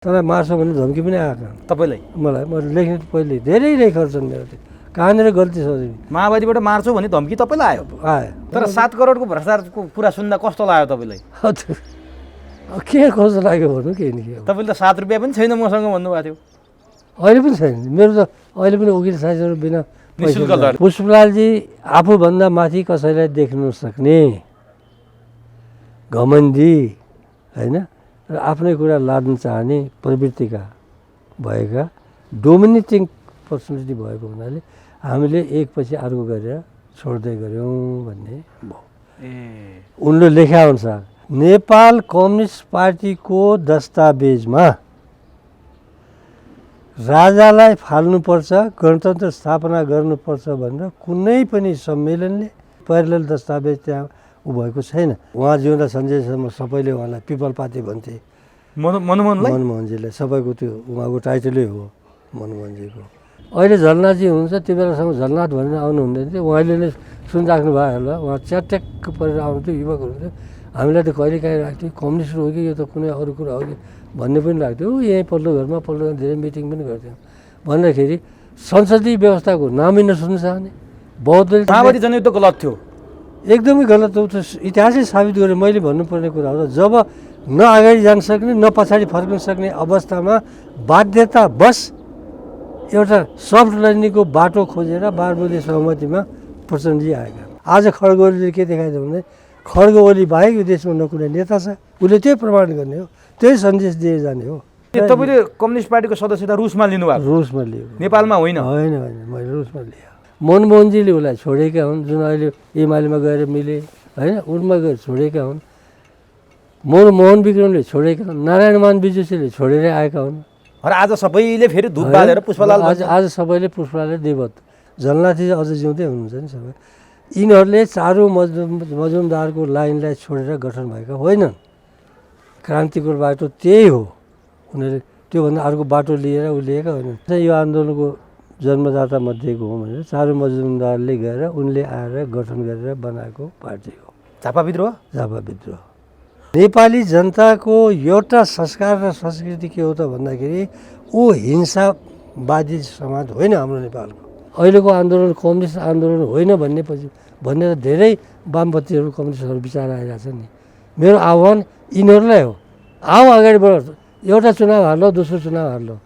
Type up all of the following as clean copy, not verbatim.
तँलाई मार्छ भन्ने धम्की पनि आएको तपाईँलाई? मलाई लेख्ने पहिले धेरै लेखहरू छन् मेरो त्यो कहाँनिर गल्ती छ माओवादीबाट मार्छु भन्ने धम्की तपाईँलाई आयो तर 7 करोडको भ्रष्टाचारको कुरा सुन्दा कस्तो लाग्यो तपाईँलाई? के कस्तो लाग्यो भन्नु केही नि के तपाईँले त 7 रुपियाँ पनि छैन मसँग भन्नुभएको थियो। अहिले पनि छैन मेरो त अहिले पनि वकिल साथीहरू बिना निःशुल्क लड। पुष्पलालजी आफूभन्दा माथि कसैलाई देख्न सक्ने घमण्डी होइन र आफ्नै कुरा लाद्न चाहने प्रवृत्तिका भएका डोमिनेटिङ पर्सनालिटी भएको हुनाले हामीले एकपछि अर्को गरेर छोड्दै गऱ्यौँ भन्ने भयो। उनले लेखेअनुसार नेपाल कम्युनिस्ट पार्टीको दस्तावेजमा राजालाई फाल्नुपर्छ, गणतन्त्र स्थापना गर्नुपर्छ भनेर कुनै पनि सम्मेलनले प्यारलल दस्तावेज त्यहाँ भएको छैन। उहाँ जिउँदा सञ्जयसम्म सबैले उहाँलाई पिपलपाती भन्थे, मनमोहनजीलाई। सबैको त्यो उहाँको टाइटलै हो मनमोहनजीको। अहिले झलनाथजी हुनुहुन्छ, त्यो बेलासम्म झलनाथ भनेर आउनु हुँदैन थियो। उहाँले नै सुनिराख्नु भयो होला, उहाँ च्याट्याक्क परेर आउँथ्यो, युवक हुनुहुन्थ्यो। हामीलाई त कहिले काहीँ लाग्थ्यो कम्युनिस्ट हो कि यो त कुनै अरू कुरा हो कि भन्ने पनि लाग्थ्यो। यहीँ पल्लो घरमा धेरै मिटिङ पनि गर्थ्यौँ भन्दाखेरि संसदीय व्यवस्थाको नामै नसुन्नु चाहने बहुत माओवादी जनयुद्ध गलत थियो, एकदमै गलत हो। इतिहासै साबित गरेँ। मैले भन्नुपर्ने कुरा हो जब न अगाडि जान सक्ने न पछाडि फर्कन सक्ने अवस्थामा बाध्यतावश एउटा सफ्ट ल्यान्डिङको बाटो खोजेर बारबुदे सहमतिमा प्रचण्डजी आएका। आज खड्ग ओलीले के देखाइदियो भने खड्ग ओली बाहेक यो देशमा न कुनै नेता छ, उसले त्यही प्रमाण गर्ने हो, त्यही सन्देश दिएर जाने हो। तपाईँले कम्युनिस्ट पार्टीको सदस्यता रुसमा लिनुभएको? रुसमा लियो, नेपालमा होइन? होइन होइन, मैले रुसमा लिएँ। मनमोहनजीले उसलाई छोडेका हुन्, जुन अहिले एमालेमा गएर मिले होइन, उनमा गएर छोडेका हुन्। मोहन विक्रमले छोडेका हुन्, नारायणमान विजुसीले छोडेर आएका हुन्। र आज सबैले फेरि धुप बालेर पुष्पलाल आज सबैले पुष्पलालले देवत झलनाथी अझ जिउँदै हुनुहुन्छ नि सबै। यिनीहरूले चारु मजुमदारको लाइनलाई छोडेर गठन भएका होइनन्। क्रान्तिको बाटो त्यही हो, उनीहरूले त्योभन्दा अर्को बाटो लिएर लिएका होइनन्। यो आन्दोलनको जन्मदाता मध्येको हो भनेर चारु मजुमदारले गएर उनले आएर गठन गरेर बनाएको पार्टी हो झापा विद्रोह। झापा विद्रोह नेपाली जनताको एउटा संस्कार र संस्कृति के हो त भन्दाखेरि ऊ हिंसावादी समाज होइन हाम्रो नेपालको। अहिलेको आन्दोलन कम्युनिस्ट आन्दोलन होइन भनेर धेरै वामपन्थीहरू कम्युनिस्टहरू विचार आइरहेछन् नि। मेरो आह्वान यिनीहरूलाई हो, आऊ अगाडि बढ, एउटा चुनाव हार्लो दोस्रो चुनाव हार्लो,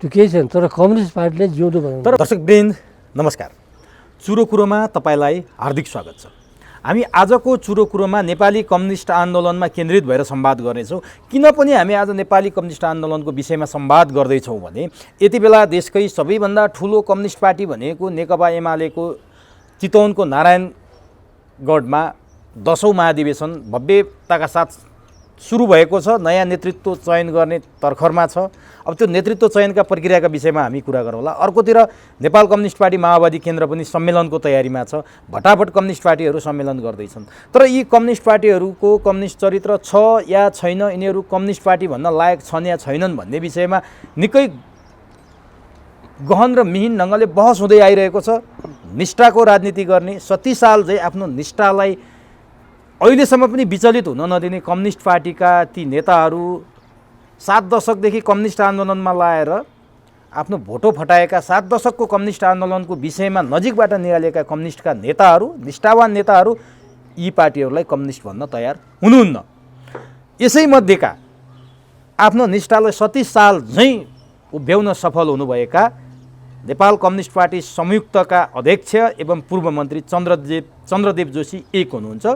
त्यो केही छैन, तर कम्युनिस्ट पार्टीले जिउँदो बनाउँछ। तर दर्शकवृन्द नमस्कार, चुरो कुरोमा तपाईँलाई हार्दिक स्वागत छ। हामी आजको चुरो कुरोमा नेपाली कम्युनिस्ट आन्दोलनमा केन्द्रित भएर संवाद गर्नेछौँ। किन पनि हामी आज नेपाली कम्युनिस्ट आन्दोलनको विषयमा संवाद गर्दैछौँ भने यति बेला देशकै सबैभन्दा ठुलो कम्युनिस्ट पार्टी भनेको नेकपा एमालेको चितवनको नारायणगढमा 10औं महाधिवेशन भव्यताका साथ सुरु भएको छ। नयाँ नेतृत्व चयन गर्ने तर्खरमा छ। अब त्यो नेतृत्व चयनका प्रक्रियाका विषयमा हामी कुरा गरौँला। अर्कोतिर नेपाल कम्युनिस्ट पार्टी माओवादी केन्द्र पनि सम्मेलनको तयारीमा छ। भटाभट कम्युनिस्ट पार्टीहरू सम्मेलन गर्दैछन्। तर यी कम्युनिस्ट पार्टीहरूको कम्युनिस्ट चरित्र छ या छैन, यिनीहरू कम्युनिस्ट पार्टी भन्न लायक छन् या छैनन् भन्ने विषयमा निकै गहन र मिहिन ढङ्गले बहस हुँदै आइरहेको छ। निष्ठाको राजनीति गर्ने, 30 साल चाहिँ आफ्नो निष्ठालाई अहिलेसम्म पनि विचलित हुन नदिने कम्युनिस्ट पार्टीका ती नेताहरू 7 दशकदेखि कम्युनिस्ट आन्दोलनमा लाएर आफ्नो भोटो फटाएका 7 दशकको कम्युनिस्ट आन्दोलनको विषयमा नजिकबाट निहालेका कम्युनिस्टका नेताहरू, निष्ठावान नेताहरू यी पार्टीहरूलाई कम्युनिस्ट भन्न तयार हुनुहुन्न। यसैमध्येका आफ्नो निष्ठालाई 30 साल झैँ उभ्याउन सफल हुनुभएका नेपाल कम्युनिस्ट पार्टी संयुक्तका अध्यक्ष एवं पूर्व मन्त्री चन्द्रदेव जोशी एक हुनुहुन्छ।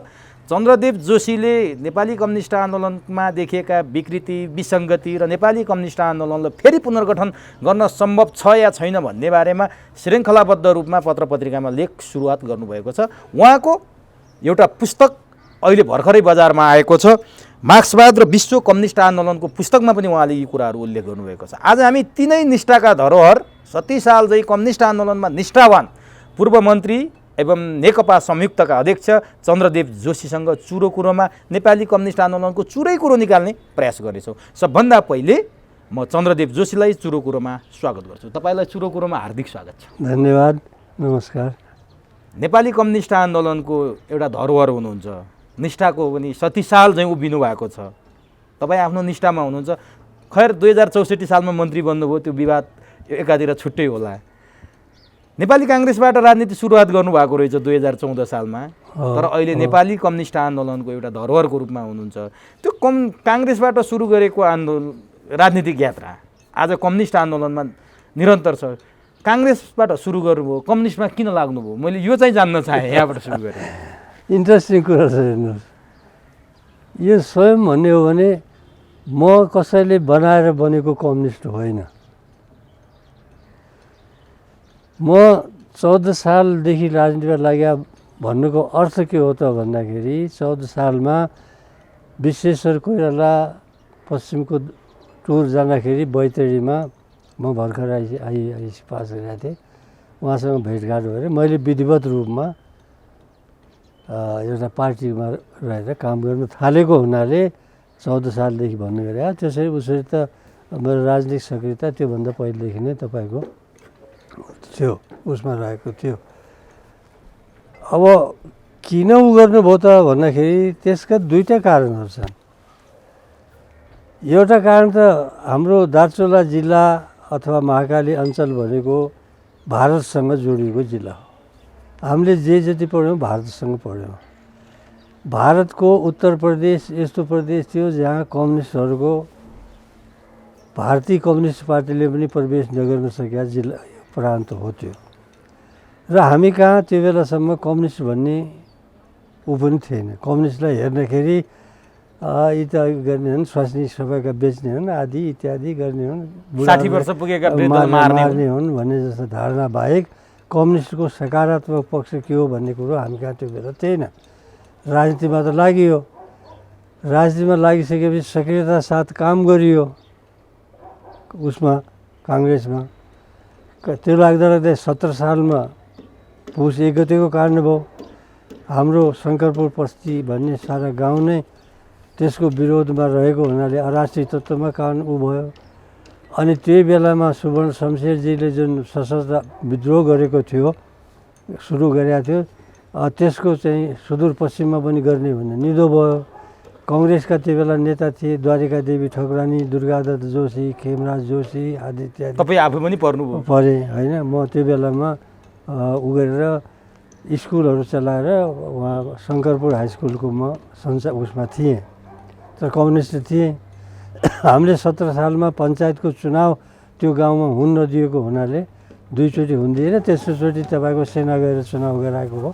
चन्द्रदेव जोशीले नेपाली कम्युनिस्ट आन्दोलनमा देखिएका विकृति, विसङ्गति र नेपाली कम्युनिस्ट आन्दोलनलाई फेरि पुनर्गठन गर्न सम्भव छ या छैन भन्ने बारेमा श्रृङ्खलाबद्ध रूपमा पत्र पत्रिकामा लेख सुरुवात गर्नुभएको छ। उहाँको एउटा पुस्तक अहिले भर्खरै बजारमा आएको छ, मार्क्सवाद र विश्व कम्युनिस्ट आन्दोलनको पुस्तकमा पनि उहाँले यी कुराहरू उल्लेख गर्नुभएको छ। आज हामी तिनै निष्ठाका धरोहर 30 साल चाहिँ कम्युनिस्ट आन्दोलनमा निष्ठावान पूर्व मन्त्री एवं नेकपा संयुक्तका अध्यक्ष चन्द्रदेव जोशीसँग चुरो कुरोमा नेपाली कम्युनिस्ट आन्दोलनको चुरै कुरो निकाल्ने प्रयास गर्नेछौँ। सबभन्दा पहिले म चन्द्रदेव जोशीलाई चुरो कुरोमा स्वागत गर्छु। तपाईँलाई चुरो कुरोमा हार्दिक स्वागत छ। धन्यवाद, नमस्कार। नेपाली कम्युनिस्ट आन्दोलनको एउटा धरोहर हुनुहुन्छ, निष्ठाको पनि 30 साल चाहिँ उभिनु भएको छ। तपाईँ आफ्नो निष्ठामा हुनुहुन्छ। खैर 2064 सालमा मन्त्री बन्नुभयो, त्यो विवाद एकातिर छुट्टै होला। नेपाली काङ्ग्रेसबाट राजनीति सुरुवात गर्नुभएको रहेछ 2014 सालमा, तर अहिले नेपाली कम्युनिस्ट आन्दोलनको एउटा धरोहरको रूपमा हुनुहुन्छ। त्यो काङ्ग्रेसबाट सुरु गरेको राजनीतिक यात्रा आज कम्युनिस्ट आन्दोलनमा निरन्तर छ। काङ्ग्रेसबाट सुरु गर्नुभयो, कम्युनिस्टमा किन लाग्नुभयो? मैले यो चाहिँ जान्न चाहेँ, यहाँबाट सुरु गरेँ। इन्ट्रेस्टिङ कुरा छ। हेर्नुहोस्, यो स्वयं भन्ने हो भने म कसैले बनाएर बनेको कम्युनिस्ट होइन। म 14 सालदेखि राजनीतिमा लाग्या भन्नुको अर्थ के हो त भन्दाखेरि 14 सालमा विश्वेश्वर कोइराला पश्चिमको टुर जाँदाखेरि बैतडीमा म भर्खर आइएससी पास गरेको थिएँ। उहाँसँग भेटघाट भएर मैले विधिवत रूपमा एउटा पार्टीमा रहेर काम गर्न थालेको हुनाले 14 सालदेखि भन्नु गरे। त्यसरी उसरी त मेरो राजनीतिक सक्रियता त्योभन्दा पहिलेदेखि नै तपाईँको थियो, उसमा रहेको थियो। अब किन उ गर्नुभयो त भन्दाखेरि त्यसका दुईवटा कारणहरू छन्। एउटा कारण त हाम्रो दार्चुला जिल्ला अथवा महाकाली अञ्चल भनेको भारतसँग जोडिएको जिल्ला हो। हामीले जे जति पढ्यौँ भारतसँग पढ्यौँ। भारतको उत्तर प्रदेश यस्तो प्रदेश थियो जहाँ कम्युनिस्टहरूको भारतीय कम्युनिस्ट पार्टीले पनि प्रवेश नगर्न सकेका जिल्ला प्रान्त हो त्यो। र हामी कहाँ त्यो बेलासम्म कम्युनिस्ट भन्ने ऊ पनि थिएन। कम्युनिस्टलाई हेर्दाखेरि यी त गर्ने हुन्, स्वास्नी सबैका बेच्ने हुन्, आदि इत्यादि गर्ने हुन्, 60 वर्ष पुगेका मार्ने हुन् भन्ने जस्तो धारणा बाहेक कम्युनिस्टको सकारात्मक पक्ष के हो भन्ने कुरो हामी कहाँ त्यो बेला थिएन। राजनीतिमा त लागियो, राजनीतिमा लागिसकेपछि सक्रियता साथ काम गरियो उसमा काङ्ग्रेसमा। त्यो लाग्दा लाग्दै 17 सालमा पुस 1 गतेको कारण भयो। हाम्रो शङ्करपुर बस्ती भन्ने सारा गाउँ नै त्यसको विरोधमा रहेको हुनाले अराष्ट्रिय तत्त्वमा कारण ऊ भयो। अनि त्यही बेलामा सुवर्ण शमशेरजीले जुन सशस्त्र विद्रोह गरेको थियो, सुरु गरेको थियो, त्यसको चाहिँ सुदूरपश्चिममा पनि गर्ने भन्ने निधो भयो। कङ्ग्रेसका त्यो बेला नेता थिए द्वारिका देवी ठकुरानी, दुर्गादत्त जोशी, खेमराज जोशी आदि इत्यादि। तपाईँ आफू पनि पर्नुभयो? परेँ होइन। म त्यो बेलामा उ गरेर स्कुलहरू चलाएर उहाँ शङ्करपुर हाई स्कुलको म उसमा थिएँ, तर कम्युनिस्ट थिएँ। हामीले 17 सालमा पञ्चायतको चुनाव त्यो गाउँमा हुन नदिएको हुनाले दुईचोटि हुँदैन, तेस्रोचोटि तपाईँको सेना गएर चुनाव गराएको हो।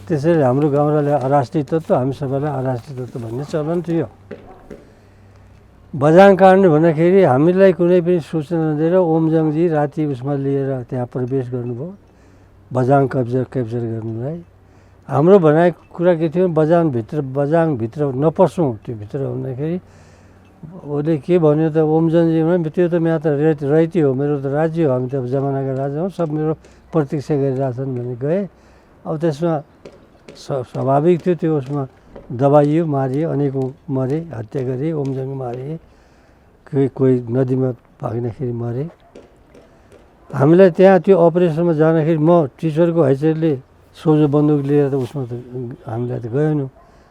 त्यसैले हाम्रो गाउँलाई अराष्ट्रिय तत्त्व, हामी सबैलाई अराष्ट्रिय तत्त्व भन्ने चलन थियो। बझाङ काण्ड भन्दाखेरि हामीलाई कुनै पनि सूचना नदिएर ओमजङजी राति उसमा लिएर त्यहाँ प्रवेश गर्नुभयो बझाङ क्याप्चर गर्नुलाई। हाम्रो भनाइ कुरा के थियो, बझाङभित्र नपसौँ। त्यो भित्र भन्दाखेरि उसले के भन्यो त, ओमजङजी भन्यो त्यो त यहाँ त रैती हो, मेरो त राज्य हो, हामी त जमानाका राजा हौँ, सब मेरो प्रतीक्षा गरिरहेछन् भने गए। अब त्यसमा स्वाभाविक थियो, त्यो उसमा दबाइयो, मारियो, अनेकौँ मरे, हत्या गरे, ओमजङ मारे, कोही नदीमा भाग्दाखेरि मरे। हामीलाई त्यहाँ त्यो अपरेसनमा जाँदाखेरि म टिचरको हैसियतले सोझो बन्दुक लिएर त उसमा त हामीलाई त गएनौँ।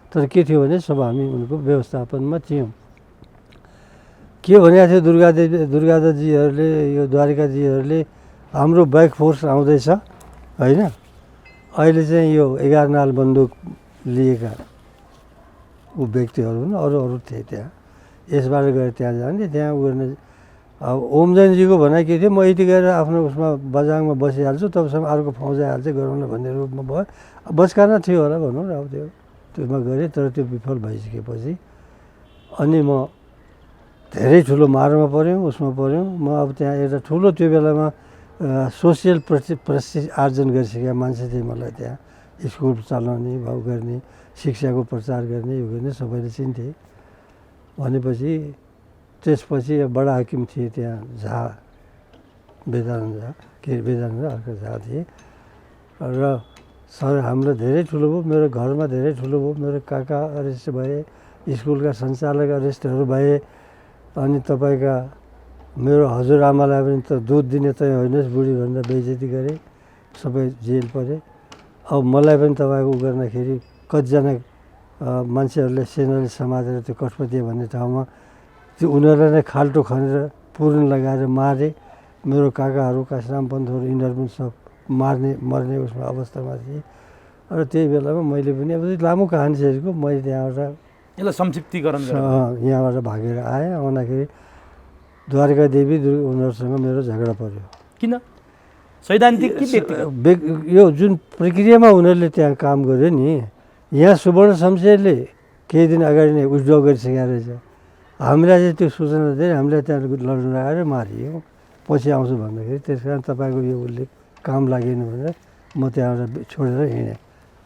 तर के थियो भने सब हामी उनको व्यवस्थापनमा थियौँ। के भनेको थियो दुर्गादत्तजीहरूले, यो द्वारिकाजीहरूले, हाम्रो ब्याक फोर्स आउँदैछ होइन, अहिले चाहिँ यो 11 नाल बन्दुक लिएका ऊ व्यक्तिहरू हुन्, अरू थिए त्यहाँ। यसबाट गएर त्यहाँ जाने, त्यहाँ उ गर्ने। अब ओमजङजीको भनाइ के थियो, म यति गएर आफ्नो उसमा बझाङमा बसिहाल्छु, तबसम्म अर्को फौज आइहाल्छ गरौँला भन्ने रूपमा भयो। बचकाना थियो होला भनौँ न। अब त्योमा गरेँ, तर त्यो विफल भइसकेपछि अनि म धेरै ठुलो मारमा पऱ्यौँ, उसमा पऱ्यौँ। म अब त्यहाँ एउटा ठुलो त्यो बेलामा सोसियल प्रेस्टिज आर्जन गरिसकेका मान्छे थिए। मलाई त्यहाँ स्कुल चलाउने, भाउ गर्ने, शिक्षाको प्रचार गर्ने, यो गर्ने सबैले चिन्थे। भनेपछि त्यसपछि बडा हाकिम थिए त्यहाँ झा, वेदानन्द झा, वेदानन्द अर्को झा थिए। र सर हाम्रो धेरै ठुलो भयो, मेरो घरमा धेरै ठुलो भयो। मेरो काका अरेस्ट भए, स्कुलका सञ्चालक अरेस्टहरू भए। अनि तपाईँका मेरो हजुरआमालाई पनि त दुध दिने त होइनस्, बुढी भनेर बेइज्जती गरे, सबै जेल परे। अब मलाई पनि तपाईँको उ गर्दाखेरि कतिजना मान्छेहरूले सेनाले समातेर त्यो कठपतिया भन्ने ठाउँमा त्यो उनीहरूलाई नै खाल्टो खनेर पुर्न लगाएर मारे। मेरो काकाहरू काशीराम पन्तहरू यिनीहरू पनि सब मर्ने उसमा अवस्थामा थिए। र त्यही बेलामा मैले पनि अब लामो कहानी छ यसको। मैले त्यहाँबाट यसलाई संक्षिप्तीकरण यहाँबाट भागेर आएँ। आउँदाखेरि द्वारका देवी उनीहरूसँग मेरो झगडा पर्यो। किन? सैद्धान्तिक कि व्यक्तिगत? यो जुन प्रक्रियामा उनीहरूले त्यहाँ काम गर्यो नि, यहाँ सुवर्ण शमशेरले केही दिन अगाडि नै विथड्र गरिसकेको रहेछ। हामीलाई चाहिँ त्यो सूचना दिएर हामीलाई त्यहाँ लड्न लगाएर मारियो। पछि आउँछु भन्दाखेरि त्यस कारण तपाईँको यो उसले काम लागेन भनेर म त्यहाँबाट छोडेर हिँडेँ।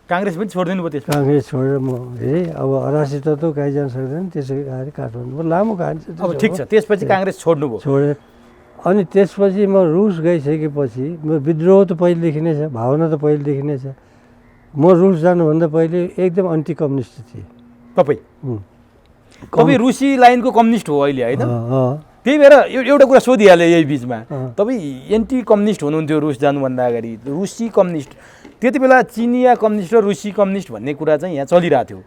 काङ्ग्रेस पनि छोडिदिनु भयो त्यसमा? काङ्ग्रेस छोडेर म हेरेँ। अब अरासी तत्त्व कहीँ जान सक्दैन, त्यसै आएर काठमाडौँ लामो कहानी छ। अब ठिक छ, त्यसपछि काङ्ग्रेस छोड्नुभयो? छोडेर अनि त्यसपछि म रुस गइसकेपछि मेरो विद्रोह त पहिलेदेखि नै छ, भावना त पहिलेदेखि नै छ। म रुस जानुभन्दा पहिले एकदम एन्टी कम्युनिस्ट थिएँ। तपाईँ रुसी लाइनको कम्युनिस्ट हो अहिले, होइन? त्यही भएर एउटा कुरा सोधिहालेँ यही बिचमा, तपाईँ एन्टी कम्युनिस्ट हुनुहुन्थ्यो रुस जानुभन्दा अगाडि, रुसी कम्युनिस्ट। त्यति बेला चिनिया कम्युनिस्ट र रुसी कम्युनिस्ट भन्ने कुरा चाहिँ यहाँ चलिरहेको थियो।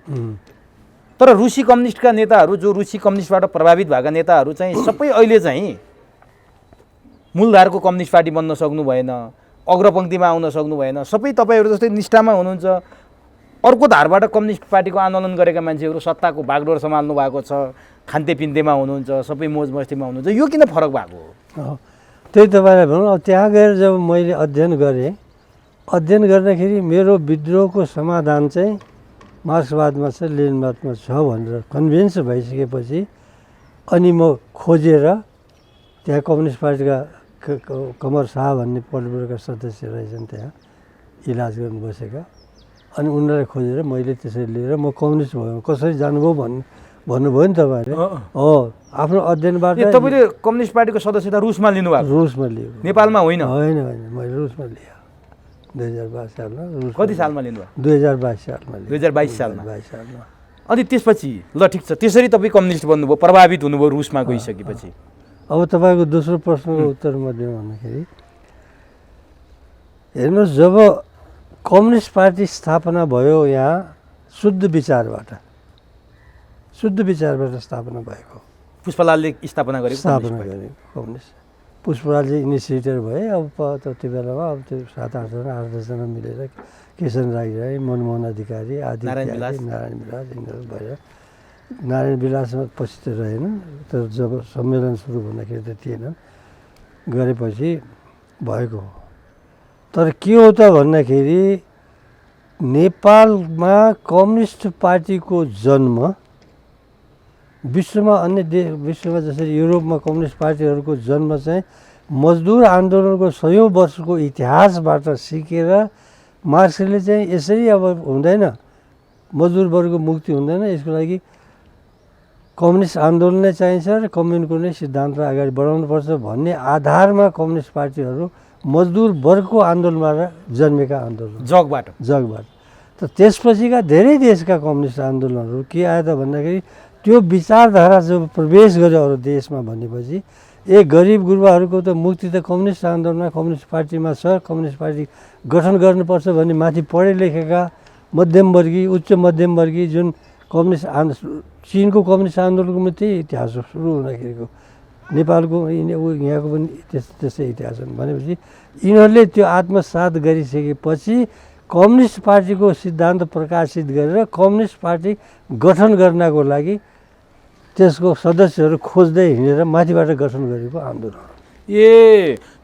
तर रुसी कम्युनिस्टका नेताहरू, जो रुसी कम्युनिस्टबाट प्रभावित भएका नेताहरू चाहिँ सबै अहिले चाहिँ मूलधारको कम्युनिस्ट पार्टी बन्न सक्नु भएन, अग्रपङ्क्तिमा आउन सक्नु भएन। सबै तपाईँहरू जस्तै निष्ठामा हुनुहुन्छ। अर्को धारबाट कम्युनिस्ट पार्टीको आन्दोलन गरेका मान्छेहरू सत्ताको बागडोर सम्हाल्नु भएको छ, खान्तेपिन्तेमा हुनुहुन्छ, सबै मोज मस्तीमा हुनुहुन्छ। यो किन फरक भएको हो? त्यही तपाईँलाई भनौँ। अब त्यहाँ गएर जब मैले अध्ययन गरेँ, अध्ययन गर्दाखेरि मेरो विद्रोहको समाधान चाहिँ मार्क्सवादमा छ, लेनिनवादमा छ भनेर कन्भिन्स भइसकेपछि अनि म खोजेर त्यहाँ कम्युनिस्ट पार्टीका कमर शाह भन्ने पोलिट ब्युरोका सदस्य रहेछन्, त्यहाँ इलाज गर्नु बसेका। अनि उनीहरूलाई खोजेर मैले त्यसरी लिएर म कम्युनिस्ट भयो। कसरी जानुभयो भन्नुभयो नि तपाईँहरूले? हो, आफ्नो अध्ययनबाट। तपाईँले कम्युनिस्ट पार्टीको सदस्यता रुसमा लिनुभएको? रुसमा लियो, नेपालमा होइन? होइन होइन, मैले रुसमा लिएँ 2022 सालमा। कति सालमा लिनुभयो? 2022 सालमा। 2022 सालमा। 22 सालमा। अनि त्यसपछि ल ठिक छ, त्यसरी तपाईँ कम्युनिस्ट बन्नुभयो, प्रभावित हुनुभयो रुसमा गइसकेपछि। अब तपाईँको दोस्रो प्रश्नको उत्तर म दिउँ भन्दाखेरि, हेर्नुहोस्, जब कम्युनिस्ट पार्टी स्थापना भयो यहाँ शुद्ध विचारबाट स्थापना भएको। पुष्पलालले स्थापना गरे कम्युनिस्ट। पुष्पलाल चाहिँ इनिसिएटर भए। अब त्यति बेलामा अब त्यो 7-8जना 8-10जना मिलेर केशर राई, मनमोहन अधिकारी आदि, नारायण विलास यिनीहरू भएर, नारायण विलासमा पछि त रहेन, तर जब सम्मेलन सुरु भन्दाखेरि त थिएन, गरेपछि भएको हो। तर के हो त भन्दाखेरि नेपालमा कम्युनिस्ट पार्टीको जन्म विश्वमा विश्वमा जसरी युरोपमा कम्युनिस्ट पार्टीहरूको जन्म चाहिँ मजदुर आन्दोलनको 100औं वर्षको इतिहासबाट सिकेर मार्क्सले चाहिँ यसरी अब हुँदैन, मजदुर वर्गको मुक्ति हुँदैन, यसको लागि कम्युनिस्ट आन्दोलन नै चाहिन्छ र कम्युनिस्टको नै सिद्धान्तलाई अगाडि बढाउनुपर्छ भन्ने आधारमा कम्युनिस्ट पार्टीहरू मजदुर वर्गको आन्दोलनबाट जन्मेका आन्दोलन, जगबाट। त त्यसपछिका धेरै देशका कम्युनिस्ट आन्दोलनहरू के आयो त भन्दाखेरि त्यो विचारधारा जब प्रवेश गर्यो अरू देशमा भनेपछि गरिब गुरुबाहरूको त मुक्ति त कम्युनिस्ट आन्दोलनमा, कम्युनिस्ट पार्टीमा छ, कम्युनिस्ट पार्टी गठन गर्नुपर्छ भन्ने माथि पढे लेखेका मध्यमवर्गीय, उच्च मध्यमवर्गीय जुन कम्युनिस्ट चिनको कम्युनिस्ट आन्दोलनको पनि त्यही इतिहास हो सुरु हुँदाखेरिको। नेपालको यहाँको पनि त्यस्तै इतिहास हो भनेपछि यिनीहरूले त्यो आत्मसात गरिसकेपछि कम्युनिस्ट पार्टीको सिद्धान्त प्रकाशित गरेर कम्युनिस्ट पार्टी गठन गर्नको लागि त्यसको सदस्यहरू खोज्दै हिँडेर माथिबाट गठन गरेको आन्दोलन।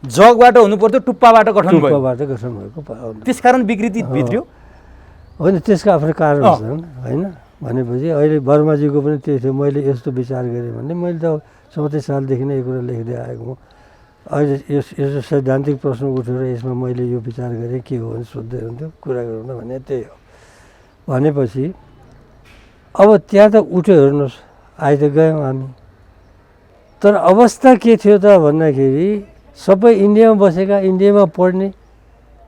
जगबाट हुनु पर्थ्यो, टुप्पाबाट गठन भयो। टुप्पाबाट गठन भएको। त्यसकारण विकृति भित्रियो? होइन, त्यसका आफ्नो कारण छन्, होइन? भनेपछि अहिले वर्माजीको पनि त्यही थियो। मैले यस्तो विचार गरेँ भने मैले त 37 सालदेखि नै यो कुरा लेख्दै आएको हुँ। अहिले यसो सैद्धान्तिक प्रश्न उठेर यसमा मैले यो विचार गरेँ के हो भने सोध्दै हुन्थ्यो, कुरा गराउँदा भने त्यही हो भनेपछि अब त्यहाँ त उठ्यो। हेर्नुहोस्, आइ त गयौँ हामी। तर अवस्था के थियो त भन्दाखेरि सबै इन्डियामा बसेका, इन्डियामा पढ्ने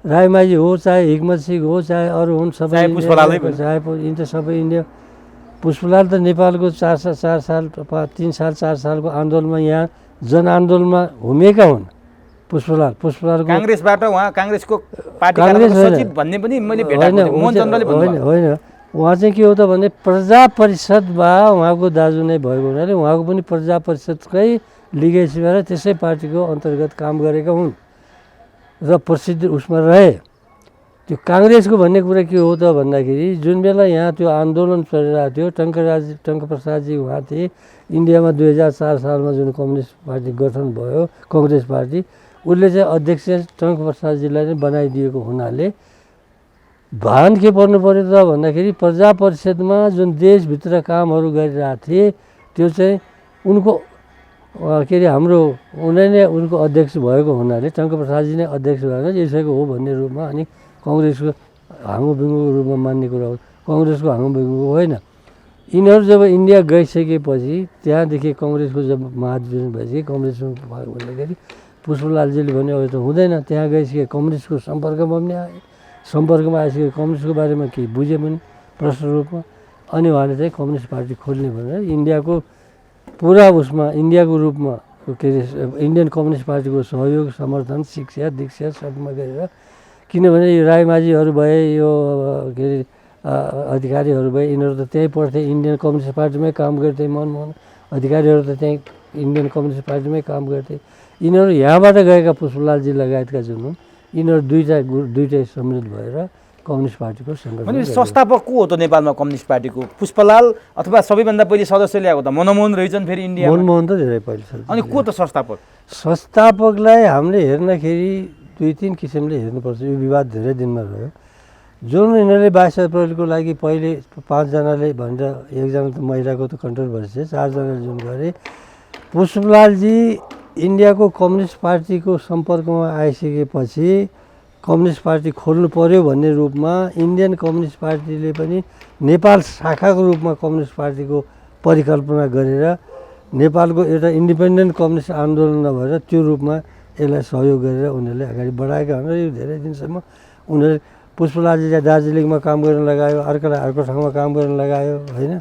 रायमाझी हो, चाहे हिक्मत सिंह हो, चाहे अरू हुन्, सबै यिनी त सबै इन्डिया। पुष्पलाल त नेपालको 4 साल 3 साल 4 सालको आन्दोलनमा यहाँ जनआन्दोलनमा घुमेका हुन्। पुष्पलालको काङ्ग्रेसबाट उहाँ काङ्ग्रेसको पार्टी सचिव भन्ने पनि मैले भेटाएको थिएँ। मोहन चन्द्रले भन्नुभयो। होइन, उहाँ चाहिँ के हो त भने प्रजा परिषदमा उहाँको दाजु नै भएको हुनाले उहाँको पनि प्रजा परिषदकै लिगेसीमा र त्यसै पार्टीको अन्तर्गत काम गरेका हुन् र प्रसिद्ध उसमा रहे। त्यो काङ्ग्रेसको भन्ने कुरा के हो त भन्दाखेरि जुन बेला यहाँ त्यो आन्दोलन चलिरहेको थियो टङ्कप्रसादजी उहाँ थिए। इन्डियामा 2004 सालमा जुन कम्युनिस्ट पार्टी गठन भयो कङ्ग्रेस पार्टी, उसले चाहिँ अध्यक्ष टङ्कप्रसादजीलाई नै बनाइदिएको हुनाले भान के पर्नु पऱ्यो त भन्दाखेरि प्रजा परिषदमा जुन देशभित्र कामहरू गरिरहेको थिए त्यो चाहिँ उनको के अरे हाम्रो उनी नै उनको अध्यक्ष भएको हुनाले टङ्कप्रसादजी नै अध्यक्ष भएर यसैको हो भन्ने रूपमा अनि कङ्ग्रेसको हाँगोबिङ्गोको रूपमा मान्ने कुरा हो, कङ्ग्रेसको हाँगोबिङ्गो होइन। यिनीहरू जब इन्डिया गइसकेपछि त्यहाँदेखि कङ्ग्रेसको जब महाधिवेशन भएपछि कङ्ग्रेसमा भन्दाखेरि पुष्पलालजीले भन्यो अब त हुँदैन, त्यहाँ गइसके कम्युनिस्टको सम्पर्कमा पनि आए, सम्पर्कमा आइसके कम्युनिस्टको बारेमा केही बुझे पनि प्रश्न रूपमा, अनि उहाँले चाहिँ कम्युनिस्ट पार्टी खोल्ने भनेर इन्डियाको पुरा उसमा इन्डियाको रूपमा के अरे इन्डियन कम्युनिस्ट पार्टीको सहयोग समर्थन शिक्षा दीक्षा सबमा गरेर, किनभने यो राईमाझीहरू भए यो के अरे अधिकारीहरू भए यिनीहरू त त्यहीँ पढ्थे, इन्डियन कम्युनिस्ट पार्टीमै काम गर्थे, मनमोहन अधिकारीहरू त त्यहीँ इन्डियन कम्युनिस्ट पार्टीमै काम गर्थे। यिनीहरू यहाँबाट गएका पुष्पलालजी लगायतका जुन हुन् यिनीहरू दुईटै सम्मिलित भएर कम्युनिस्ट पार्टीको सङ्गठन। भने संस्थापक को हो त नेपालमा कम्युनिस्ट पार्टीको? पुष्पलाल अथवा सबैभन्दा पहिले सदस्य ल्याएको त मनमोहन रहेछन् फेरि इन्डिया? मनमोहन त धेरै पहिले छ। अनि को त संस्थापक? संस्थापकलाई हामीले हेर्दाखेरि 2-3 किसिमले हेर्नुपर्छ। यो विवाद धेरै दिनमा रह्यो। जुन यिनीहरूले 22 अप्रिलको लागि पहिले 5 जनाले भनेर एकजना त महिलाको त कन्ट्रोभर्सी छ, 4 जनाले जुन गरे, पुष्पलालजी इन्डियाको कम्युनिस्ट पार्टीको सम्पर्कमा आइसकेपछि कम्युनिस्ट पार्टी खोल्नु पर्यो भन्ने रूपमा इन्डियन कम्युनिस्ट पार्टीले पनि नेपाल शाखाको रूपमा कम्युनिस्ट पार्टीको परिकल्पना गरेर नेपालको एउटा इन्डिपेन्डेन्ट कम्युनिस्ट आन्दोलन नभएर त्यो रूपमा यसलाई सहयोग गरेर उनीहरूले अगाडि बढाएका हुन्। यो धेरै दिनसम्म उनीहरूले पुष्पलालजीलाई दार्जिलिङमा काम गर्न लगायो, अर्कोलाई अर्को ठाउँमा काम गर्न लगायो होइन।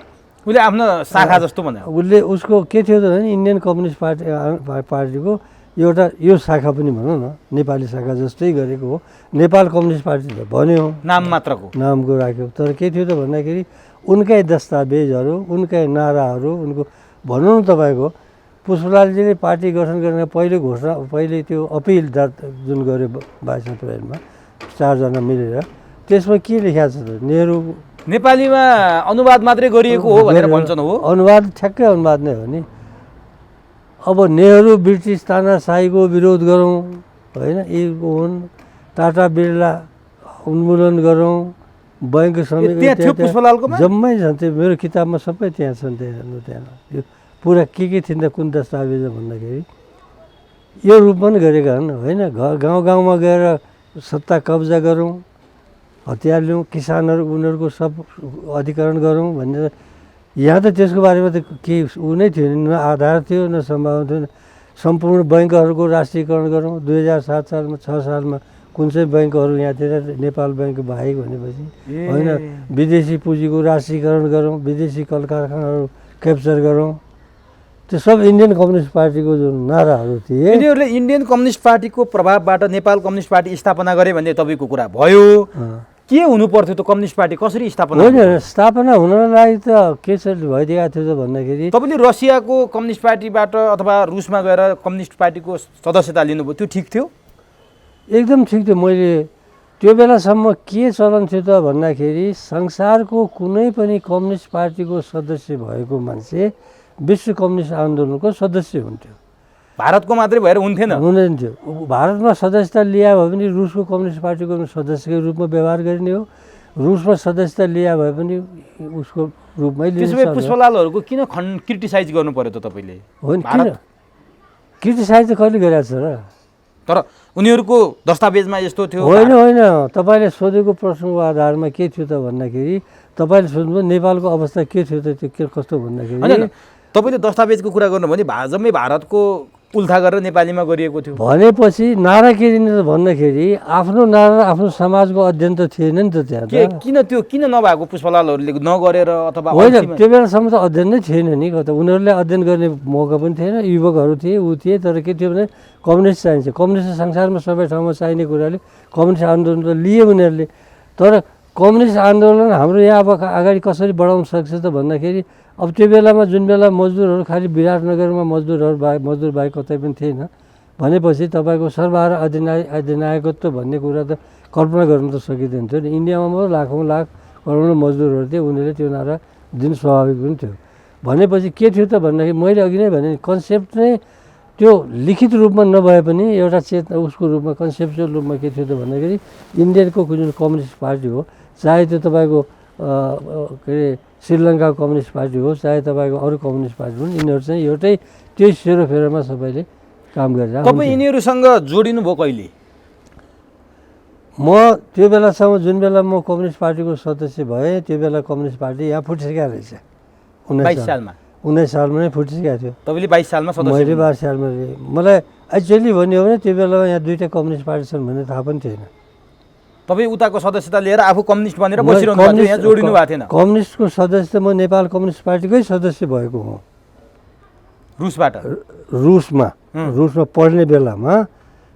उसले आफ्नो शाखा जस्तो भन्यो। उसले उसको के थियो त भने इन्डियन कम्युनिस्ट पार्टीको एउटा यो शाखा पनि भनौँ न नेपाली शाखा जस्तै गरेको हो। नेपाल कम्युनिस्ट पार्टी त भन्यो, नाम मात्रको नामको राख्यो, तर के थियो त भन्दाखेरि उनकै दस्तावेजहरू उनकै नाराहरू उनको भनौँ न तपाईँको पुष्पलालजीले पार्टी गठन गर्ने पहिले त्यो अपिल जुन गर्यो 22 अप्रिलमा 4 जना मिलेर, त्यसमा के लेखेको छ त नेहरू नेपालीमा अनुवाद मात्रै गरिएको हो भनेर भन्छन्। हो अनुवाद ठ्याक्कै अनुवाद नै हो नि। अब नेहरू ब्रिटिस तानाशाहीको विरोध गरौँ होइन, यी हुन् टाटा बिर्ला उन्मूलन गरौँ, बैङ्क समिति जम्मै छन्। त्यो मेरो किताबमा सबै त्यहाँ छन्। त्यहाँ यो पुरा के थिएन त कुन दस्तावेज भन्दाखेरि यो रूपमा पनि गरेका हुन् होइन। गाउँ गाउँमा गएर सत्ता कब्जा गरौँ, हतियार लिउँ, किसानहरू उनीहरूको सब अधिकरण गरौँ भनेर, यहाँ त त्यसको बारेमा त केही ऊ नै थियो नि, न आधार थियो न सम्भावना थियो। सम्पूर्ण बैङ्कहरूको राष्ट्रियकरण गरौँ, 2007 सालमा 6 सालमा कुन चाहिँ बैङ्कहरू यहाँ थिएन नेपाल बैङ्क बाहेक भनेपछि होइन। विदेशी पुँजीको राष्ट्रियकरण गरौँ, विदेशी कल कारखानाहरू क्याप्चर गरौँ, त्यो सब इन्डियन कम्युनिस्ट पार्टीको जुन नाराहरू थिए। यिनीहरूले इन्डियन कम्युनिस्ट पार्टीको प्रभावबाट नेपाल कम्युनिस्ट पार्टी स्थापना गरे भन्ने तपाईँको कुरा भयो। के हुनु पर्थ्यो त कम्युनिस्ट पार्टी कसरी स्थापना? होइन, स्थापना हुनको लागि त के चाहिँ भइदिएको थियो त भन्दाखेरि तपाईँले रसियाको कम्युनिस्ट पार्टीबाट अथवा रुसमा गएर कम्युनिस्ट पार्टीको सदस्यता लिनुभयो, त्यो ठिक थियो? एकदम ठिक थियो। मैले त्यो बेलासम्म के चलन थियो त भन्दाखेरि संसारको कुनै पनि कम्युनिस्ट पार्टीको सदस्य भएको मान्छे विश्व कम्युनिस्ट आन्दोलनको सदस्य हुन्थ्यो। भारतको मात्रै भएर हुन्थेन? हुँदैन थियो। भारतमा सदस्यता लिया भए पनि रुसको कम्युनिस्ट पार्टीको सदस्यको रूपमा व्यवहार गर्ने हो, रुसमा सदस्यता लिया भए पनि उसको रूपमै लिन्छ। त्यसो भए पुष्पलालहरूको किन क्रिटिसाइज गर्नु पर्यो त तपाईँले? होइन, किन क्रिटिसाइज त कहिले गरेको छ र? तर उनीहरूको दस्तावेजमा यस्तो थियो। होइन होइन, तपाईँले सोधेको प्रश्नको आधारमा के थियो त भन्दाखेरि तपाईँले सोध्नुभयो नेपालको अवस्था के थियो त, त्यो के कस्तो भन्दाखेरि तपाईँले दस्तावेजको कुरा गर्नु भने जम्मै भारतको उल्था गरेर नेपालीमा गरिएको थियो भनेपछि नारा के दिने त भन्दाखेरि आफ्नो नारा आफ्नो समाजको अध्ययन त थिएन नि त त्यहाँ। किन त्यो किन नभएको पुष्पलालहरूले नगरेर अथवा होइन, त्यो बेलासम्म त अध्ययन नै थिएन नि। उनीहरूले अध्ययन गर्ने मौका पनि थिएन, युवकहरू थिए ऊ थिए। तर के थियो भने कम्युनिस्ट चाहिन्छ, कम्युनिस्ट संसारमा सबै ठाउँमा चाहिने कुराले कम्युनिस्ट आन्दोलन त लिए उनीहरूले। तर कम्युनिस्ट आन्दोलन हाम्रो यहाँ अब अगाडि कसरी बढाउन सक्छ त भन्दाखेरि अब त्यो बेलामा जुन बेला मजदुरहरू खालि विराटनगरमा मजदुर बाहेक कतै पनि थिएन भनेपछि तपाईँको सर्वहारा अधिनायकत्व भन्ने कुरा त कल्पना गर्न त सकिँदैन थियो नि। इन्डियामा मात्र लाखौँ लाख करोडौँ मजदुरहरू थिए, उनीहरूले त्यो नारा दिन स्वाभाविक पनि थियो। भनेपछि के थियो त भन्दाखेरि मैले अघि नै भने कन्सेप्ट नै त्यो लिखित रूपमा नभए पनि एउटा चेतना उसको रूपमा कन्सेप्चुअल रूपमा के थियो त भन्दाखेरि इन्डियनको जुन कम्युनिस्ट पार्टी हो, चाहे त्यो तपाईँको के अरे श्रीलङ्काको कम्युनिस्ट पार्टी हो, चाहे तपाईँको अरू कम्युनिस्ट पार्टी हुन्, यिनीहरू चाहिँ एउटै त्यही सेरोफेरोमा सबैले काम गरेर। तपाईँ यिनीहरूसँग जोडिनु भयो कहिले? म त्यो बेलासम्म जुन बेला म कम्युनिस्ट पार्टीको सदस्य भएँ त्यो बेला कम्युनिस्ट पार्टी यहाँ फुटिसकेको रहेछ। 22 सालमा 19 सालमा नै फुटिसकेको थियो। तपाईँले 22 सालमा सदस्य? मैले 22 सालमा। मलाई एक्चुअली भन्यो भने त्यो बेलामा यहाँ दुईवटा कम्युनिस्ट पार्टी छन् भन्ने थाहा पनि थिएन। तपाईँ उताको सदस्यता लिएर आफू कम्युनिस्ट बनेर बसिरहनु भएको थियो, यहाँ जोडिनु भएको थिएन? कम्युनिस्टको सदस्य म नेपाल कम्युनिस्ट पार्टीकै सदस्य भएको हुँ। रुसबाट? रुसमा पढ्ने बेलामा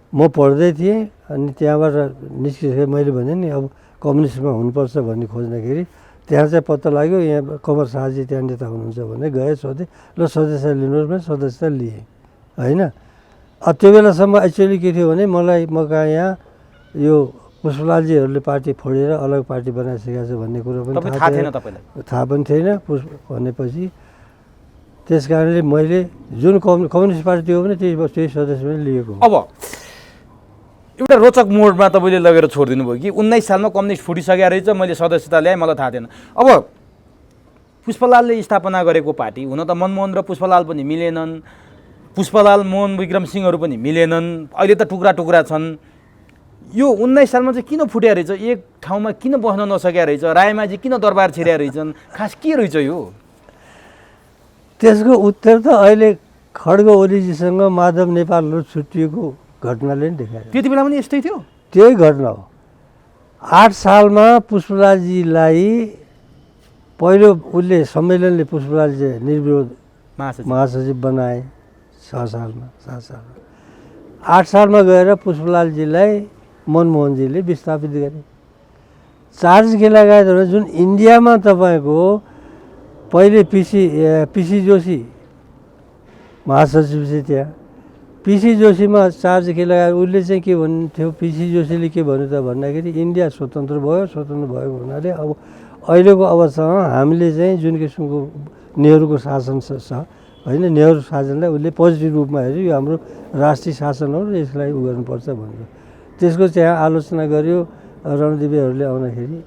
म पढ्दै थिएँ अनि त्यहाँबाट निस्किसकेँ। मैले भने नि अब कम्युनिस्टमा हुनुपर्छ भन्ने खोज्दाखेरि त्यहाँ चाहिँ पत्ता लाग्यो यहाँ कमर शाहजी त्यहाँ नेता हुनुहुन्छ भने गएँ, सोधेँ, ल सदस्यता लिनुहोस् भने सदस्यता लिएँ होइन। त्यो बेलासम्म एक्चुअली के थियो भने मलाई म कहाँ यहाँ यो पुष्पलालजीहरूले पार्टी फोडेर अलग पार्टी बनाइसकेको छ भन्ने कुरो पनि थाहा पनि थिएन। भनेपछि त्यस कारणले मैले जुन कम्युनिस्ट पार्टी हो भने त्यही सदस्य पनि लिएको। अब एउटा रोचक मोडमा तपाईँले लगेर छोडिदिनु भयो कि 19 सालमा कम्युनिस्ट फुटिसकेको रहेछ, मैले सदस्यता ल्याएँ, मलाई थाहा थिएन। अब पुष्पलालले स्थापना गरेको पार्टी, हुन त मनमोहन र पुष्पलाल पनि मिलेनन्, पुष्पलाल मोहन विक्रम सिंहहरू पनि मिलेनन्, अहिले त टुक्रा टुक्रा छन्। यो 19 सालमा चाहिँ किन फुट्या रहेछ? एक ठाउँमा किन बस्न नसकेका रहेछ? रायमाझी किन दरबार छिर्या रहेछन्? खास के रहेछ यो? त्यसको उत्तर त अहिले खड्ग ओलीजीसँग माधव नेपालहरू छुट्टिएको घटनाले नि देखायो। त्यति बेला पनि यस्तै थियो? त्यही घटना हो। 8 सालमा पुष्पलालजीलाई पहिलो उसले सम्मेलनले पुष्पलालजी निर्विरोध महासचिव बनाए 6 सालमा 7 सालमा। 8 सालमा गएर पुष्पलालजीलाई मनमोहनजीले विस्थापित गरे। चार्ज के लगाए भने जुन इन्डियामा तपाईँको पहिले पिसी जोशी महासचिव चाहिँ त्यहाँ पिसी जोशीमा चार्ज के लगाएर उसले चाहिँ के भन्थ्यो, पिसी जोशीले के भन्यो त भन्दाखेरि इन्डिया स्वतन्त्र भएको हुनाले अब अहिलेको अवस्थामा हामीले चाहिँ जुन किसिमको नेहरूको शासन छ होइन, नेहरू शासनलाई उसले पोजिटिभ रूपमा हेऱ्यो, यो हाम्रो राष्ट्रिय शासन हो र यसलाई उ गर्नुपर्छ भनेर त्यसको त्यहाँ आलोचना गर्यो। रणदिवेहरूले आउँदाखेरि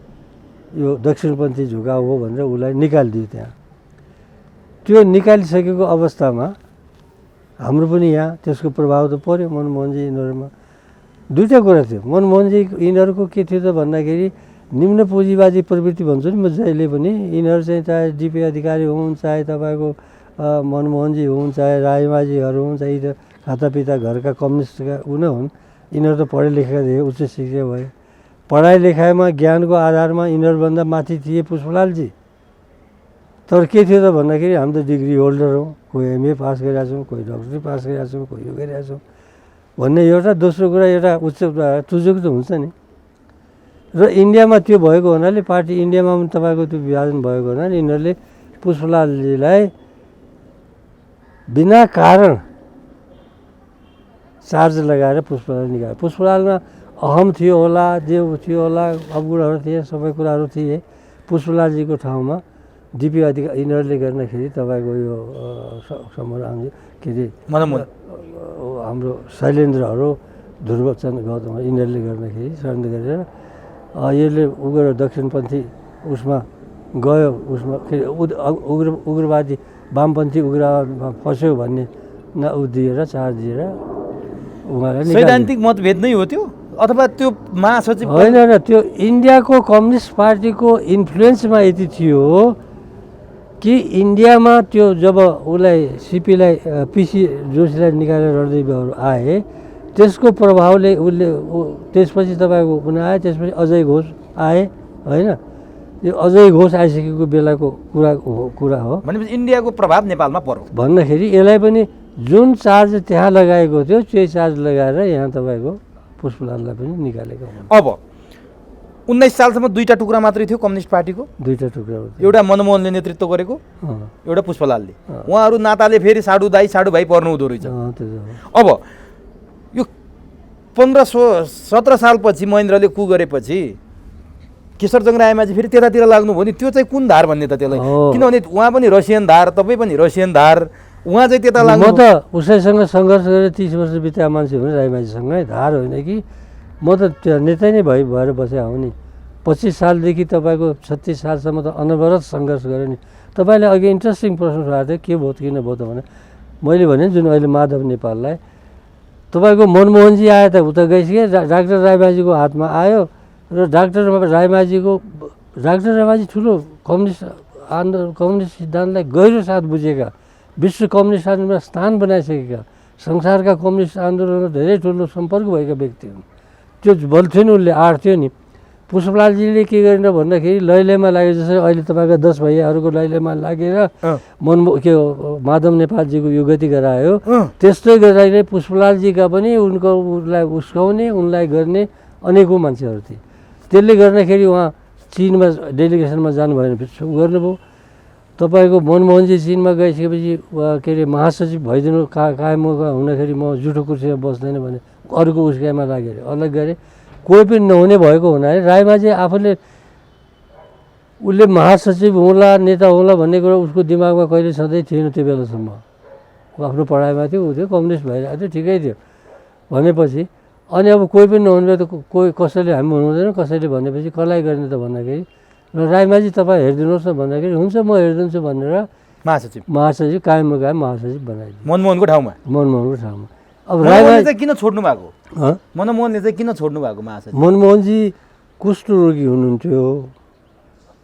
यो दक्षिणपन्थी झुकाउ हो भनेर उसलाई निकालिदियो। त्यहाँ त्यो निकालिसकेको अवस्थामा हाम्रो पनि यहाँ त्यसको प्रभाव त पर्यो मनमोहनजी यिनीहरूमा। दुईवटा कुरा थियो। मनमोहनजी यिनीहरूको के थियो त भन्दाखेरि निम्न पुँजीवादी प्रवृत्ति भन्छु नि म जहिले पनि, यिनीहरू चाहिँ चाहे डिपी अधिकारी हुन्, चाहे तपाईँको मनमोहनजी हुन्, चाहे रायमाझीहरू हुन्, चाहे त खातापिता घरका कम्युनिस्टका नै हुन्, यिनीहरू त पढे लेखेका थिए, उच्च शिक्षा भए। पढाइ लेखाइमा ज्ञानको आधारमा यिनीहरूभन्दा माथि थिए पुष्पलालजी। तर के थियो त भन्दाखेरि हामी त डिग्री होल्डर हौँ, कोही एमए पास गरिरहेको छौँ, कोही डक्टरी पास गरिरहेको छौँ, कोही यो गरिरहेको छौँ भन्ने एउटा। दोस्रो कुरा एउटा उच्च तुजुक त हुन्छ नि। र इन्डियामा त्यो भएको हुनाले पार्टी इन्डियामा पनि तपाईँको त्यो विभाजन भएको हुनाले यिनीहरूले पुष्पलालजीलाई बिना कारण चार्ज लगाएर पुष्पलाल निकाल्यो। पुष्पलालमा अहम थियो होला, जे थियो होला, अवगुणहरू थिए, सबै कुराहरू थिए। पुष्पलालजीको ठाउँमा डिपी अधिकारी यिनीहरूले गर्दाखेरि तपाईँको यो के अरे हाम्रो शैलेन्द्रहरू, ध्रुवचन्द्र गौतम यिनीहरूले गर्दाखेरि षड्यन्त्र गरेर यसले गरेर दक्षिणपन्थी उसमा गयो, उसमा के उग्रवादी वामपन्थी उग्रवादमा फस्यो भन्ने दिएर चार्ज दिएर उहाँलाई सैद्धान्तिक मतभेद नै हो त्यो अथवा त्यो महासचिव होइन? त्यो इन्डियाको कम्युनिस्ट पार्टीको इन्फ्लुएन्समा यति थियो कि इन्डियामा त्यो जब उसलाई सिपीलाई पिसी जोशीलाई निकालेर रणदेवीहरू आए त्यसको प्रभावले उसले त्यसपछि तपाईँको कुन आयो, त्यसपछि अजय घोष आए होइन। यो अजय घोष आइसकेको बेलाको कुरा हो। भनेपछि इन्डियाको प्रभाव नेपालमा पर्यो भन्दाखेरि यसलाई पनि जुन चार्ज त्यहाँ लगाएको थियो त्यही चार्ज लगाएर यहाँ तपाईँको पुष्पलाललाई पनि निकालेको। अब 19 सालसम्म दुईटा टुक्रा मात्रै थियो कम्युनिस्ट पार्टीको। दुईटा टुक्रा हो। एउटा मनमोहनले नेतृत्व गरेको, एउटा पुष्पलालले। उहाँहरू नाताले फेरि साडु भाइ पर्नु हुँदो रहेछ। अब यो 15-17 सालपछि महेन्द्रले कु गरेपछि केशरजङ रायमाझी फेरि त्यतातिर लाग्नुभयो नि। त्यो चाहिँ कुन धार भन्ने त त्यसलाई? किनभने उहाँ पनि रसियन धार, तपाईँ पनि रसियन धार, उहाँ चाहिँ त्यता लाग्नु। म त उसैसँग सङ्घर्ष गरेर 30 वर्ष बितेका मान्छे हो नि रायमाझीसँगै, धार होइन कि। म त नेता नै भएर बसेको हो नि। 25 सालदेखि तपाईँको 36 सालसम्म त अनवरत सङ्घर्ष गरेँ नि। तपाईँले अघि इन्ट्रेस्टिङ प्रश्न सोधेको थियो के भयो किन भयो त भने मैले भने जुन अहिले माधव नेपाललाई तपाईँको मनमोहनजी आयो त उता गइसके, डाक्टर रायमाझीको हातमा आयो र डाक्टर रायमाझी ठुलो कम्युनिस्ट सिद्धान्तलाई गहिरो साथ बुझेका, विश्व कम्युनिस्ट आन्दोलनमा स्थान बनाइसकेका, संसारका कम्युनिस्ट आन्दोलनमा धेरै ठुलो सम्पर्क भएका व्यक्ति हुन्। त्यो बल थियो नि, उसले आँट थियो नि। पुष्पलालजीले के गरेन भन्दाखेरि लैलैमा लागे, जसरी अहिले तपाईँका 10 भैयाहरूको लैलैमा लागेर माधव नेपालजीको यो गति गरायो, त्यस्तै गराइले पुष्पलालजीका पनि उनलाई उस्काउने, उनलाई गर्ने अनेकौँ मान्छेहरू थिए। त्यसले गर्दाखेरि उहाँ चिनमा डेलिगेसनमा जानु भएन, गर्नुभयो। तपाईँको मनमोहनजी चिनमा गइसकेपछि के अरे महासचिव भइदिनु कायम हुँदाखेरि म जुठो कुर्सीमा बस्दैन भने अरूको उस्काइमा लागेर अलग गरे। कोही पनि नहुने भएको हुनाले रायमाझी आफूले उसले महासचिव होला, नेता होला भन्ने कुरा उसको दिमागमा कहिले सधैँ थिएन। त्यो बेलासम्म ऊ आफ्नो पढाइमा थियो, ऊ थियो कम्युनिस्ट भइरहेको थियो, ठिकै थियो भनेपछि। अनि अब कोही पनि नहुने भए त कोही कसैले हामी हुनुहुँदैन कसैले भनेपछि कसलाई गर्ने त भन्दाखेरि ल रायमाझी तपाईँ हेरिदिनुहोस् न भन्दाखेरि हुन्छ म हेरिदिन्छु भनेर महासचिव कायम महासचिव बनाइदियो मनमोहनको ठाउँमा। अब रायमाझी चाहिँ किन छोड्नु भएको? मनमोहनले चाहिँ किन छोड्नु भएको महासचिव? मनमोहनजी कुष्ठरोगी हुनुहुन्थ्यो।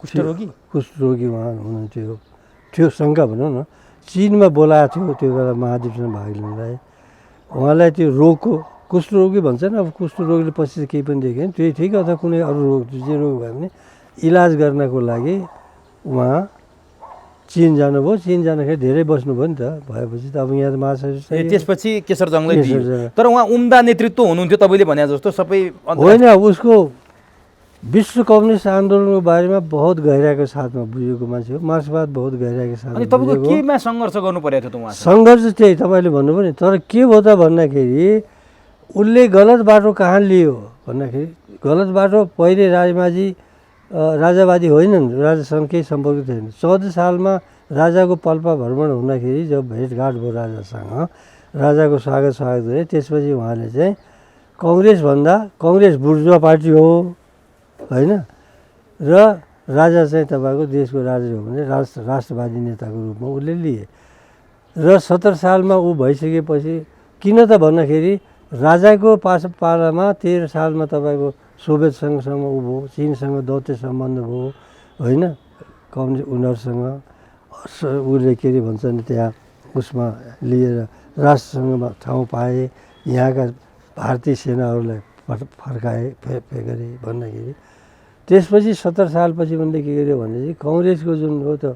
कुष्ठरोगी उहाँ हुनुहुन्थ्यो, थियो शङ्का भनौँ न। चिनमा बोलाएको थियो त्यो बेला महाधिवेशनमा भाग लिनलाई। उहाँलाई त्यो रोगको कुष्ठरोगी भन्छ नि, अब कुष्ठरोगले पछि केही पनि देखेन, त्यही ठिक अथवा कुनै अरू रोग जे रोग भयो भने इलाज गर्नको लागि उहाँ चीन जानुभयो। चीन जाँदाखेरि धेरै बस्नुभयो नि त, भएपछि त अब यहाँ महासचिव त्यसपछि केशरजङलाई दियो। तर उहाँ उम्दा नेतृत्व हुनुहुन्थ्यो तपाईँले भने जस्तो सबै होइन। उसको विश्व कम्युनिस्ट आन्दोलनको बारेमा बहुत गहिराको साथमा बुझेको मान्छे हो, मार्क्सवाद बहुत गहिराको साथमा। अनि तपाईँको केमा सङ्घर्ष गर्नु परेको थियो त उहाँ? सङ्घर्ष त्यही तपाईँले भन्नुभयो नि। तर के भयो त भन्दाखेरि उसले गलत बाटो कहाँ लियो भन्दाखेरि गलत बाटो पहिले रायमाझी राजावादी होइनन्, राजासँग केही सम्पर्क थिएन। 14 सालमा राजाको पाल्पा भ्रमण हुँदाखेरि जब भेटघाट भयो राजासँग, राजाको स्वागत गरे, त्यसपछि उहाँले चाहिँ काङ्ग्रेस बुर्जुवा पार्टी हो होइन, र राजा चाहिँ तपाईँको देशको राजा हो भने राष्ट्रवादी नेताको रूपमा उसले लिए। र 17 सालमा ऊ भइसकेपछि किन त भन्दाखेरि राजाको पालामा 13 सालमा तपाईँको सोभियत सङ्घसँग ऊ भयो, चिनसँग दौत्य सम्बन्ध भयो होइन, कम्युनिस्ट उनीहरूसँग उसले के अरे भन्छ नि त्यहाँ उसमा लिएर राष्ट्रसङ्घमा ठाउँ पाए, यहाँका भारतीय सेनाहरूलाई फर्काए गरे भन्दाखेरि त्यसपछि 17 सालपछि उनले के गर्यो भने चाहिँ काङ्ग्रेसको जुन हो त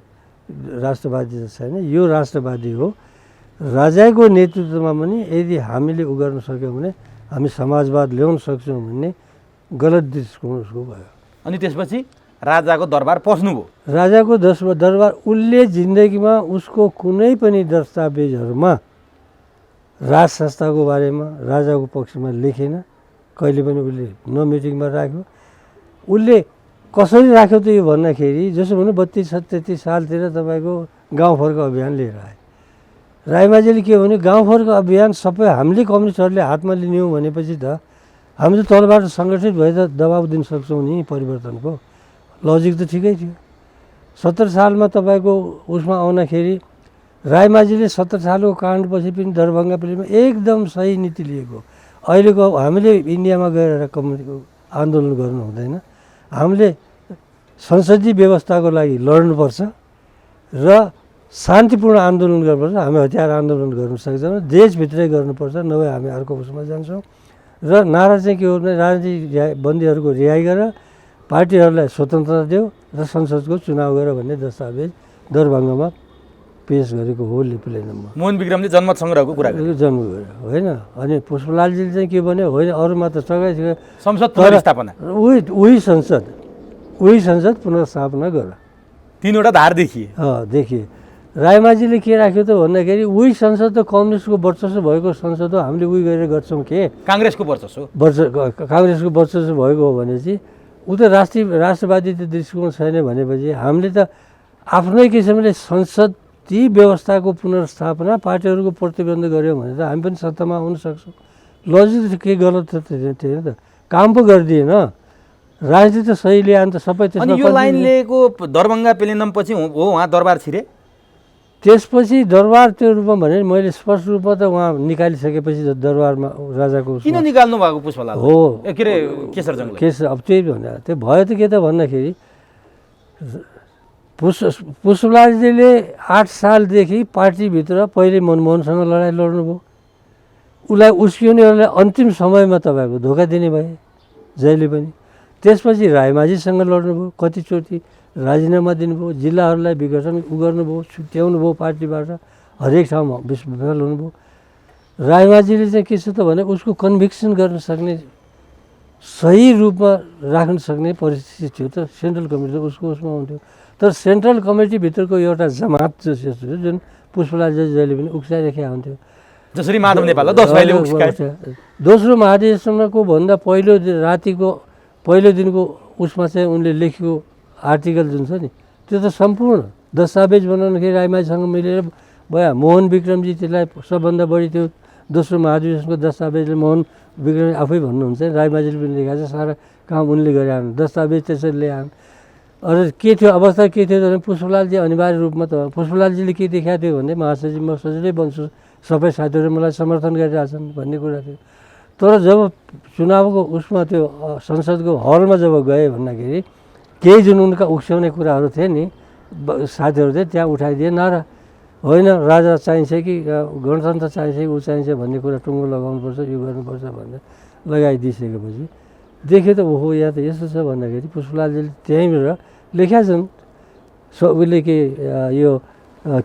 राष्ट्रवादी त छैन, यो राष्ट्रवादी हो। राजाको नेतृत्वमा पनि यदि हामीले उ गर्न सक्यौँ भने हामी समाजवाद ल्याउन सक्छौँ भन्ने गलत दृष्टिकोण उसको भयो। अनि त्यसपछि राजाको दरबार पस्नुभयो। राजाको दरबार उसले जिन्दगीमा उसको कुनै पनि दस्तावेजहरूमा राज संस्थाको बारेमा राजाको पक्षमा लेखेन, कहिले पनि उसले न मिटिङमा राख्यो। उसले कसरी राख्यो त यो भन्दाखेरि जसो भनौँ 32-33 सालतिर तपाईँको गाउँ फर्क अभियान लिएर आए। रायमाझीले के भन्यो, गाउँ फर्क अभियान सबै हामीले कम्युनिस्टहरूले हातमा लियौँ भनेपछि त हामी त तलबाट सङ्गठित भए त दबाब दिन सक्छौँ नि परिवर्तनको। लजिक त ठिकै थियो। 17 सालमा तपाईँको उसमा आउँदाखेरि रायमाझीले 17 सालको काण्डपछि पनि दरभङ्गा पिरियडमा एकदम सही नीति लिएको। अहिलेको हामीले इन्डियामा गएर आन्दोलन गर्नु हुँदैन, हामीले संसदीय व्यवस्थाको लागि लड्नुपर्छ र शान्तिपूर्ण आन्दोलन गर्नुपर्छ। हामी हतियार आन्दोलन गर्नु सक्दैनौँ, देशभित्रै गर्नुपर्छ, नभए हामी अर्को उसमा जान्छौँ। र नारा चाहिँ के हो भने राजनीतिक बन्दीहरूको रिहाई गरेर पार्टीहरूलाई स्वतन्त्रता देऊ र संसदको चुनाव गर भन्ने दस्तावेज दरभङ्गामा पेस गरेको हो प्लेनममा। मोहन विक्रमले जनमत सङ्ग्रहको कुरा गरे, जन्म गरेर होइन। अनि पुष्पलालजीले चाहिँ के भन्यो, होइन अरूमा त सघाइ संसद पुनर्स्थापना, उही संसद पुनर्स्थापना गर, 3वटा धार देखिए। देखिए रायमाझीले के राख्यो त भन्दाखेरि उही संसद त कम्युनिस्टको वर्चस्व भएको संसद हो, हामीले उही गरेर गर्छौँ के, काङ्ग्रेसको वर्चस्व काङ्ग्रेसको वर्चस्व भएको हो भनेपछि ऊ त राष्ट्रवादी त दृष्टिकोण छैन भनेपछि हामीले त आफ्नै किसिमले संसदीय व्यवस्थाको पुनर्स्थापना पार्टीहरूको प्रतिबन्ध गऱ्यौँ भने त हामी पनि सत्तामा आउन सक्छौँ। लजिक के गलत थिएन त, काम पो गरिदिएन, राजनीति त सही ल्याएन त सबै। अनि यो लाइन लिएको दरभङ्गा प्लेनम पछि हो उहाँ दरबार छिरे, त्यसपछि दरबार त्यो रूपमा भने मैले स्पष्ट रूपमा त उहाँ निकालिसकेपछि दरबारमा राजाको किन निकाल्नु भएको पुष्पलाल हो के अरे केशरजङले? अब त्यही भन्दा त्यो भयो त के त भन्दाखेरि पुष्पलालजीले 8 सालदेखि पार्टीभित्र पहिले मनमोहनसँग लडाइँ लड्नुभयो, उसलाई उस्किनेहरूलाई अन्तिम समयमा तपाईँको धोका दिने भए जहिले पनि। त्यसपछि रायमाझीसँग लड्नुभयो, कतिचोटि राजीनामा दिनुभयो, जिल्लाहरूलाई विघटन गर्नुभयो, छुट्याउनु भयो पार्टीबाट, हरेक ठाउँमा विफल हुनुभयो। रायमाझीले चाहिँ के छ त भने उसको कन्भिक्सन गर्न सक्ने, सही रूपमा राख्न सक्ने परिस्थिति थियो त सेन्ट्रल कमिटी उसको उसमा हुन्थ्यो। तर सेन्ट्रल कमिटीभित्रको एउटा जमात जस्तो जुन पुष्पलालजी जहिले पनि उक्साइराखेका हुन्थ्यो, जसरी माधव नेपाललाई 10 भाइले उक्साए। दोस्रो महाधिवेशनको भन्दा रातिको पहिलो दिनको उसमा चाहिँ उनले लेखेको आर्टिकल जुन छ नि त्यो त सम्पूर्ण दस्तावेज बनाउदाखेरि रायमाझीसँग मिलेर भयो। मोहन विक्रमजी त्यसलाई सबभन्दा बढी त्यो दोस्रो महाधिवेशनको दस्तावेजले मोहन विक्रम आफै भन्नुहुन्छ रायमाझीले पनि लेखाएको छ, सारा काम उनले गरे, दस्तावेज त्यसरी ल्याए। अरू के थियो अवस्था के थियो भने पुष्पलालजी अनिवार्य रूपमा त पुष्पलालजीले के देखाएको थियो भने महासचिव म सजिलै बन्छु, सबै साथीहरू मलाई समर्थन गरिरहेछन् भन्ने कुरा थियो। तर जब चुनावको उसमा त्यो संसदको हलमा जब गए भन्दाखेरि केही जुन उनका उक्स्याउने कुराहरू थिए नि साथीहरू चाहिँ त्यहाँ उठाइदिए नारा, होइन राजा चाहिन्छ कि गणतन्त्र चाहिन्छ कि ऊ चाहिन्छ भन्ने कुरा टुङ्गो लगाउनुपर्छ, यो गर्नुपर्छ भनेर लगाइदिइसकेपछि देख्यो त ओहो यहाँ त यस्तो छ भन्दाखेरि पुष्पलालजीले त्यहीँबाट लेखेका छन्। उसले के यो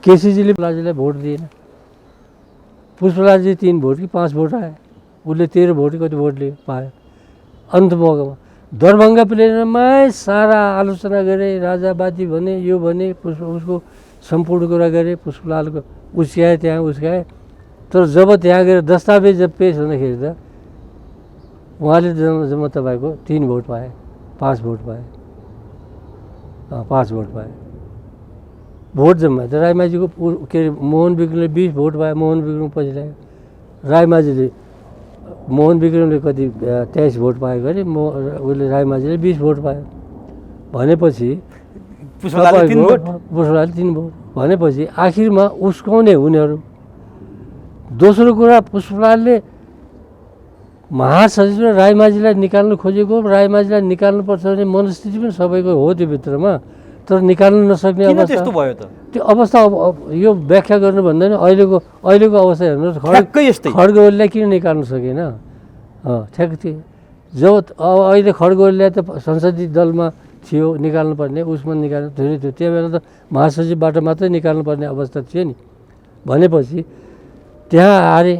केसीजीले पुष्पलालजीलाई भोट दिएन, पुष्पलालजी 3 भोट कि 5 भोट आयो, उसले 13 भोट कति भोट लियो पायो। अन्त मौकामा दरभङ्गा प्लेनमै सारा आलोचना गरे, राजावादी भने, यो भने, उसको सम्पूर्ण कुरा गरे, पुष्पलालको उस्काए, त्यहाँ उस्काए। तर जब त्यहाँ गएर दस्तावेज जब पेस हुँदाखेरि त उहाँले जम्मा तपाईँको 3 भोट पाए, 5 भोट पाए, 5 भोट पाए। भोट जम्मा त रायमाझीको के अरे मोहन विक्रमले 20 भोट पाए, मोहन विक्रम पछि लाग्यो। रायमाझीले मोहन विक्रमले कति 23 भोट पाएको अरे, उसले रायमाझीले 20 भोट पायो भनेपछि पुष्पलालले 3 भोट भनेपछि आखिरमा उस्काउने हुनेहरू। दोस्रो कुरा पुष्पलालले महासचिव र रायमाझीलाई निकाल्नु खोजेको, रायमाझीलाई निकाल्नुपर्छ भने मनस्थिति पनि सबैको हो त्यो भित्रमा, तर निकाल्नु नसक्ने अवस्था भयो त। त्यो अवस्था यो व्याख्या गर्नु भन्दा नि अहिलेको अवस्था हेर्नुहोस्, खड्ग ओलीलाई किन निकाल्नु सकेन? ठ्याक्क थियो जब अहिले खड्ग ओलीलाई त संसदीय दलमा थियो निकाल्नुपर्ने, उसमा निकाल्नु धेरै थियो, त्यही बेला त महासचिवबाट मात्रै निकाल्नुपर्ने अवस्था थियो नि। भनेपछि त्यहाँ हारे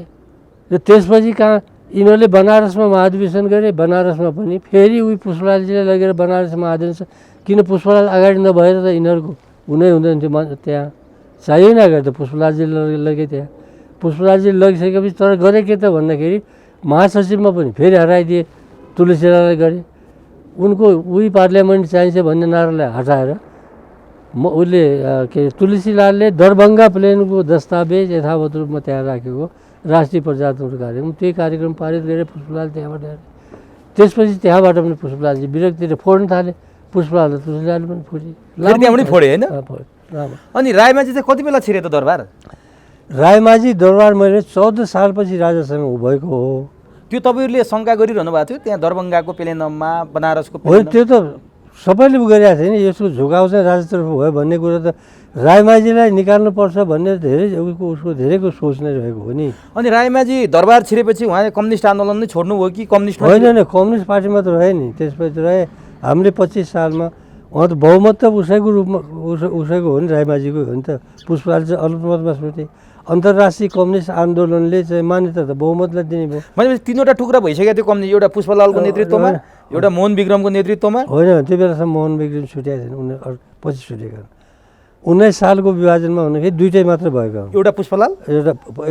र त्यसपछि कहाँ यिनीहरूले बनारसमा महाधिवेशन गरे, बनारसमा पनि फेरि उही पुष्पलालजीलाई लगेर बनारस महाधिवेशन, किन पुष्पलाल अगाडि नभएर त यिनीहरूको हुनै हुँदैन थियो, त्यहाँ चाहिएन अगाडि त पुष्पलालजीले लगे, त्यहाँ पुष्पलालजीले लगिसकेपछि तर गरे के त भन्दाखेरि महासचिवमा पनि फेरि हराइदिए, तुलसीलाललाई गरे। उनको उही पार्लियामेन्ट चाहिन्छ भन्ने नारालाई हटाएर उसले के तुलसीलालले दरभङ्गा प्लेनको दस्तावेज यथावत रूपमा त्यहाँ राखेको राष्ट्रिय प्रजातन्त्र कार्यक्रम, त्यही कार्यक्रम पारित गरे पुष्पलाल त्यहाँबाट। त्यसपछि त्यहाँबाट पनि पुष्पलालजी विरक्तिले फोड्न थाले, पुष्पलाल तुलसीलाल पनि फोडे, त्यहाँ पनि फोडे होइन। अनि रायमाझी चाहिँ कति बेला छिरे त दरबार? रायमाझी दरबार मैले 14 सालपछि राजासँग भएको हो। त्यो तपाईँहरूले शङ्का गरिरहनु भएको थियो त्यहाँ दरभङ्गाको प्लेनममा, बनारसको होइन, त्यो त सबैले गरिरहेको थियो नि, यसको झुकाउ चाहिँ राजातर्फ भयो भन्ने कुरा त रायमाझीलाई निकाल्नुपर्छ भन्ने धेरै उसको धेरैको सोच नै रहेको हो नि। अनि रायमाझी दरबार छिरेपछि उहाँले कम्युनिस्ट आन्दोलन नै छोड्नु हो कि कम्युनिस्ट? होइन, कम्युनिस्ट पार्टीमा त रहे नि, त्यसपछि रहे। हामीले 25 सालमा उहाँ त बहुमत त उसैको रूपमा उसैको हो नि, रायमाझीको हो नि त। पुष्पलाल चाहिँ अल्पमतमा छुटे। अन्तर्राष्ट्रिय कम्युनिस्ट आन्दोलनले चाहिँ मान्यता त बहुमतलाई दिने भयो। भनेपछि तीनवटा टुक्रा भइसकेको थियो कम्युनिस्ट, एउटा पुष्पलालको नेतृत्वमा, एउटा मोहन विक्रमको नेतृत्वमा। होइन, त्यो बेलासम्म मोहन विक्रम छुट्याएको थिएन, उनीहरू पछि छुटेका। 19 सालको विभाजनमा हुँदाखेरि दुइटै मात्र भएको हो। एउटा पुष्पलाल,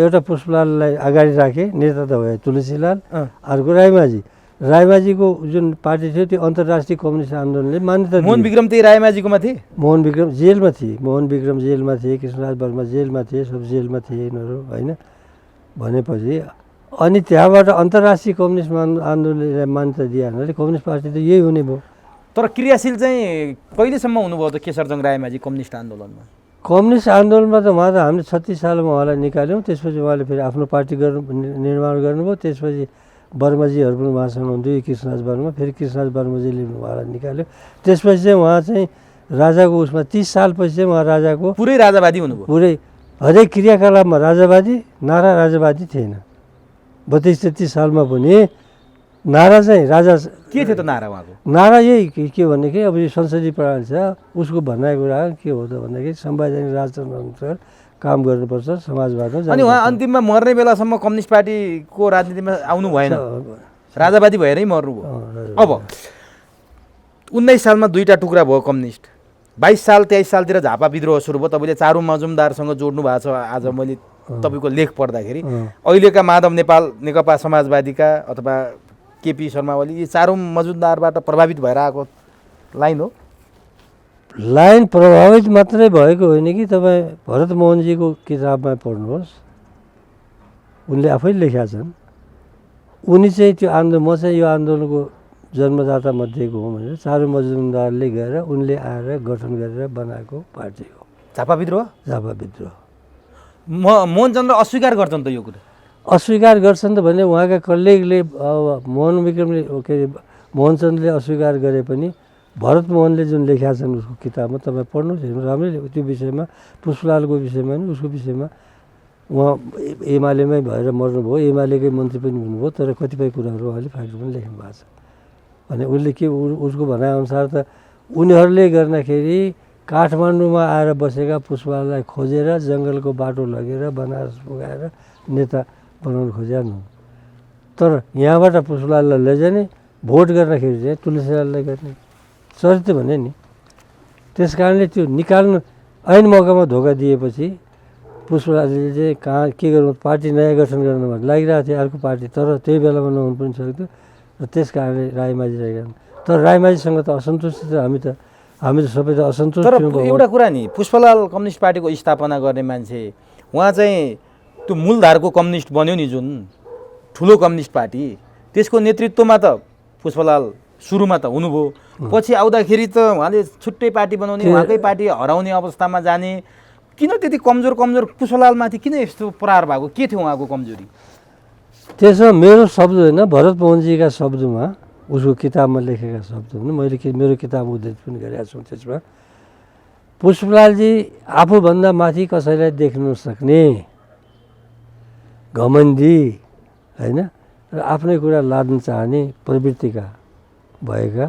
एउटा पुष्पलाललाई अगाडि राखे, नेता त भयो तुलसीलाल, अर्को रायमाझी। रायमाझीको जुन पार्टी थियो त्यो अन्तर्राष्ट्रिय कम्युनिस्ट आन्दोलनले मान्यता दियो। मोहन विक्रम त्यही रायमाझीकोमा थिए। मोहन विक्रम जेलमा थिए, मोहन विक्रम जेलमा थिए, कृष्णराज वर्मा जेलमा थिए, सब जेलमा थिए यिनीहरू होइन। भनेपछि अनि त्यहाँबाट अन्तर्राष्ट्रिय कम्युनिस्ट आन्दोलनले मान्यता दिए हुनाले कम्युनिस्ट पार्टी त यही हुने भयो। तर क्रियाशील चाहिँ कहिलेसम्म हुनुभयो त केशरजङ रायमाझी कम्युनिस्ट आन्दोलनमा? कम्युनिस्ट आन्दोलनमा त उहाँ त हामीले 36 सालमा उहाँलाई निकाल्यौँ। त्यसपछि उहाँले फेरि आफ्नो पार्टी निर्माण गर्नुभयो। त्यसपछि वर्माजीहरू पनि उहाँसँग हुन्थ्यो, कृष्णराज वर्मा। फेरि कृष्णराज वर्माजीले उहाँलाई निकाल्यो। त्यसपछि चाहिँ उहाँ चाहिँ राजाको उसमा 30 सालपछि चाहिँ उहाँ राजाको पुरै राजावादी हुनुभयो। पुरै हरेक क्रियाकलापमा राजावादी, नारा राजावादी थिएन। 32-33 सालमा पनि नारा चाहिँ राजा के थियो त नारा उहाँको? नारा यही के भनेदेखि अब यो संसदीय प्रणाली छ, उसको भन्ने कुरा के हो त भन्दाखेरि संवैधानिक राजतन्त्र अनुसार काम गर्नुपर्छ, समाजवादमा। अनि उहाँ अन्तिममा मर्ने बेलासम्म कम्युनिस्ट पार्टीको राजनीतिमा आउनु भएन, राजावादी भएरै मर्नुभयो। अब 19 सालमा दुईवटा टुक्रा भयो कम्युनिस्ट। 22 साल 23 सालतिर झापा विद्रोह सुरु भयो। तपाईँले चारू मजुमदारसँग जोड्नु भएको छ आज मैले तपाईँको लेख पढ्दाखेरि। अहिलेका माधव नेपाल नेकपा समाजवादीका अथवा केपी शर्मा ओली यी चारू मजुमदारबाट प्रभावित भएर आएको लाइन हो। लाइन प्रभावित मात्रै भएको होइन कि तपाईँ भरत मोहनजीको किताबमा पढ्नुहोस्, उनले आफै लेखेका छन्। उनी चाहिँ त्यो आन्दोलन, म चाहिँ यो आन्दोलनको जन्मदाता मध्येको हुँ भनेर चारू मजुमदारले गएर उनले आएर गठन गरेर बनाएको पार्टी हो झापा विद्रोह। झापा विद्रोह मोहनचन्द्र अस्वीकार गर्छन् त यो कुरा? अस्वीकार गर्छन् त भने उहाँका कलिगले अब मोहन विक्रमले के अरे मोहनचन्द्रले अस्वीकार गरे पनि भरत मोहनले जुन लेखेका छन् उसको किताबमा तपाईँ पढ्नुहोस्, हेर्नुहोस्, राम्रैले त्यो विषयमा, पुष्पलालको विषयमा नि उसको विषयमा। उहाँ एमालेमै भएर मर्नुभयो, एमालेकै मन्त्री पनि हुनुभयो, तर कतिपय कुराहरू उहाँले फ्याक्ट पनि लेख्नु भएको छ। भने उसले के उसको भनाइअनुसार त उनीहरूले गर्दाखेरि काठमाडौँमा आएर बसेका पुष्पलाललाई खोजेर जङ्गलको बाटो लगेर बनारस पुगाएर नेता बनाउनु खोजेन। तर यहाँबाट पुष्पलाललाई लैजाने, भोट गर्दाखेरि चाहिँ तुलसीलाललाई गर्ने चरित्र भने नि। त्यस कारणले त्यो निकाल्नु ऐन मौकामा धोका दिएपछि पुष्पलालले चाहिँ कहाँ के गर्नु, पार्टी नयाँ गठन गर्नुमा लागिरहेको थियो अर्को पार्टी, तर त्यही बेलामा नहुनु पनि सक्थ्यो र त्यस कारणले रायमाझी रहेका। तर रायमाझीसँग त असन्तुष्टि त हामी त सबै त असन्तुष्ट थियौँ। तर एउटा कुरा नि, पुष्पलाल कम्युनिस्ट पार्टीको स्थापना गर्ने मान्छे, उहाँ चाहिँ त्यो मूलधारको कम्युनिस्ट बन्यो नि जुन ठुलो कम्युनिस्ट पार्टी, त्यसको नेतृत्वमा त पुष्पलाल सुरुमा त हुनुभयो। पछि आउँदाखेरि त उहाँले छुट्टै पार्टी बनाउने, उहाँकै पार्टी हराउने अवस्थामा जाने। किन त्यति कमजोर पुष्पलालमाथि किन यस्तो प्रहार भएको? के थियो उहाँको कमजोरी? त्यसमा मेरो शब्द होइन, भरत मोहनजीका शब्दमा, उसको किताबमा लेखेका शब्द हुन्। मैले मेरो किताब उद्धृत पनि गरेका छु। त्यसमा पुष्पलालजी आफूभन्दा माथि कसैलाई देख्न सक्ने, घमण्डी होइन, र आफ्नै कुरा लाद्न चाहने प्रवृत्तिका भएका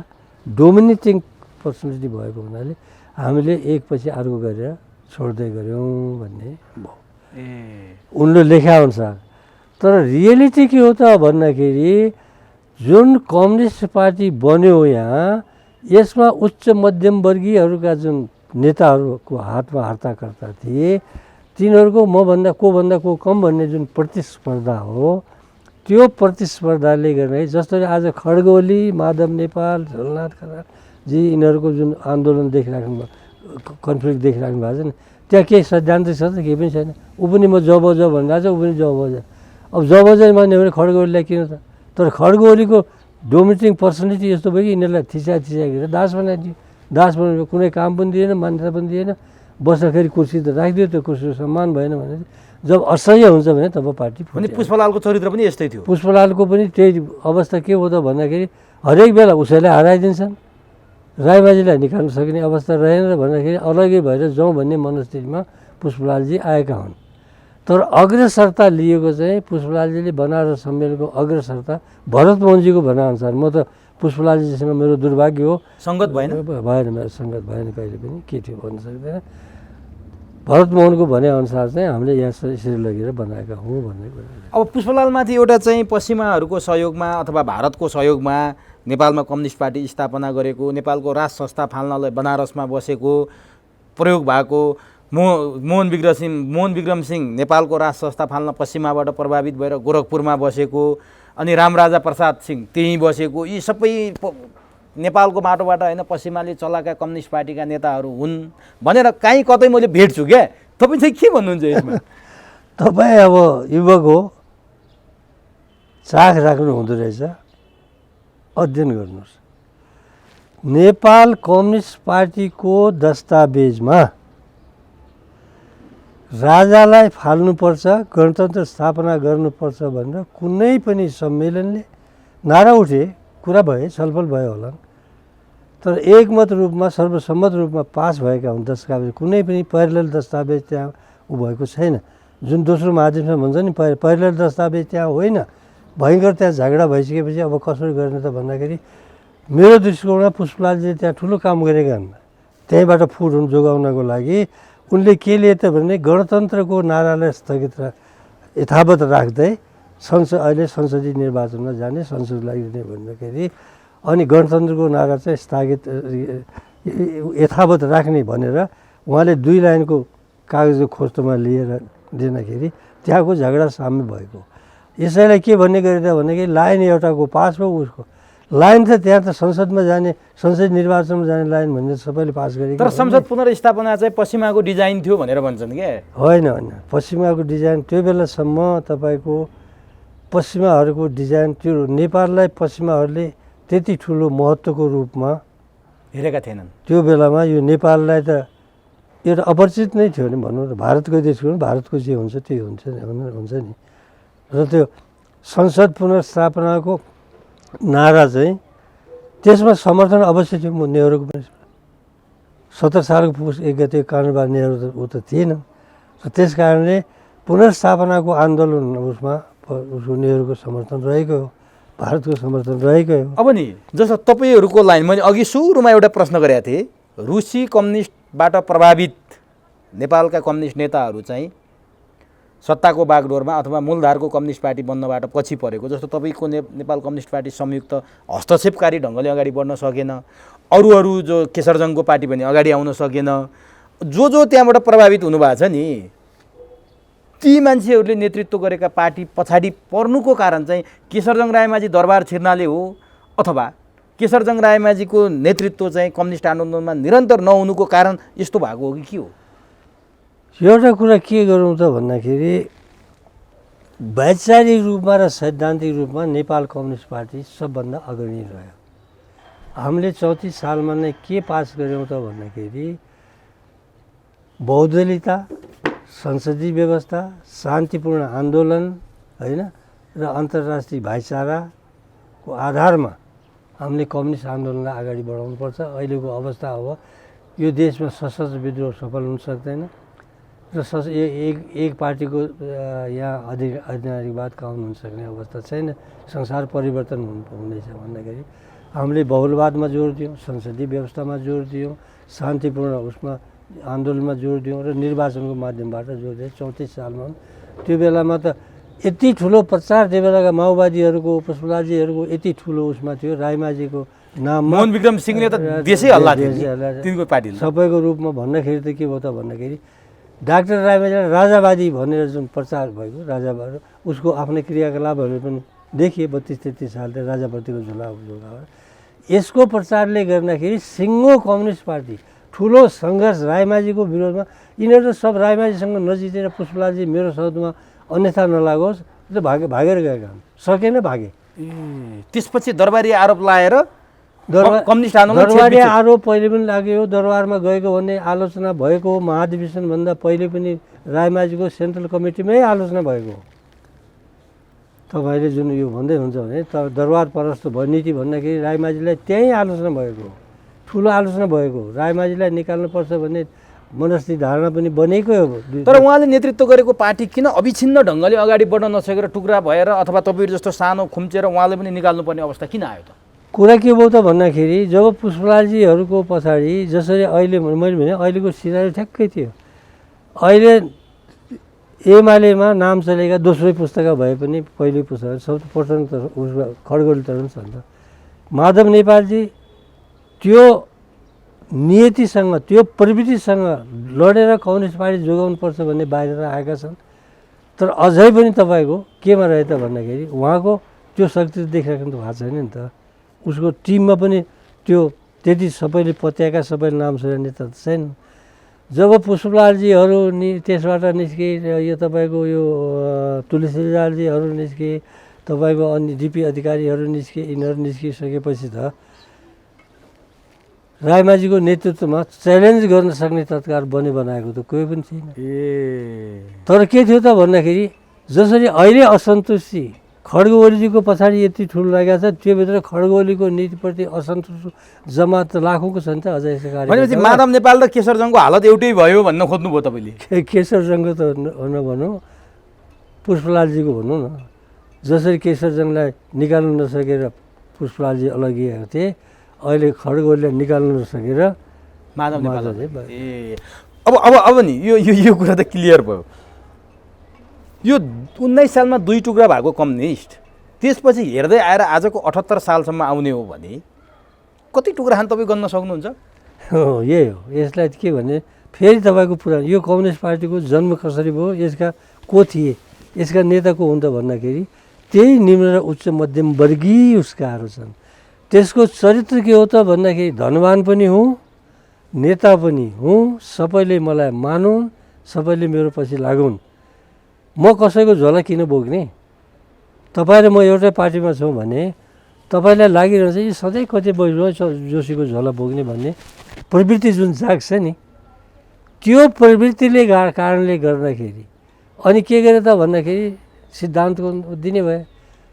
डोमिनेटिङ पर्सनालिटी भएको हुनाले हामीले एकपछि अर्को गरेर छोड्दै गऱ्यौँ भन्ने भयो उनले लेखाअनुसार। तर रियलिटी के हो त भन्दाखेरि जुन कम्युनिस्ट पार्टी बन्यो यहाँ, यसमा उच्च मध्यमवर्गीयहरूका जुन नेताहरूको हातमा हर्ताकर्ता थिए, तिनीहरूको मभन्दा को कम भन्ने जुन प्रतिस्पर्धा हो, त्यो प्रतिस्पर्धाले गर्ने जसरी आज खड्ग ओली, माधव नेपाल, झलनाथ खनालजी यिनीहरूको जुन आन्दोलन देखिराख्नु भयो, कन्फ्लिक्ट देखिराख्नु भएको छ नि, त्यहाँ केही सैद्धान्तिक छ त? केही पनि छैन। ऊ पनि म जब भनिरहेको छ, ऊ पनि जब अब जब मान्यो भने खड्ग ओलीलाई किन त? तर खड्ग ओलीको डोमिनेटिङ पर्सनालिटी यस्तो भयो कि यिनीहरूलाई थिचाइदिएर दास बनाइदियो। दास बनाएर कुनै काम पनि दिएन, मान्यता पनि दिएन, बस्दाखेरि कुर्सी त राखिदियो, त्यो कुर्सीको सम्मान भएन भने जब असह्य हुन्छ भने तब पार्टी फुट्यो। पुष्पलालको चरित्र पनि यस्तै थियो। पुष्पलालको पनि त्यही अवस्था के हो त भन्दाखेरि हरेक बेला उसैलाई हराइदिन्छन्, रायमाझीलाई निकाल्न सक्ने अवस्था रहेन भन्दाखेरि अलग्गै भएर जाउँ भन्ने मनस्थितिमा पुष्पलालजी आएका हुन्। तर अग्रसरता लिएको चाहिँ पुष्पलालजीले बनारस सम्मेलनको अग्रसरता भरत मोहनजीको भनाइअनुसार, म त पुष्पलालजीसँग मेरो दुर्भाग्य हो, सङ्गत भएन। भएन, मेरो सङ्गत भएन कहिले पनि, के थियो भन्न सक्दैन। भरत मोहनको भनेअनुसार चाहिँ हामीले यहाँ यसरी लगेर बनाएका हौँ भन्ने कुरा। अब पुष्पलालमाथि एउटा चाहिँ पश्चिमाहरूको सहयोगमा अथवा भारतको सहयोगमा नेपालमा कम्युनिस्ट पार्टी स्थापना गरेको, नेपालको राज संस्था फाल्नलाई बनारसमा बसेको प्रयोग भएको मोहन विक्रम सिंह नेपालको राज संस्था फाल्न पश्चिमाबाट प्रभावित भएर गोरखपुरमा बसेको, अनि रामराजा प्रसाद सिंह त्यहीँ बसेको, यी सबै नेपालको माटोबाट होइन पश्चिमाले चलाएका कम्युनिस्ट पार्टीका नेताहरू हुन् भनेर काहीँ कतै मैले भेट्छु क्या। तपाईँ चाहिँ के भन्नुहुन्छ यसमा? तपाईँ अब युवक हो, चाख राख्नु हुँदो रहेछ, अध्ययन गर्नुहोस्। नेपाल कम्युनिस्ट पार्टीको दस्तावेजमा राजालाई फाल्नुपर्छ, गणतन्त्र स्थापना गर्नुपर्छ भनेर कुनै पनि सम्मेलनले नारा उठे, कुरा भए, छलफल भयो होला, तर एकमत रूपमा सर्वसम्मत रूपमा पास भएका हुन् दस्तावेज। कुनै पनि पैरेलल दस्तावेज त्यहाँ भएको छैन। जुन दोस्रो महाधिवेशनमा भन्छ नि पैरेलल दस्तावेज त्यहाँ होइन, भयङ्कर त्यहाँ झगडा भइसकेपछि अब कसरी गर्ने त भन्दाखेरि मेरो दृष्टिकोणमा पुष्पलालजीले त्यहाँ ठुलो काम गरेका हुन्। त्यहीँबाट फुट जोगाउनको लागि उनले के लिए त भने गणतन्त्रको नारालाई स्थगित यथावत राख्दै अहिले संसदीय निर्वाचनमा जाने, संसदलाई दिने भन्दाखेरि अनि गणतन्त्रको नारा चाहिँ स्थगित यथावत राख्ने भनेर उहाँले 2 लाइनको कागजको खोस्टोमा लिएर दिँदाखेरि त्यहाँको झगडा साम्य भएको। यसैलाई के भन्ने गरे त भनेदेखि लाइन एउटाको पास भयो, उसको लाइन त त्यहाँ त संसदमा जाने, संसदीय निर्वाचनमा जाने लाइन भनेर सबैले पास गरेको। तर संसद पुनर्स्थापना चाहिँ पश्चिमाको डिजाइन थियो भनेर भन्छन् क्या? होइन, पश्चिमाको डिजाइन त्यो बेलासम्म तपाईँको पश्चिमाहरूको डिजाइन त्यो नेपाललाई पश्चिमाहरूले त्यति ठुलो महत्त्वको रूपमा हेरेका थिएनन्। त्यो बेलामा यो नेपाललाई त एउटा अपरिचित नै थियो नि भनौँ न। भारतको देशको भारतको जे हुन्छ त्यही हुन्छ नि। र त्यो संसद पुनर्स्थापनाको नारा चाहिँ त्यसमा समर्थन अवश्य थियो। नेहरूको पनि 70 सालको पुस 1 गते कानुनबाद नेहरू त ऊ त थिएन। त्यस कारणले पुनर्स्थापनाको आन्दोलन उसमा उसको नेहरूको समर्थन रहेको हो, भारतको समर्थन रहेकै हो। अब नि जस्तो तपाईँहरूको लाइन मैले अघि सुरुमा एउटा प्रश्न गरेका थिएँ, रुसी कम्युनिस्टबाट प्रभावित नेपालका कम्युनिस्ट नेताहरू चाहिँ सत्ताको बागडोरमा अथवा मूलधारको कम्युनिस्ट पार्टी बन्नबाट पछि परेको। जस्तो तपाईँको नेपाल कम्युनिस्ट पार्टी संयुक्त हस्तक्षेपकारी ढङ्गले अगाडि बढ्न सकेन, अरू जो केशरजङ्गको पार्टी पनि अगाडि आउन सकेन। जो त्यहाँबाट प्रभावित हुनुभएको छ नि, ती मान्छेहरूले नेतृत्व गरेका पार्टी पछाडि पर्नुको कारण चाहिँ केशरजङ रायमाझी दरबार छिर्नाले हो अथवा केशरजङ रायमाझीको नेतृत्व चाहिँ कम्युनिस्ट आन्दोलनमा निरन्तर नहुनुको कारण यस्तो भएको हो कि के हो? एउटा कुरा के गरौँ त भन्दाखेरि वैचारिक रूपमा र सैद्धान्तिक रूपमा नेपाल कम्युनिस्ट पार्टी सबभन्दा अग्रणी रह्यो। हामीले 34 सालमा नै के पास गऱ्यौँ त भन्दाखेरि बहुदलीयता, संसदीय व्यवस्था, शान्तिपूर्ण आन्दोलन होइन र अन्तर्राष्ट्रिय भाइचाराको आधारमा हामीले कम्युनिस्ट आन्दोलनलाई अगाडि बढाउनुपर्छ। अहिलेको अवस्था अब यो देशमा सशस्त्र विद्रोह सफल हुन सक्दैन र एक पार्टीको यहाँ अधिनायकवाद काउन हुन सक्ने अवस्था छैन। संसार परिवर्तन हुँदैछ भन्दाखेरि हामीले बहुलवादमा जोड दियौँ, संसदीय व्यवस्थामा जोड दियौँ, शान्तिपूर्ण उसमा आन्दोलनमा जोड दियौँ र निर्वाचनको माध्यमबाट जोड दियौँ 34 सालमा। त्यो बेलामा त यति ठुलो प्रचार त्यो बेलाका माओवादीहरूको, पुष्पलालजीहरूको यति ठुलो उसमा थियो। रायमाझीको नाममा मोहन विक्रम सिंहले त देशै हल्ला थियो तिनको पार्टीले। सबैको रूपमा भन्दाखेरि त के भयो त भन्दाखेरि डाक्टर रायमाझीलाई राजावादी भनेर जुन प्रचार भएको, राजावादी उसको आफ्नै क्रियाकलापहरू पनि देखिए 32-33 सालतिर राजाप्रतिको झुलाबाट यसको प्रचारले गर्दाखेरि सिङ्गो कम्युनिस्ट पार्टी ठुलो सङ्घर्ष रायमाझीको विरोधमा यिनीहरू सब रायमाझीसँग नजितेर पुष्पलालजी मेरो शब्दमा अन्यथा नलागोस् त भागेर गएका हुन्, सकेन भागे। त्यसपछि दरबारी आरोप लाएर कम्युनिस्ट आन्दोलन दरबारी आरोप पहिले पनि लाग्यो, दरबारमा गएको भन्ने आलोचना भएको हो। महाधिवेशनभन्दा पहिले पनि रायमाझीको सेन्ट्रल कमिटीमै आलोचना भएको हो। तपाईँले जुन यो भन्दै हुन्छ भने दरबार परस्त भयो नीति भन्दाखेरि रायमाझीलाई त्यहीँ आलोचना भएको हो, ठुलो आलोचना भएको हो। रायमाझीलाई निकाल्नुपर्छ भन्ने मनस्थिति धारणा पनि बनेकै हो। तर उहाँले नेतृत्व गरेको पार्टी किन अविच्छिन्न ढङ्गले अगाडि बढ्न नसकेर टुक्रा भएर अथवा तपाईँहरू जस्तो सानो खुम्चेर उहाँले पनि निकाल्नुपर्ने अवस्था किन आयो त? कुरा के भयो त भन्दाखेरि जब पुष्पलालजीहरूको पछाडि जसरी अहिले मैले भने अहिलेको सिनारी ठ्याक्कै थियो। अहिले एमालेमा नाम चलेका दोस्रो पुस्तका भए पनि पहिलो पुस्तक सब प्रथम त उसमा खड्गोली त हुन्छ नि त। माधव नेपालजी त्यो नियतिसँग त्यो प्रवृत्तिसँग लडेर कम्युनिस्ट पार्टी जोगाउनुपर्छ भन्ने बाहिर आएका छन्। तर अझै पनि तपाईँको केमा रहे त भन्दाखेरि उहाँको त्यो शक्ति देखिराख्नु भएको छैन नि त। उसको टिममा पनि त्यो त्यति सबैले पत्याएका सबैले नाम सुनेका नेता त छैन। जब पुष्पलालजीहरू त्यसबाट निस्के, यो तपाईँको यो तुलसी रिजालजीहरू निस्के, तपाईँको अन्य डिपी अधिकारीहरू निस्के, यिनीहरू निस्किसकेपछि त रायमाझीको नेतृत्वमा च्यालेन्ज गर्न सक्ने तत्काल बनाएको त कोही पनि छैन। तर के थियो त भन्दाखेरि जसरी अहिले असन्तुष्टि खड्ग ओलीजीको पछाडि यति ठुलो लागेको छ, त्योभित्र खड्ग ओलीको नीतिप्रति असन्तुष्ट जमात लाखौँको छ नि त अझै यसो भनेपछि माधव नेपाल र केशरजङको हालत एउटै भयो भन्न खोज्नुभयो तपाईँले? केशरजङको त नभनौँ, पुष्पलालजीको भनौँ न। जसरी केशरजङलाई निकाल्नु नसकेर पुष्पलालजी अलगिएको थिए, अहिले खड्ग ओलीलाई निकाल्नु नसकेर माधव नेपाल। अब नि यो कुरा त क्लियर भयो। यो 19 सालमा 2 टुक्रा भएको कम्युनिस्ट त्यसपछि हेर्दै आएर आजको 78 सालसम्म आउने हो भने कति टुक्रा खान तपाईँ गन्न सक्नुहुन्छ? हो, यही हो। यसलाई के भने फेरि तपाईँको पुरानो यो कम्युनिस्ट पार्टीको जन्म कसरी भयो, यसका को थिए, यसका नेता को हुन् त भन्दाखेरि त्यही निम्न र उच्च मध्यम वर्गीय उसकाहरू छन्। त्यसको चरित्र के हो त भन्दाखेरि धनवान पनि हुँ, नेता पनि हुँ, सबैले मलाई मानुन्, सबैले मेरो पछि लागुन्। म कसैको झोला किन बोक्ने? तपाईँ र म एउटै पार्टीमा छौँ भने तपाईँलाई लागिरहन्छ यो सधैँ कति जोशीको झोला बोक्ने भन्ने प्रवृत्ति जुन जाग्छ नि, त्यो प्रवृत्तिले कारणले गर्दाखेरि अनि के गरे त भन्दाखेरि सिद्धान्तको दिने भए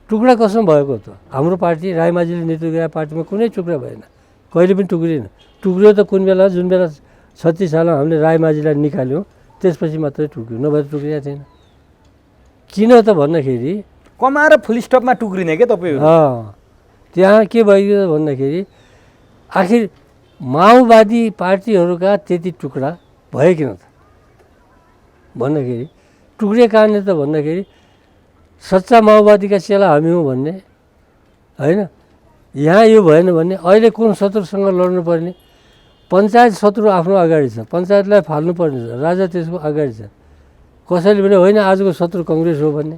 टुक्रा कसम भएको त। हाम्रो पार्टी रायमाझीले नेतृत्व गरेको पार्टीमा कुनै टुक्रा भएन, कहिले पनि टुक्रिएन। टुक्रियो त कुन बेला, जुन बेला 36 सालमा हामीले रायमाझीलाई निकाल्यौँ त्यसपछि मात्रै टुक्रियो, नभए टुक्रिएको थिएन। किन त भन्दाखेरि कमाएर फुल स्टपमा टुक्रिने के तपाईँ? त्यहाँ के भयो भन्दाखेरि आखिर माओवादी पार्टीहरूका त्यति टुक्रा भए किन त भन्दाखेरि टुक्रिए कारणले त भन्दाखेरि सच्चा माओवादीका चेला हामी हौँ भन्ने होइन। यहाँ यो भएन भने अहिले कुन शत्रुसँग लड्नुपर्ने? पञ्चायत शत्रु आफ्नो अगाडि छ, पञ्चायतलाई फाल्नुपर्ने छ, राजा त्यसको अगाडि छ। कसैले भने होइन आजको शत्रु कङ्ग्रेस हो भन्ने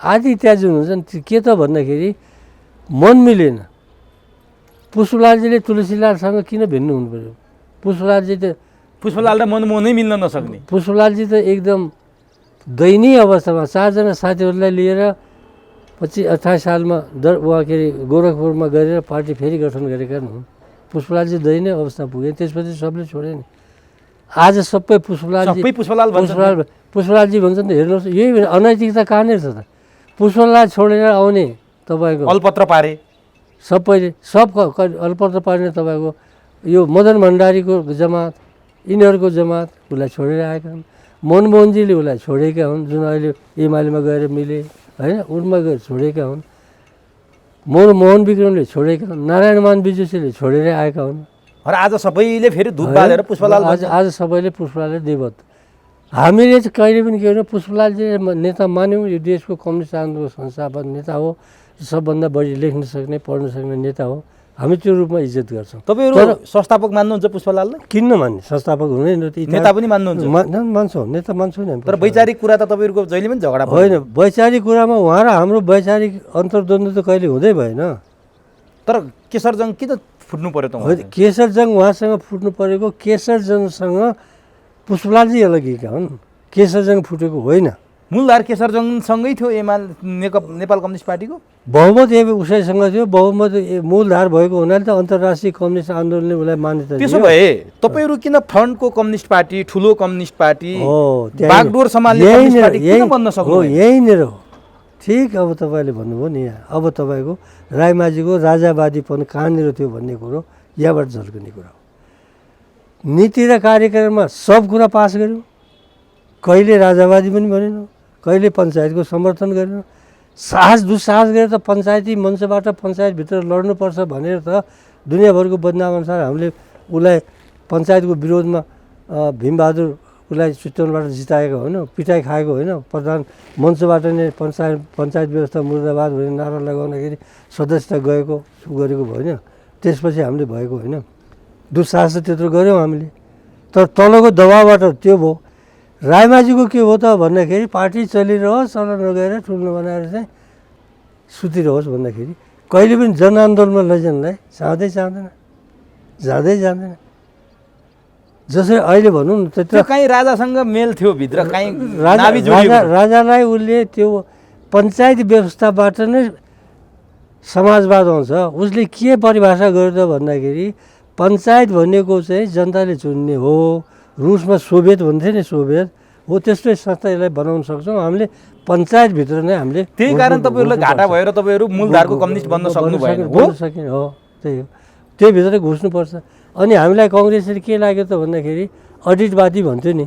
आदि इत्यादि हुन्छ नि। के त भन्दाखेरि मन मिलेन। पुष्पलालजीले तुलसीलालसँग किन भिन्न हुनु पऱ्यो? पुष्पलाल र मनमोहनै मिल्न नसक्ने पुष्पलालजी त एकदम दयनीय अवस्थामा 4 जना साथीहरूलाई लिएर 25-28 सालमा उहाँ के अरे गोरखपुरमा गएर पार्टी फेरि गठन गरेका हुन्। पुष्पलालजी दयनीय अवस्था पुगे, त्यसपछि सबले छोडे नि। आज सबै पुष्पलालजी भन्छन् त। हेर्नुहोस् यही अनैतिकता कहाँनिर छ त? पुष्पलाल छोडेर आउने तपाईँको अलपत्र पारे सबैले सब अलपत्र पार्ने तपाईँको यो मदन भण्डारीको जमात, यिनीहरूको जमात उसलाई छोडेर आएका हुन्। मनमोहनजीले उसलाई छोडेका हुन्, जुन अहिले एमालेमा गएर मिले होइन, उनमा गएर छोडेका हुन्। मोहन विक्रमले छोडेका हुन्, नारायणमान बिजुसीले छोडेर आएका हुन्। र आज सबैले फेरि धुप बालेर पुष्पलाल आज सबैले पुष्पलालले देवत। हामीले चाहिँ कहिले पनि के गर्नु, पुष्पलालजी नेता मान्यौँ, यो देशको कम्युनिस्ट आन्दोलनको संस्थापक नेता हो, सबभन्दा बढी लेख्न सक्ने पढ्न सक्ने नेता हो, हामी त्यो रूपमा इज्जत गर्छौँ। तपाईँहरू संस्थापक मान्नुहुन्छ पुष्पलाललाई? किन मान्ने? संस्थापक हुँदैन, नेता पनि मान्नुहुन्छ? मान्छौँ, नेता मान्छौँ नि। तर वैचारिक कुरा त तपाईँहरूको जहिले पनि झगडा होइन। वैचारिक कुरामा उहाँ र हाम्रो वैचारिक अन्तर्द्वन्द्व त कहिले हुँदै भएन। तर केशरजङ किन फुट्नु पर्यो त? केशरजङ उहाँसँग फुट्नु परेको, केशरजङसँग पुष्पलालजी अलगिएका हुन्, केशरजङ फुटेको होइन। मूलधार केशरजङसँगै थियो नेपाल कम्युनिस्ट पार्टीको बहुमत उसैसँग थियो। बहुमत मूलधार भएको हुनाले त अन्तर्राष्ट्रिय कम्युनिस्ट आन्दोलनले उसलाई मान्यता दियो। त्यसो भए तपाईँहरू किन फ्रन्टको कम्युनिस्ट पार्टी, ठुलो कम्युनिस्ट पार्टी, बागडोर सम्हाल्ने कम्युनिस्ट पार्टी किन बन्न सक्नु? यहीँनिर हो। ठिक अब तपाईँले भन्नुभयो नि, यहाँ अब तपाईँको रायमाझीको राजावादीपन कहाँनिर थियो भन्ने कुरो यहाँबाट झल्कने कुरा हो। नीति र कार्यक्रममा सब कुरा पास गर्यो, कहिले राजावादी पनि भनेन, कहिले पञ्चायतको समर्थन गरेन। दुस्साहस गरेर त पञ्चायती मञ्चबाट पञ्चायतभित्र लड्नुपर्छ भनेर त दुनियाँभरको बदनामअनुसार हामीले उसलाई पञ्चायतको विरोधमा भीमबहादुर उसलाई चितवनबाट जिताएको होइन, पिटाइ खाएको होइन। प्रधान मञ्चबाट नै पञ्चायत व्यवस्था मुर्दाबाद भन्ने नारा लगाउँदाखेरि सदस्यता गएको गरेको होइन। त्यसपछि हामीले भएको होइन, दुस्साहस त त्यत्रो गऱ्यौँ हामीले। तर तलको दबावबाट त्यो भयो। रायमाझीको के हो त भन्दाखेरि पार्टी चलिरहोस्, चल नगएर ठुलो बनाएर चाहिँ सुतिरहोस् भन्दाखेरि कहिले पनि जनआन्दोलनमा लैजानलाई जाँदै जाँदैन। जसरी अहिले भनौँ न त्यो कहीँ राजासँग मेल थियो भित्र, कहीँ नाभी जोडिएको थियो। राजालाई उसले त्यो पञ्चायत व्यवस्थाबाट नै समाजवाद आउँछ। उसले के परिभाषा गर्यो त भन्दाखेरि पञ्चायत भनेको चाहिँ जनताले चुन्ने हो। रुसमा सोभियत भन्थे नि, सोभियत हो त्यस्तै संस्था यसलाई बनाउन सक्छौँ हामीले। पञ्चायतभित्र नै हामीले त्यही कारण तपाईँहरूलाई घाटा भएर तपाईँहरू मूलधारको कम्युनिस्ट बन्न सक्नु भएन हो। सकिन हो, त्यही हो, त्यही भित्र घुस्नुपर्छ। अनि हामीलाई कङ्ग्रेसले के लाग्यो त भन्दाखेरि अडिटवादी भन्थ्यो नि।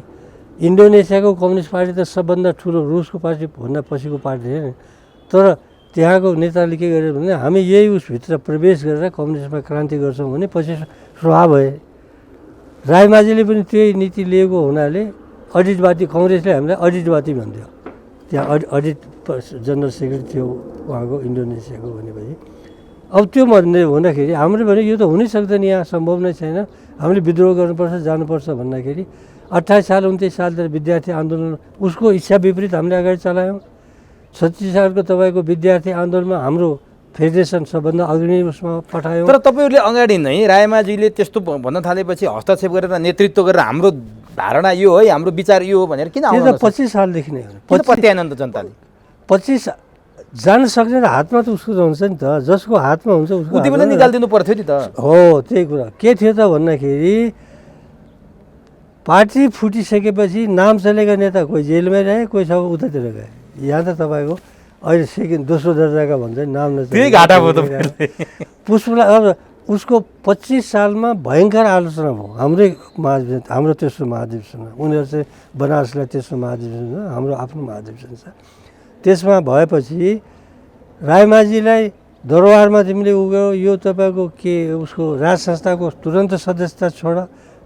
इन्डोनेसियाको कम्युनिस्ट पार्टी त सबभन्दा ठुलो रुसको पार्टी भन्दा पछिको पार्टी थियो नि। तर त्यहाँको नेताले के गर्यो भने हामी यही उसभित्र प्रवेश गरेर कम्युनिस्टमा क्रान्ति गर्छौँ भने पछि स्वभाव भए। रायमाझीले पनि त्यही नीति लिएको हुनाले अडिटवादी, कङ्ग्रेसले हामीलाई अडिटवादी भन्थ्यो। त्यहाँ अडिट जनरल सेक्रेटरी थियो उहाँको इन्डोनेसियाको भनेपछि। अब त्यो भन्ने हुँदाखेरि हाम्रो भने यो त हुनै सक्दैन, यहाँ सम्भव नै छैन, हामीले विद्रोह गर्नुपर्छ जानुपर्छ भन्दाखेरि 28 साल 29 सालतिर विद्यार्थी आन्दोलन उसको इच्छा विपरीत हामीले अगाडि चलायौँ। 36 सालको तपाईँको विद्यार्थी आन्दोलनमा हाम्रो फेडरेसन सबभन्दा अग्रणी उसमा पठायौँ। तर तपाईँहरूले अगाडि नै रायमाझीले त्यस्तो भन्न थालेपछि हस्तक्षेप गरेर नेतृत्व गरेर हाम्रो धारणा यो है, हाम्रो विचार यो हो भनेर किन त्यो त 25 सालदेखि नै हो। पत्याएन त जनताले? 25 जान सक्ने हातमा त उसको हुन्छ नि त, जसको हातमा हुन्छ उसको उति बेला निकालिदिनु पर्थ्यो नि त। हो, त्यही कुरा के थियो त भन्दाखेरि पार्टी फुटिसकेपछि नाम चलेका नेता कोही जेलमै रहे, कोही सब उतातिर गए। यहाँ त तपाईँको अहिले सेकेन्ड दोस्रो दर्जाका भन्छ नाम नचले। त्यही घाटा भयो त। पुष्पलाई अब उसको 25 सालमा भयङ्कर आलोचना भयो हाम्रै महाधिवेशन, हाम्रो तेस्रो महाधिवेशनमा। उनीहरू चाहिँ बनारसलाई तेस्रो महाधिवेशन, हाम्रो आफ्नो महाधिवेशन छ। त्यसमा भएपछि रायमाझीलाई दरबारमा तिमीले उयो यो तपाईँको के उसको राज संस्थाको तुरन्त सदस्यता छोड,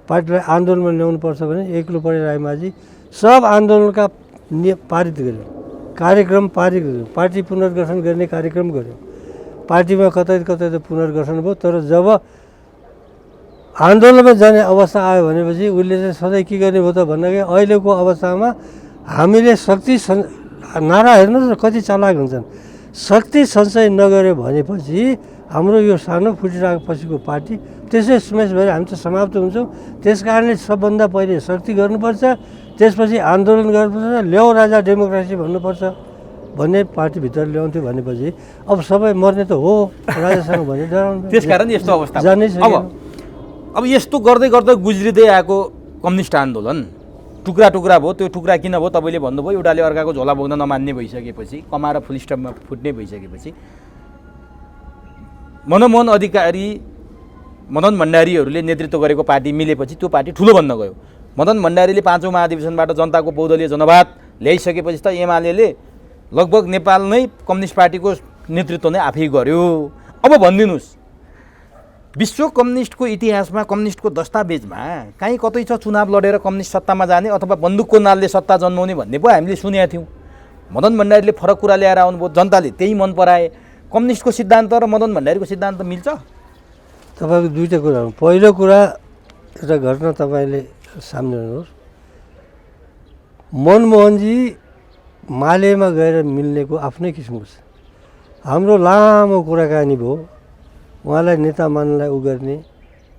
पार्टीलाई आन्दोलनमा ल्याउनुपर्छ भने एक्लो परे रायमाझी। सब आन्दोलनका पारित गर्यो, कार्यक्रम पारित गर्यो, पार्टी पुनर्गठन गर्ने कार्यक्रम गर्यो। पार्टीमा कतै कतै त पुनर्गठन भयो। तर जब आन्दोलनमा जाने अवस्था आयो भनेपछि उसले चाहिँ सधैँ के गर्ने भयो त भन्दाखेरि अहिलेको अवस्थामा हामीले शक्ति नारा हेर्नुहोस् न कति चालाक हुन्छन्। शक्ति सञ्चय नगर्यो भनेपछि हाम्रो यो सानो फुटिरहेको पछिको पार्टी त्यसै स्मेस भएर हामी त समाप्त हुन्छौँ। त्यस कारणले सबभन्दा पहिले शक्ति गर्नुपर्छ, त्यसपछि आन्दोलन गर्नुपर्छ, ल्याऊ राजा डेमोक्रेसी भन्नुपर्छ भन्ने पार्टीभित्र ल्याउँथ्यो भनेपछि अब सबै मर्ने त हो राजासँग भन्ने डराउनु। त्यसकारण यस्तो अवस्था जानै अब यस्तो गर्दै गर्दै गुज्रिँदै आएको कम्युनिस्ट आन्दोलन टुक्रा टुक्रा भयो। त्यो टुक्रा किन भयो तपाईँले भन्नुभयो, एउटाले अर्काको झोला बोक्न नमान्ने भइसकेपछि, कमाएर फुल स्टपमा फुट्ने भइसकेपछि मनमोहन अधिकारी मदन भण्डारीहरूले नेतृत्व गरेको पार्टी मिलेपछि त्यो पार्टी ठुलो बन्न गयो। मदन भण्डारीले 5औँ महाधिवेशनबाट जनताको बहुदलीय जनवाद ल्याइसकेपछि त एमाले लगभग नेपाल नै कम्युनिस्ट पार्टीको नेतृत्व नै आफै गर्यो। अब भनिदिनुहोस्, विश्व कम्युनिस्टको इतिहासमा कम्युनिस्टको दस्तावेजमा कहीँ कतै छ चुनाव लडेर कम्युनिस्ट सत्तामा जाने अथवा बन्दुकको नालले सत्ता जन्माउने भन्ने पो हामीले सुनेका थियौँ। मदन भण्डारीले फरक कुरा ल्याएर आउनुभयो, जनताले त्यही मन पराए। कम्युनिस्टको सिद्धान्त र मदन भण्डारीको सिद्धान्त मिल्छ? तपाईँको दुईवटा कुरा हो। पहिलो कुरा एउटा घटना तपाईँले सम्झिनुहोस्, मनमोहनजी मालेमा गएर मिल्नेको आफ्नै किसिमको छ। हाम्रो लामो कुराकानी भयो, उहाँलाई नेता मान्नलाई उ गर्ने।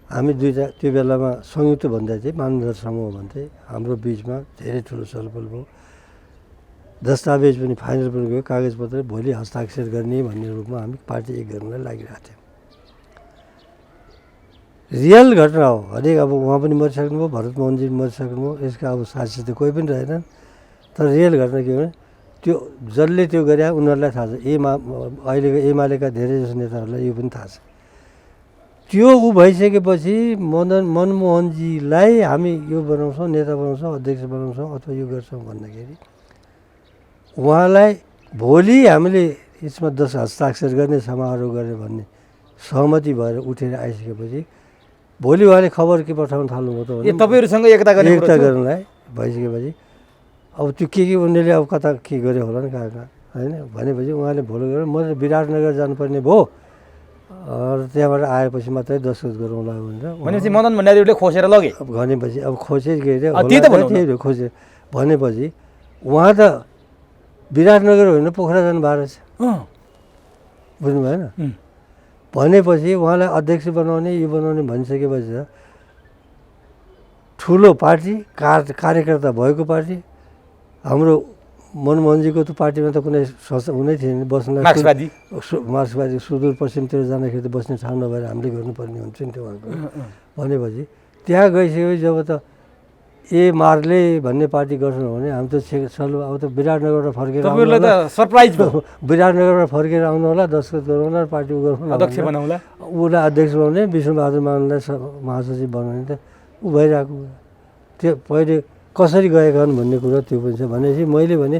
हामी दुईवटा त्यो बेलामा संयुक्त भन्दै थिएँ, मानवधर समूह भन्थे। हाम्रो बिचमा धेरै ठुलो छलफल भयो, दस्तावेज पनि फाइनल पनि गयो, कागजपत्र भोलि हस्ताक्षर गर्ने भन्ने रूपमा हामी पार्टी एक गर्नलाई लागिरहेको थियौँ। रियल घटना हो। हरेक अब उहाँ पनि मरिसक्नुभयो, भरतमोहनजी पनि मरिसक्नुभयो, यसका अब साक्षी त कोही पनि रहेनन्। तर रियल घटना के हो भने त्यो जसले त्यो गरे उनीहरूलाई थाहा छ। अहिलेको एमालेका धेरैजसो नेताहरूलाई यो पनि थाहा छ। त्यो ऊ भइसकेपछि मनमोहनजीलाई हामी यो बनाउँछौँ, नेता बनाउँछौँ, अध्यक्ष बनाउँछौँ अथवा यो गर्छौँ भन्दाखेरि उहाँलाई भोलि हामीले यसमा हस्ताक्षर गर्ने समारोह गर्ने भन्ने सहमति भएर उठेर आइसकेपछि भोलि उहाँले खबर के पठाउन थाल्नुभयो त भने तपाईँहरूसँग एकता गर्नलाई भइसकेपछि अब त्यो के उनीहरूले अब कता के गर्यो होला नि कहाँ कहाँ होइन भनेपछि उहाँले भोलि गएर म विराटनगर जानुपर्ने भयो र त्यहाँबाट आएपछि मात्रै दस्तखत गरौँला भनेपछि मदन भण्डारीले खोसेर लगे। अब भनेपछि अब खोसेर के अरे खोसेर भनेपछि उहाँ त विराटनगर होइन पोखरा जानु भएको छ बुझ्नु भएन। भनेपछि उहाँलाई अध्यक्ष बनाउने यो बनाउने भनिसकेपछि त ठुलो पार्टी कार्यकर्ता भएको पार्टी हाम्रो मनमोहनजीको त पार्टीमा त कुनै हुनै थिएन बस्न मार्क्सवादी सुदूरपश्चिमतिर जाँदाखेरि त बस्ने ठाउँ नभएर हामीले गर्नुपर्ने हुन्छ नि त्यो उहाँको भनेपछि त्यहाँ गइसकेपछि जब त मार्ले भन्ने पार्टी गर्छौँ भने हामी त चलो अब त विराटनगरबाट फर्केर सरप्राइज विराटनगरबाट फर्केर आउनु होला दस्तखत गरौँला पार्टी गरौँ अध्यक्ष बनाउला उसलाई अध्यक्ष बनाउने विष्णुबहादुर मानलाई महासचिव बनाउने त ऊ भइरहेको त्यो पहिले कसरी गएका हुन् भन्ने कुरा त्यो पनि छ। भनेपछि मैले भने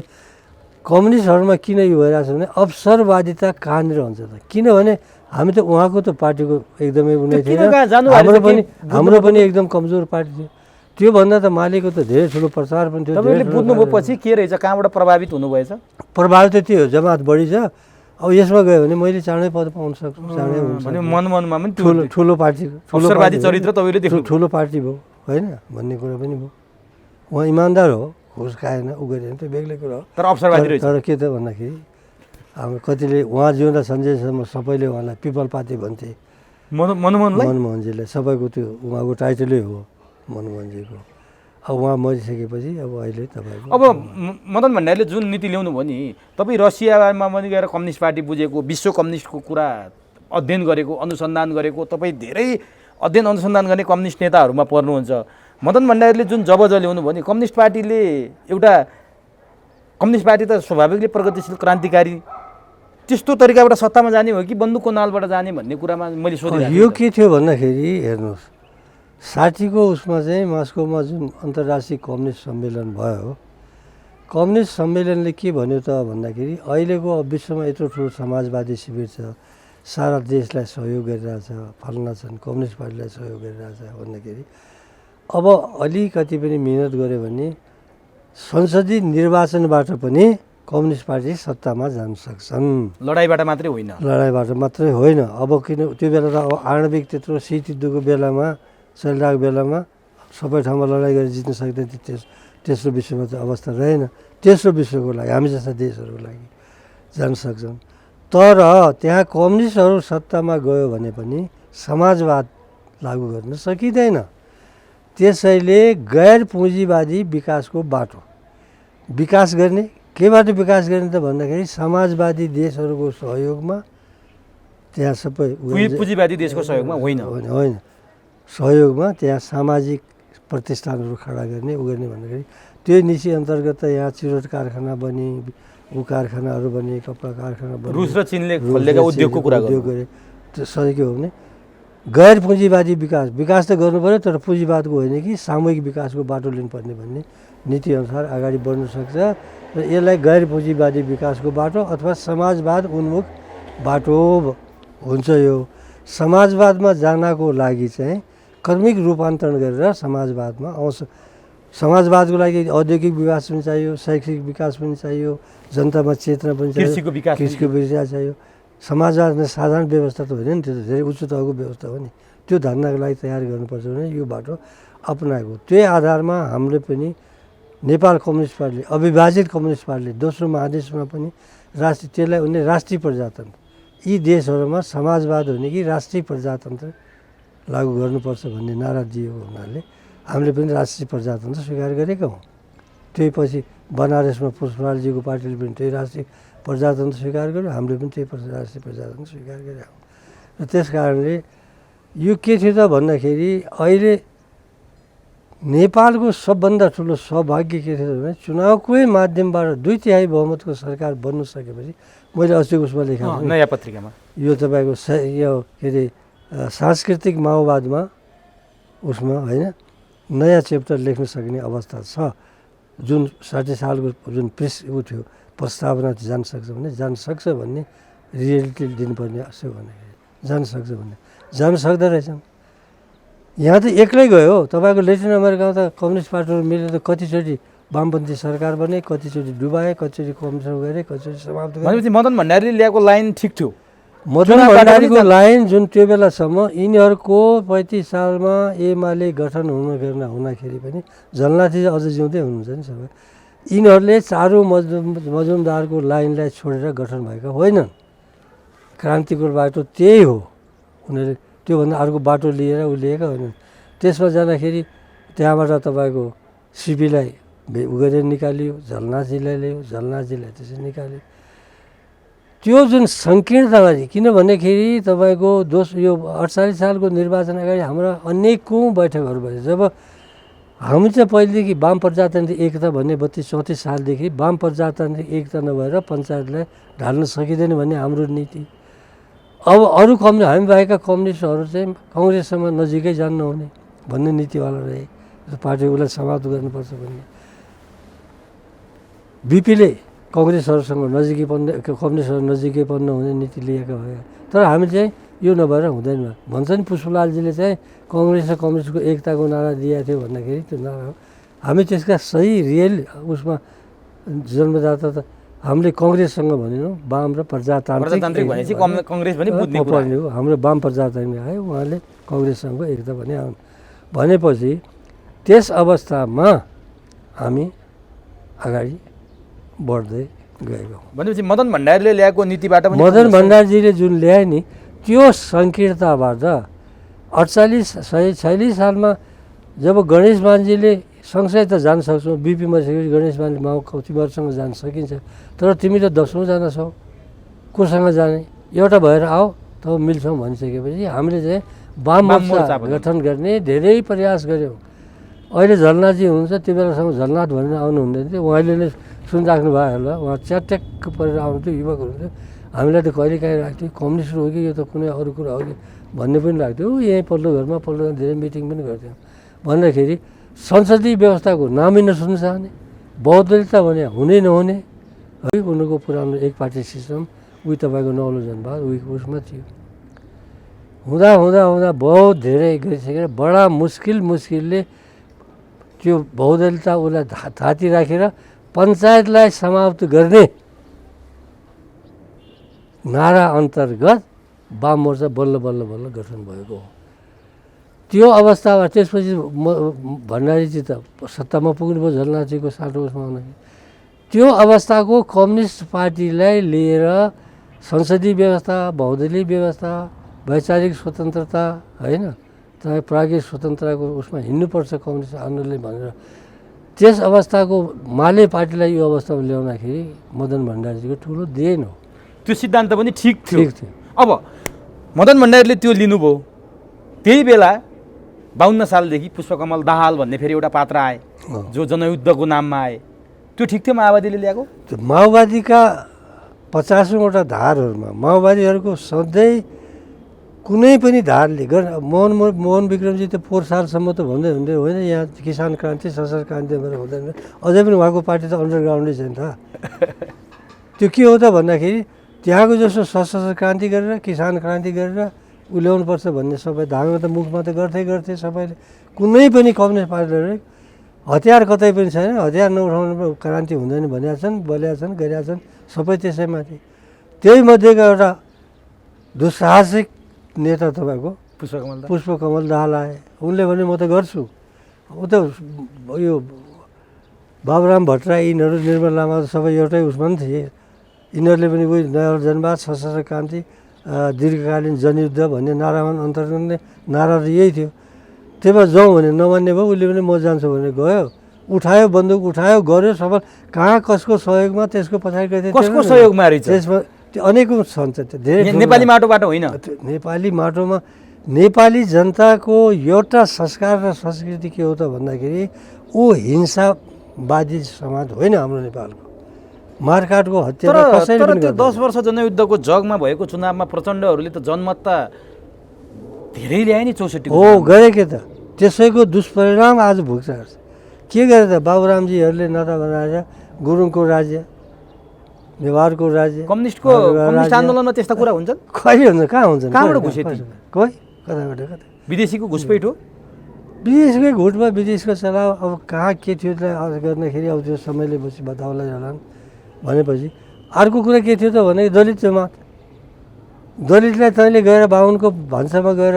कम्युनिस्टहरूमा किन यो भइरहेको छ भने अवसरवादिता कहाँनिर हुन्छ त किनभने हामी त उहाँको त पार्टीको एकदमै उनी थिएन हाम्रो पनि एकदम कमजोर पार्टी थियो त्योभन्दा त मालेको त धेरै ठुलो प्रचार पनि थियो। बुझ्नुभयो पछि के रहेछ कहाँबाट प्रभावित हुनुभएछ प्रभावित त त्यो जमात बढी छ अब यसमा गयो भने मैले चाँडै पद पाउन सक्छु चाँडै हुन्छ मनमनमा पनि ठुलो पार्टी चरित्र तपाईँले ठुलो पार्टी भयो होइन भन्ने कुरा पनि भयो। उहाँ इमान्दार हो घुस खाएन उ गरेन त्यो बेग्लै कुरा हो तर अवसरवादी रहेछ। तर के त भन्दाखेरि हाम्रो कतिले उहाँ जिउँदा सञ्जयसम्म सबैले उहाँलाई पिपलपाती भन्थे मनमोहनजीले सबैको त्यो उहाँको टाइटलै हो मनमोहनजीको। अब उहाँ मरिसकेपछि अब अहिले तपाईँको अब मदन भण्डारीले जुन नीति ल्याउनु भयो नि तपाईँ रसियामा पनि गएर कम्युनिस्ट पार्टी बुझेको विश्व कम्युनिस्टको कुरा अध्ययन गरेको अनुसन्धान गरेको तपाईँ धेरै अध्ययन अनुसन्धान गर्ने कम्युनिस्ट नेताहरूमा पर्नुहुन्छ। मदन भण्डारीले जुन जबज ल्याउनु भयो नि कम्युनिस्ट पार्टीले एउटा कम्युनिस्ट पार्टी त स्वाभाविकले प्रगतिशील क्रान्तिकारी त्यस्तो तरिकाबाट सत्तामा जाने हो कि बन्दुकको नालबाट जाने भन्ने कुरामा मैले सोधेँ। यो के थियो भन्दाखेरि हेर्नुहोस् 60को उसमा चाहिँ मास्कोमा जुन अन्तर्राष्ट्रिय कम्युनिस्ट सम्मेलन भयो कम्युनिस्ट सम्मेलनले के भन्यो त भन्दाखेरि अहिलेको विश्वमा यत्रो ठुलो समाजवादी शिविर छ सारा देशलाई सहयोग गरिरहेछ फल्ना छन् कम्युनिस्ट पार्टीलाई सहयोग गरिरहेछ भन्दाखेरि अब अलिकति पनि मिहिनेत गऱ्यो भने संसदीय निर्वाचनबाट पनि कम्युनिस्ट पार्टी सत्तामा जान सक्छन् लडाइँबाट मात्रै होइन। अब किन त्यो बेला त अब आणविक त्यत्रो शीतयुद्धको बेलामा चलिरहेको बेलामा सबै ठाउँमा लडाइँ गरेर जित्न सक्दैन तेस्रो विश्वमा त अवस्था रहेन। तेस्रो विश्वको लागि हामी जस्ता देशहरूको लागि जान सक्छन् तर त्यहाँ कम्युनिस्टहरू सत्तामा गयो भने पनि समाजवाद लागू गर्न सकिँदैन। त्यसैले गैर पुँजीवादी विकासको बाटो विकास गर्ने केबाट विकास गर्ने त भन्दाखेरि समाजवादी देशहरूको सहयोगमा त्यहाँ सबै पुँजीवादी देशको सहयोगमा होइन सहयोगमा त्यहाँ सामाजिक प्रतिष्ठानहरू खडा गर्ने उ गर्ने भन्दाखेरि त्यो नीति अन्तर्गत यहाँ चिरोट कारखाना बने ऊ कारखानाहरू बने कपडा कारखाना बने रुस र चीनले खोलेका उद्योगको कुरा गरे त्यो सही के हो भने गैर पुँजीवादी विकास त गर्नु पऱ्यो तर पुँजीवादको होइन कि सामूहिक विकासको बाटो लिनुपर्ने भन्ने नीतिअनुसार अगाडि बढ्न सक्छ र यसलाई गैर पुँजीवादी विकासको बाटो अथवा समाजवाद उन्मुख बाटो हुन्छ। यो समाजवादमा जानको लागि चाहिँ कर्मिक रूपान्तरण गरेर समाजवादमा आउँछ। समाजवादको लागि औद्योगिक विकास पनि चाहियो शैक्षिक विकास पनि चाहियो जनतामा चेतना पनि चाहियो कृषिको विकास चाहियो। समाजवादमा साधारण व्यवस्था त होइन नि त्यो त धेरै उच्च तहको व्यवस्था हो नि त्यो धन्दाको लागि तयार गर्नुपर्छ भने यो बाटो अपनाएको त्यही आधारमा हामीले पनि नेपाल कम्युनिस्ट पार्टीले अविभाजित कम्युनिस्ट पार्टीले दोस्रो महादेशमा पनि त्यसलाई उनले राष्ट्रिय प्रजातन्त्र यी देशहरूमा समाजवाद हुने कि राष्ट्रिय प्रजातन्त्र लागू गर्नुपर्छ भन्ने नारा दिएको हुनाले हामीले पनि राष्ट्रिय प्रजातन्त्र स्वीकार गरेका हौँ। त्यही पछि बनारसमा पुष्पलालजीको पार्टीले पनि त्यही राष्ट्रिय प्रजातन्त्र स्वीकार गर्यो हामीले पनि त्यही राष्ट्रिय प्रजातन्त्र स्वीकार गरेका हौँ। र त्यस कारणले यो के थियो त भन्दाखेरि अहिले नेपालको सबभन्दा ठुलो सौभाग्य के थियो भने चुनावकै माध्यमबाट 2/3 बहुमतको सरकार बन्नु सकेपछि मैले अस्ति उसमा लेखेको नयाँ पत्रिकामा यो तपाईँको यो के अरे सांस्कृतिक माओवादमा उसमा होइन नयाँ च्याप्टर लेख्न सक्ने अवस्था छ जुन 60 सालको जुन ऊ थियो प्रस्तावना जान सक्छ भने जान सक्छ भन्ने रियालिटी दिनुपर्ने असो भन्दाखेरि जान सक्छ भन्ने जान सक्दो रहेछन्। यहाँ त एक्लै गयो हो। तपाईँको लेटिन अमेरिकामा त कम्युनिस्ट पार्टीहरू मिलेर त कतिचोटि वामपन्थी सरकार बने, कतिचोटि डुबाए, कतिचोटि कमिसन गरे, कतिचोटि समाप्त गरे। भनेपछि मदन भण्डारीले ल्याएको लाइन ठिक थियो। मदन भण्डारीको लाइन जुन त्यो बेलासम्म यिनीहरूको 35 सालमा एमाले गठन हुँदाखेरि पनि झलनाथी अझ जिउँदै हुनुहुन्छ नि सबै। यिनीहरूले चारू मजुमदारको लाइनलाई छोडेर गठन भएका होइनन्। क्रान्तिको बाटो त्यही हो। उनीहरूले त्योभन्दा अर्को बाटो लिएर लिएका होइनन्। त्यसमा जाँदाखेरि त्यहाँबाट तपाईँको सिपीलाई गरेर निकालियो, झलनाथजीलाई ल्यायो, झलनाथजीलाई त्यसरी निकाल्यो। त्यो जुन सङ्कीर्णता किन भन्दाखेरि तपाईँको यो 48 सालको निर्वाचन अगाडि हाम्रा अनेकौँ बैठकहरू भए। जब हामी चाहिँ पहिलेदेखि वाम प्रजातान्त्रिक एकता भन्ने 32-34 सालदेखि वाम प्रजातान्त्रिक एकता नभएर पञ्चायतलाई ढाल्न सकिँदैन भन्ने हाम्रो नीति। अब अरू हामी बाहेकका कम्युनिस्टहरू चाहिँ कङ्ग्रेससँग नजिकै जान नहुने भन्ने नीतिवाला रहे। पार्टी उसलाई समाप्त गर्नुपर्छ भन्ने। बिपीले कङ्ग्रेसहरूसँग कम्युनिस्टहरू नजिकै पनि नहुने नीति लिएका भए। तर हामी चाहिँ यो नभएर हुँदैन भन्छ नि। पुष्पलालजीले चाहिँ कङ्ग्रेस र कम्युनिस्टको एकताको नारा दिएको थियो भन्दाखेरि त्यो नारा हो। हामी त्यसका सही रियल उसमा जन्मदाता त हामीले कङ्ग्रेससँग भनेनौँ, वाम र प्रजातान्त्रिक भनेपछि कङ्ग्रेस पनि बुझ्ने कुरा हो। हाम्रो वाम प्रजातान्त्रिक आयो, उहाँले कङ्ग्रेससँगको एकता भनेपछि त्यस अवस्थामा हामी अगाडि बढ्दै गएको। भनेपछि मदन भण्डारीले ल्याएको नीतिबाट पनि मदन भण्डारीजीले जुन ल्याए नि त्यो सङ्कीर्णताबाट 46 सालमा जब गणेश मानजीले सँगसँगै त जान सक्छौँ, बिपी मरिसकेपछि गणेश मानले तिमीहरूसँग जान सकिन्छ, तर तिमी त 10औँ जना छौ, कोसँग जाने, एउटा भएर आऊ तब मिल्छौँ भनिसकेपछि हामीले चाहिँ वाम मोर्चा गठन गर्ने धेरै प्रयास गऱ्यौँ। अहिले झलनाथजी हुनुहुन्छ, त्यो बेलासम्म झलनाथ भनेर आउनु हुँदैन थियो। उहाँले नै सुनिराख्नु भयो होला। उहाँ च्याट्याक्क परेर आउनुहुन्थ्यो, युवक हुनुहुन्थ्यो। हामीलाई त कहिले काहीँ लाग्थ्यो कम्युनिस्ट हो कि यो त कुनै अरू कुरा हो कि भन्ने पनि लाग्थ्यो। यहीँ पल्लो घरमा धेरै मिटिङ पनि गर्थ्यौँ। भन्दाखेरि संसदीय व्यवस्थाको नामै नसुन्न चाहने, बहुदलीयता भने हुनै नहुने है। उनीहरूको पुरानो एक पार्टी सिस्टम उही तपाईँको नौलो जनवाद उसमा थियो। हुँदा हुँदा हुँदा बहुत धेरै गरिसकेर बडा मुस्किलले त्यो बहुदलीयता उसलाई थाती राखेर पञ्चायतलाई समाप्त गर्ने नारा अन्तर्गत वाम मोर्चा बल्ल गठन भएको हो। त्यो अवस्थामा त्यसपछि भण्डारीजी त सत्तामा पुग्नुभयो झलनाथजीको साटो उसमा आउँदाखेरि। त्यो अवस्थाको कम्युनिस्ट पार्टीलाई लिएर संसदीय व्यवस्था, बहुदलीय व्यवस्था, वैचारिक स्वतन्त्रता होइन, प्राज्ञिक स्वतन्त्रताको उसमा हिँड्नुपर्छ कम्युनिस्ट आन्दोलनले भनेर त्यस अवस्थाको माले पार्टीलाई यो अवस्थामा ल्याउँदाखेरि मदन भण्डारीजीको ठुलो देन हो। त्यो सिद्धान्त पनि ठिक थियो। अब मदन भण्डारीले त्यो लिनुभयो। त्यही बेला 52 सालदेखि पुष्पकमल दाहाल भन्ने फेरि एउटा पात्र आए जो जनयुद्धको नाममा आए। त्यो ठिक थियो माओवादीले ल्याएको? माओवादीका 50वटा धारहरूमा माओवादीहरूको सधैँ कुनै पनि धारले मोहन विक्रमजी त 4 सालसम्म त भन्दै होइन यहाँ किसान क्रान्ति सशस्त्र क्रान्ति भनेर हुँदैन। अझै पनि उहाँको पार्टी त अन्डरग्राउन्डै छ नि त। त्यो के हो त भन्दाखेरि त्यहाँको जस्तो सशस्त्र क्रान्ति गरेर किसान क्रान्ति गरेर उल्याउनुपर्छ भन्ने सबै धारमा त मुखमा त गर्थे सबैले। कुनै पनि कम्युनिस्ट पार्टीले हतियार कतै पनि छैन, हतियार नउठाउनु क्रान्ति हुँदैन भनेका छन्, बोलेका छन्, गरेका छन् सबै त्यसैमाथि। त्यही मध्येको एउटा दुस्साहसिक नेता तपाईँको पुष्पकमल दाहाल आए। उनले भने म त गर्छु। ऊ त यो बाबुराम भट्टराई यिनीहरू निर्मल लामा सबै एउटै उसमा पनि थिए। यिनीहरूले पनि उही नयाँ जनवाद, सशस्त्र क्रान्ति, दीर्घकालीन जनयुद्ध भन्ने नारामा अन्तर्गत नै नारा त यही थियो। त्यही भएर जाउँ भने नमान्ने भयो। उसले पनि म जान्छु भनेर गयो, उठायो बन्दुक उठायो, गऱ्यो सबै। कहाँ कसको सहयोगमा त्यसको पछाडि कसको सहयोगमा रहेछ त्यसमा त्यो अनेकौँ छन्। धेरै नेपाली माटोबाट होइन, नेपाली माटोमा नेपाली जनताको एउटा संस्कार र संस्कृति के हो त भन्दाखेरि ऊ हिंसावादी समाज होइन हाम्रो नेपालको। मारकाटको हत्या कसैले पनि त्यो 10 वर्ष जनयुद्धको जगमा भएको चुनावमा प्रचण्डहरूले त जनमत त धेरै ल्याए नि 64 हो गरे के त। त्यसैको दुष्परिणाम आज भुग्छ। के गरे त बाबुरामजीहरूले नेता बनाएर गुरुङको राज्य नेवारको राज्य कम्युनिस्ट आन्दोलनमा त्यस्ता कुरा हुन्छन्? कहिले हुन्छ, कहाँ हुन्छन्? कहाँबाट घुसे ती? कोही कताबाट कता विदेशीको घुसपैठ हो? विदेशकै घुटमा विदेशको चलाउ। अब कहाँ के थियो त गर्दाखेरि अब त्यो समयले पछि बताउला जालान् भनेपछि अर्को कुरा के थियो त भने दलित जमात, दलितलाई तैँले गएर बाहुनको भान्सामा गएर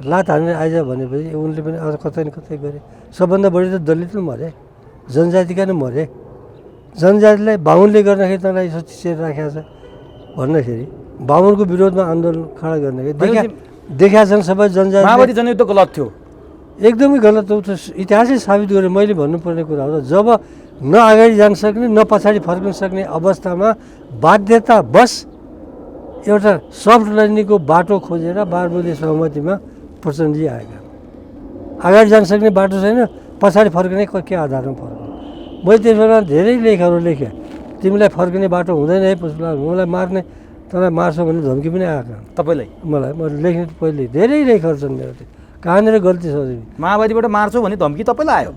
लात हानेर आइज भनेपछि उनले पनि अझ कतै न कतै गरे। सबभन्दा बढी त दलित नै मरे, जनजातिका नै मरे। जनजातिलाई बाहुनले गर्दाखेरि तँलाई यसो चिसेर राखेको छ भन्दाखेरि बाहुनको विरोधमा आन्दोलन खडा गर्दाखेरि देखा छन् सबै जनजाति। माओवादी जनयुद्ध गलत थियो, एकदमै गलत हो। इतिहासै साबित गरेँ मैले भन्नुपर्ने कुरा हो। जब न अगाडि जान सक्ने न पछाडि फर्कन सक्ने अवस्थामा बाध्यतावश एउटा सफ्ट ल्यान्डिङको बाटो खोजेर बारबुदे सहमतिमा प्रचण्डजी आएका। अगाडि जान सक्ने बाटो छैन, पछाडि फर्कने के आधारमा फर्कने। मैले त्यस बेला धेरै लेखहरू लेखेँ, तिमीलाई फर्किने बाटो हुँदैन है पुष्पलाल, मलाई मार्ने, तँलाई मार्छौ भन्ने धम्की पनि आएको तपाईँलाई? मलाई मैले लेख्ने पहिले धेरै लेखहरू छन् मेरो। त्यो कहाँनिर गल्ती छ? माओवादीबाट मार्छौ भने धम्की तपाईँलाई आयो?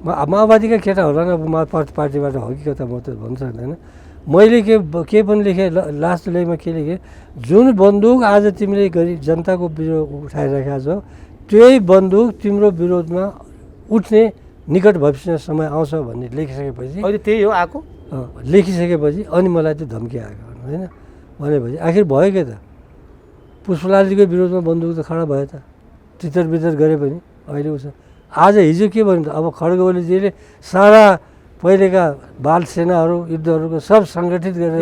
माओवादीका केटा होला न, पार्टीबाट हो कि कता म त भन्न सक्दैन। मैले के पनि लेखेँ, लास्ट लेखमा के लेखेँ, जुन बन्दुक आज तिमीले गरी जनताको विरोध उठाइरहेका छौ त्यही बन्दुक तिम्रो विरोधमा उठ्ने निकट भविष्य समय आउँछ भन्ने लेखिसकेपछि, अहिले त्यही हो आएको। लेखिसकेपछि अनि मलाई त्यो धम्की आएको होइन भनेपछि आखिर भयो के त? पुष्पलालजीको विरोधमा बन्दुक त खडा भयो त, तितर बितर गरे पनि अहिले उसो। आज हिजो के भन्नु त, अब खड्गओलीजीले सारा पहिलेका बाल सेनाहरू युद्धहरूको सब सङ्गठित गरेर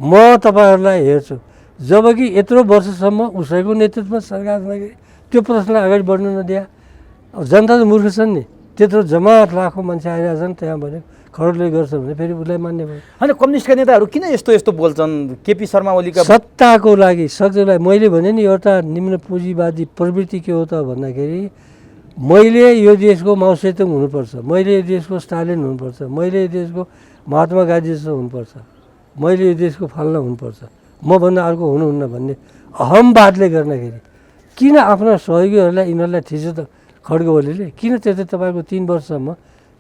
म तपाईँहरूलाई हेर्छु, जबकि यत्रो वर्षसम्म उसैको नेतृत्वमा सरकार हुँदाखेरि त्यो प्रश्नलाई अगाडि बढ्नु नदिया। अब जनता त मूर्ख छन् नि, त्यत्रो जमात लाखौँ मान्छे आइरहेछन् त्यहाँ भने खड्गले गर्छ भने फेरि उसलाई मान्ने भयो। होइन, कम्युनिस्टका नेताहरू किन यस्तो यस्तो बोल्छन्? केपी शर्मा ओलीका सत्ताको लागि सक्छलाई मैले भने नि एउटा निम्न पुँजीवादी प्रवृत्ति के हो त भन्दाखेरि मैले यो देशको माओ सेतुङ हुनुपर्छ, मैले यो देशको स्टालिन हुनुपर्छ, मैले यो देशको महात्मा गान्धी जस्तो हुनुपर्छ, मैले यो देशको फल्ना हुनुपर्छ, मभन्दा अर्को हुनुहुन्न भन्ने अहमवादले गर्दाखेरि किन आफ्ना सहयोगीहरूलाई यिनीहरूलाई थिच्यो त खड्गओलीले? किन त्यस्तै तपाईँको 3 वर्षसम्म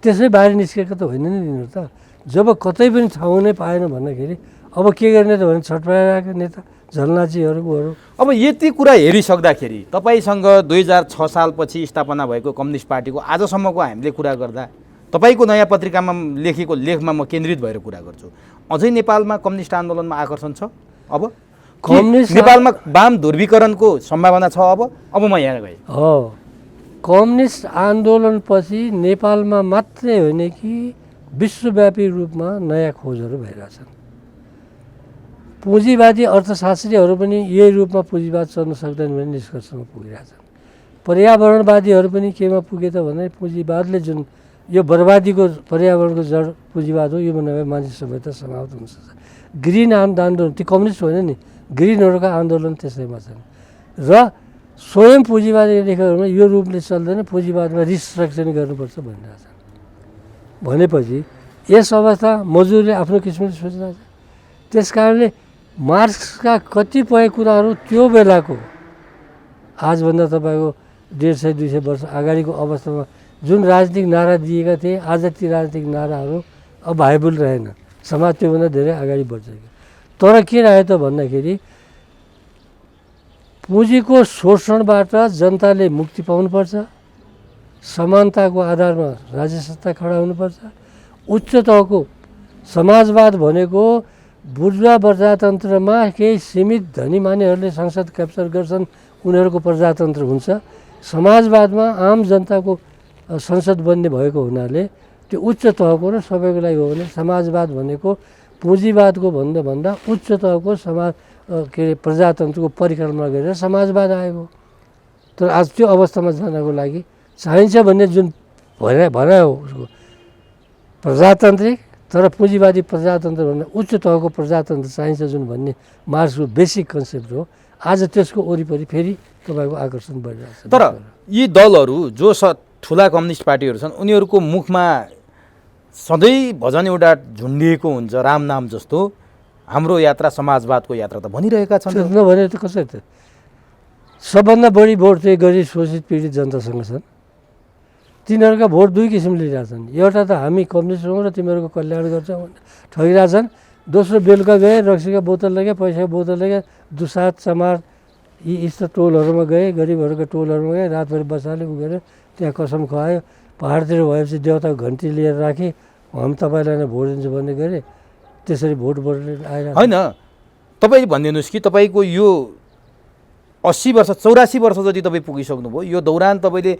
त्यसै बाहिर निस्केको त होइन नि यिनीहरू त? जब कतै पनि ठाउँ नै पाएन भन्दाखेरि अब के गर्ने त भने छटपटाइरहेको नेता झलनाचीहरू। अब यति कुरा हेरिसक्दाखेरि तपाईँसँग 2006 सालपछि स्थापना भएको कम्युनिस्ट पार्टीको आजसम्मको हामीले कुरा गर्दा तपाईँको नयाँ पत्रिकामा लेखेको लेखमा म केन्द्रित भएर कुरा गर्छु, अझै नेपालमा कम्युनिस्ट आन्दोलनमा आकर्षण छ? अब कम्युनिस्ट नेपालमा वाम ध्रुवीकरणको सम्भावना छ? अब म यहाँ गएँ। हो, कम्युनिस्ट आन्दोलनपछि नेपालमा मात्रै होइन कि विश्वव्यापी रूपमा नयाँ खोजहरू भइरहेछन्। पुँजीवादी अर्थशास्त्रीहरू पनि यही रूपमा पुँजीवाद चल्न सक्दैन भन्ने निष्कर्षमा पुगिरहेछन्। पर्यावरणवादीहरू पनि केमा पुगे त भने पुँजीवादले जुन यो बर्बादीको पर्यावरणको जड पुँजीवाद हो, यो नभए मान्छे सभ्यता समाप्त हुन सक्छ। ग्रिन आन्दोलन ती कम्युनिस्ट होइन नि, ग्रिनहरूका आन्दोलन त्यसैमा छन्। र स्वयं पुँजीवादी लेखकहरूमा यो रूपले चल्दैन, पुँजीवादमा रिस्ट्रक्चरिङ गर्नुपर्छ भनिरहेछन्। भनेपछि यस अवस्था मजदुरले आफ्नो किसिमले सोचिरहेछ। त्यस कारणले मार्क्सका कतिपय कुराहरू त्यो बेलाको आजभन्दा तपाईँको 150-200 वर्ष अगाडिको अवस्थामा जुन राजनीतिक नारा दिएका थिए, आज ती राजनीतिक नाराहरू अब भाइबल रहेन। समाज त्योभन्दा धेरै अगाडि बढ्छ। तर के रह्यो त भन्दाखेरि पुँजीको शोषणबाट जनताले मुक्ति पाउनुपर्छ, समानताको आधारमा राज्य सत्ता खडा हुनुपर्छ, उच्च तहको समाजवाद भनेको बुर्जुवा प्रजातन्त्रमा केही सीमित धनी मानेहरूले संसद क्याप्चर गर्छन्, उनीहरूको प्रजातन्त्र हुन्छ। समाजवादमा आम जनताको संसद बन्ने भएको हुनाले त्यो उच्च तहको र सबैको लागि हो भने समाजवाद भनेको पुँजीवादको भन्दा उच्च तहको समाज के अरे प्रजातन्त्रको परिक्रमा गरेर समाजवाद आएको। तर आज त्यो अवस्थामा जानको लागि चाहिन्छ भन्ने जुन भनाइ हो उसको प्रजातान्त्रिक तर पुँजीवादी प्रजातन्त्र भन्दा उच्च तहको प्रजातन्त्र चाहिन्छ जुन भन्ने मार्क्सको बेसिक कन्सेप्ट हो। आज त्यसको वरिपरि फेरि तपाईँको आकर्षण बढिरहेको छ। तर यी दलहरू जो ठुला कम्युनिस्ट पार्टीहरू छन् उनीहरूको मुखमा सधैँ भजन एउटा झुन्डिएको हुन्छ, राम नाम जस्तो, हाम्रो यात्रा समाजवादको यात्रा त भनिरहेका छन्। नभने त कसरी त? सबभन्दा बढी भोट चाहिँ गरिब शोषित पीडित जनतासँग छन्। तिनीहरूका भोट दुई किसिमले लिइरहेछन्। एउटा त हामी कम्युनिस्ट हौँ र तिमीहरूको कल्याण गर्छौँ ठगिरहेछन्, दोस्रो बेलुका गए, रक्सीका बोतल लगेँ, पैसाको बोतल लगेँ, दुसात चमार यी यस्ता टोलहरूमा गए, गरिबहरूको टोलहरूमा गए, रातभरि बसाले उगेर त्यहाँ कसम खुवायो। पाहाडतिर भएपछि देउताको घन्टी लिएर राखेँ, हामी तपाईँलाई नै भोट दिन्छु भन्ने गरेँ। त्यसरी भोट बोलेर आएर होइन, तपाईँ भनिदिनुहोस् कि तपाईँको यो 80 वर्ष 84 वर्ष जति तपाईँ पुगिसक्नुभयो, यो दौरान तपाईँले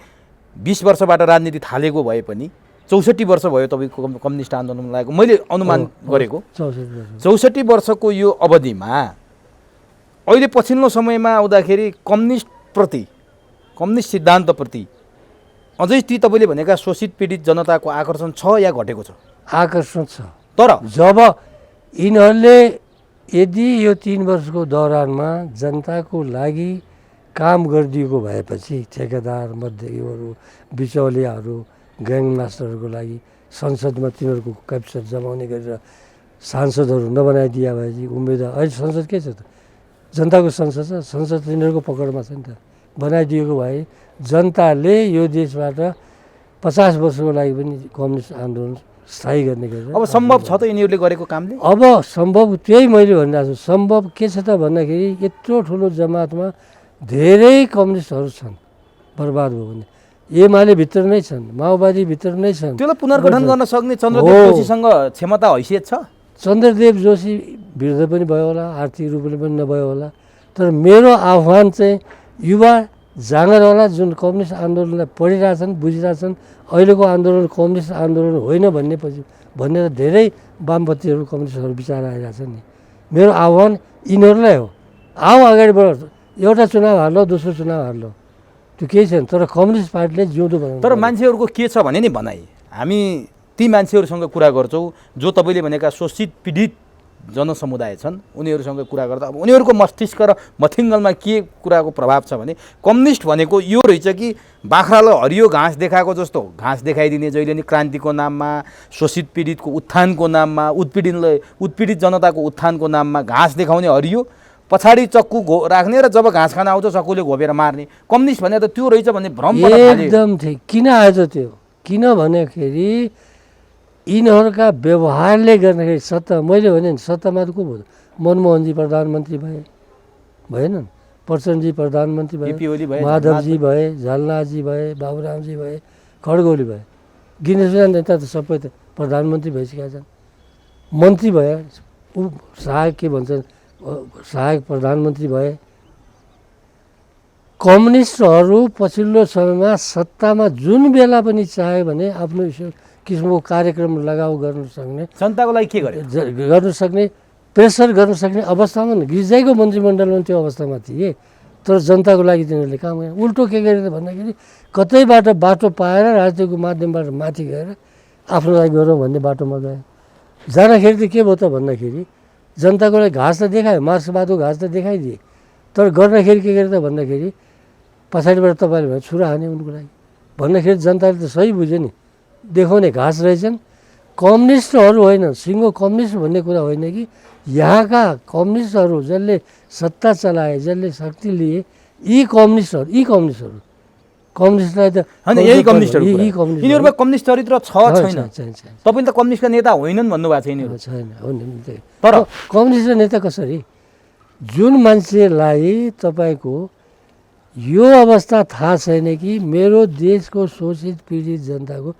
20 वर्षबाट राजनीति थालेको भए पनि 64 वर्ष भयो तपाईँको कम्युनिस्ट आन्दोलनमा लागेको, मैले अनुमान गरेको 64 वर्षको यो अवधिमा अहिले पछिल्लो समयमा आउँदाखेरि कम्युनिस्टप्रति, कम्युनिस्ट सिद्धान्तप्रति अझै ती तपाईँले भनेका शोषित पीडित जनताको आकर्षण छ या घटेको छ? आकर्षण छ। तर जब यिनीहरूले यदि यो 3 वर्षको दौरानमा जनताको लागि काम गरिदिएको भएपछि ठेकेदार, मध्यवर्गीहरू, बिचौलियाहरू, ग्याङमास्टरहरूको लागि संसदमा तिनीहरूको क्याप्चर जमाउने गरेर सांसदहरू नबनाइदिया भएपछि उम्मेदवार, अहिले संसद के छ त? जनताको संसद छ। संसद तिनीहरूको पकडमा छ नि त। बनाइदिएको भए जनताले यो देशबाट 50 वर्षको लागि पनि कम्युनिस्ट आन्दोलन स्थायी गर्ने गरेर अब सम्भव छ त यिनीहरूले गरेको कामले? अब सम्भव त्यही मैले भनिरहेको छु। सम्भव के छ त भन्दाखेरि यत्रो ठुलो जमातमा धेरै कम्युनिस्टहरू छन् बर्बाद भयो भने, एमाले भित्र नै छन्, माओवादी भित्र नै छन्। त्यसलाई पुनर्गठन गर्न सक्ने चन्द्रदेव जोशीसँग क्षमता हैसियत छ? चन्द्रदेव जोशी वृद्ध पनि भयो होला, आर्थिक रूपले पनि नभयो होला। तर मेरो आह्वान चाहिँ युवा जाँगरवाला जुन कम्युनिस्ट आन्दोलनलाई पढिरहेछन्, बुझिरहेछन्, अहिलेको आन्दोलन कम्युनिस्ट आन्दोलन होइन भनेर धेरै वामपन्थीहरू, कम्युनिस्टहरू विचार आइरहेछन् नि। मेरो आह्वान यिनीहरूलाई हो, आऊ अगाडि बढ, एउटा चुनाव हार्लो, दोस्रो चुनाव हार्लो, त्यो केही छैन। तर कम्युनिस्ट पार्टीले जिउँदो बनाउनु। तर मान्छेहरूको के छ भने नि भनाइ, हामी ती मान्छेहरूसँग कुरा गर्छौँ जो तपाईँले भनेका शोषित पीडित जनसमुदाय छन्, उनीहरूसँग कुरा गर्दा अब उनीहरूको मस्तिष्क र मथिङ्गलमा के कुराको प्रभाव छ भने कम्युनिस्ट भनेको यो रहेछ कि बाख्रालाई हरियो घाँस देखाएको जस्तो घाँस देखाइदिने, जहिले नि क्रान्तिको नाममा, शोषित पीडितको उत्थानको नाममा, उत्पीडित जनताको उत्थानको नाममा घाँस देखाउने हरियो, पछाडि चक्कु राख्ने र जब घाँस खान आउँछ चक्कुले घोपेर मार्ने। कम्युनिस्ट भने त त्यो रहेछ भन्ने भ्रम एकदम ठिक। किन आएछ त्यो? किन भन्दाखेरि यिनीहरूका व्यवहारले गर्दाखेरि सत्ता, मैले भने सत्तामा त को भयो? मनमोहनजी प्रधानमन्त्री भएनन्, प्रचण्डजी प्रधानमन्त्री भए, माधवजी भए, झलनाथजी भए, बाबुरामजी भए, खड्गौली भए, गिनेश नेता त सबै त प्रधानमन्त्री भइसकेका छन्, मन्त्री भए, सहायक के भन्छन् सहायक प्रधानमन्त्री भए। कम्युनिस्टहरू पछिल्लो समयमा सत्तामा जुन बेला पनि चाह्यो भने आफ्नो किसिमको कार्यक्रम लगाउ गर्न सक्ने, जनताको लागि के गर्यो गर्न सक्ने, प्रेसर गर्न सक्ने अवस्थामा गिरिजाईको मन्त्रीमण्डलमा त्यो अवस्थामा थिए। तर जनताको लागि तिनीहरूले काम गरे। उल्टो के गरे त भन्दाखेरि कतैबाट बाटो पाएर राजनीतिको माध्यमबाट माथि गएर आफ्नो लागि गरौँ भन्ने बाटोमा गए। जाँदाखेरि त के भयो त भन्दाखेरि जनताको लागि घाँस त देखायो, मार्क्सवादको घाँस त देखाइदिए। तर गर्दाखेरि के गरे त भन्दाखेरि पछाडिबाट तपाईँले भने छुरा हाने उनको लागि भन्दाखेरि जनताले त सही बुझ्यो नि, देखाउने घाँस रहेछन्। कम्युनिस्टहरू होइन, सिङ्गो कम्युनिस्ट भन्ने कुरा होइन कि यहाँका कम्युनिस्टहरू जसले सत्ता चलाए, जसले शक्ति लिए, यी कम्युनिस्टलाई त यही कम्युनिस्टहरू यिनीहरूमा कम्युनिस्ट चरित्र छ छैन? तपाईँ त कम्युनिस्टका नेता होइनन् भन्नुभएको छ यिनीहरू। छैन, हो नि। तर कम्युनिस्ट नेता कसरी? जुन मान्छेलाई तपाईँको यो अवस्था थाहा छैन कि मेरो देशको शोषित पीडित जनताको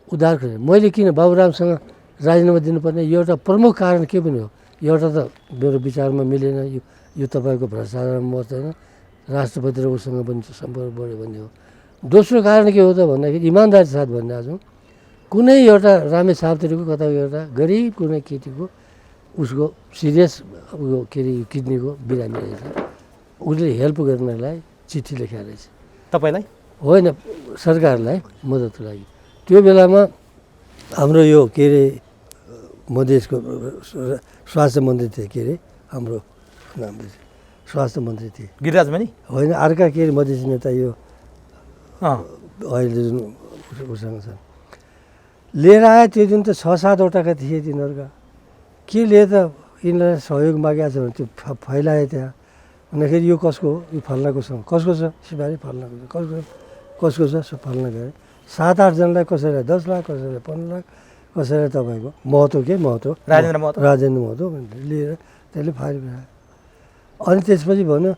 उद्धार गर्ने, मैले किन बाबुरामसँग राजीनामा दिनुपर्ने? यो एउटा प्रमुख कारण के पनि हो। एउटा त मेरो विचारमा मिलेन, यो तपाईँको भ्रष्टाचार मत होइन, राष्ट्रपति र उसँग पनि सम्पर्क बढ्यो भन्ने हो। दोस्रो कारण के हो त भन्दाखेरि इमान्दारी साथ भनिरहेको छु, कुनै एउटा रामेछापतिरको कता एउटा गरिब कुनै केटीको उसको सिरियस के अरे किडनीको बिरामी रहेछ, उसले हेल्प गर्नलाई चिठी लेखेको रहेछ। तपाईँलाई होइन, सरकारलाई मद्दतको लागि। त्यो बेलामा हाम्रो यो के अरे मधेसको स्वास्थ्य मन्त्री थिए, के अरे हाम्रो नाम स्वास्थ्य मन्त्री थिए गिरिराज पनि होइन, अर्का के अरे मधेसी नेता यो अहिले जुन उसँग छन्, लिएर आयो। त्यो दिन त 6-7वटाका थिए तिनीहरूका। के लिए त यिनीहरूलाई सहयोग मागेको छ भने त्यो फैलाए त्यहाँ भन्दाखेरि यो कसको हो? यो फल्नाकोसँग। कसको छ? सिबारी फल्नाको छ। कसको छ? फल्ना गए। 7-8 जनालाई कसैलाई 10 लाख, कसैलाई 15 लाख, कसैलाई तपाईँको महतो राजेन्द्र महतो भनेर लिएर त्यसले फालिरहेको। अनि त्यसपछि भन्यो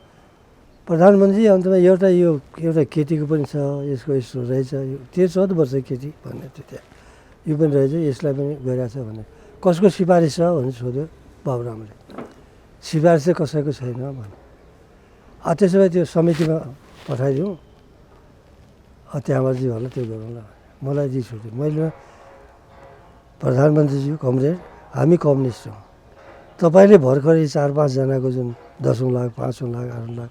प्रधानमन्त्री अन्तमा एउटा केटीको पनि छ, यसको यस्तो रहेछ, यो 13-14 वर्ष केटी भन्ने थियो त्यहाँ, यो पनि रहेछ, यसलाई पनि गइरहेछ भने कसको सिफारिस छ भनेर सोध्यो बाबुरामले। सिफारिस चाहिँ कसैको छैन भन्यो। त्यसो भए त्यो समितिमा पठाइदिउँ, त्यहाँबाट चाहिँ होला त्यो गरौँला। मलाई रिस उठ्यो। मैले प्रधानमन्त्रीज्यू कमरेड, हामी कम्युनिस्ट हौँ, तपाईँले भर्खरै 4-5 जनाको जुन 10 लाख 5 लाख 8 लाख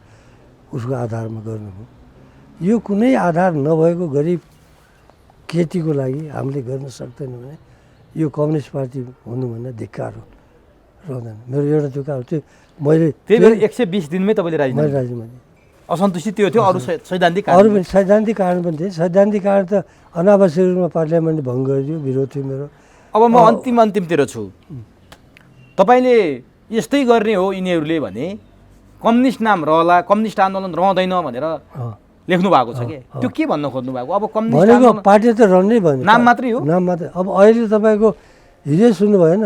उसको आधारमा गर्नुभयो, यो कुनै आधार नभएको गरिब केटीको लागि हामीले गर्न सक्दैन भने यो कम्युनिस्ट पार्टी हुनुभन्दा धिक्कार हो, रहँदैन। मेरो एउटा त्यो कारण त्यो मैले त्यही भएर 120 दिनमै तपाईँले राजीनामा दिएँ। असन्तुष्टि त्यो थियो, अरू सैद्धान्तिक अरू पनि सैद्धान्तिक कारण पनि थिए। सैद्धान्तिक कारण त अनावश्यक रूपमा पार्लियामेन्टले भङ्ग गरिदियो, विरोध थियो मेरो। अब म अन्तिमतिर छु। तपाईँले यस्तै गर्ने हो यिनीहरूले भने कम्युनिस्ट नाम रहला, कम्युनिस्ट आन्दोलन रहँदैन भनेर लेख्नु भएको छ कि त्यो के भन्न खोज्नु भएको? अब कम्युनिस्ट भनेको पार्टी त रहनै भन्यो, नाम मात्रै हो, नाम मात्रै। अब अहिले तपाईँको हिजो सुन्नु भएन,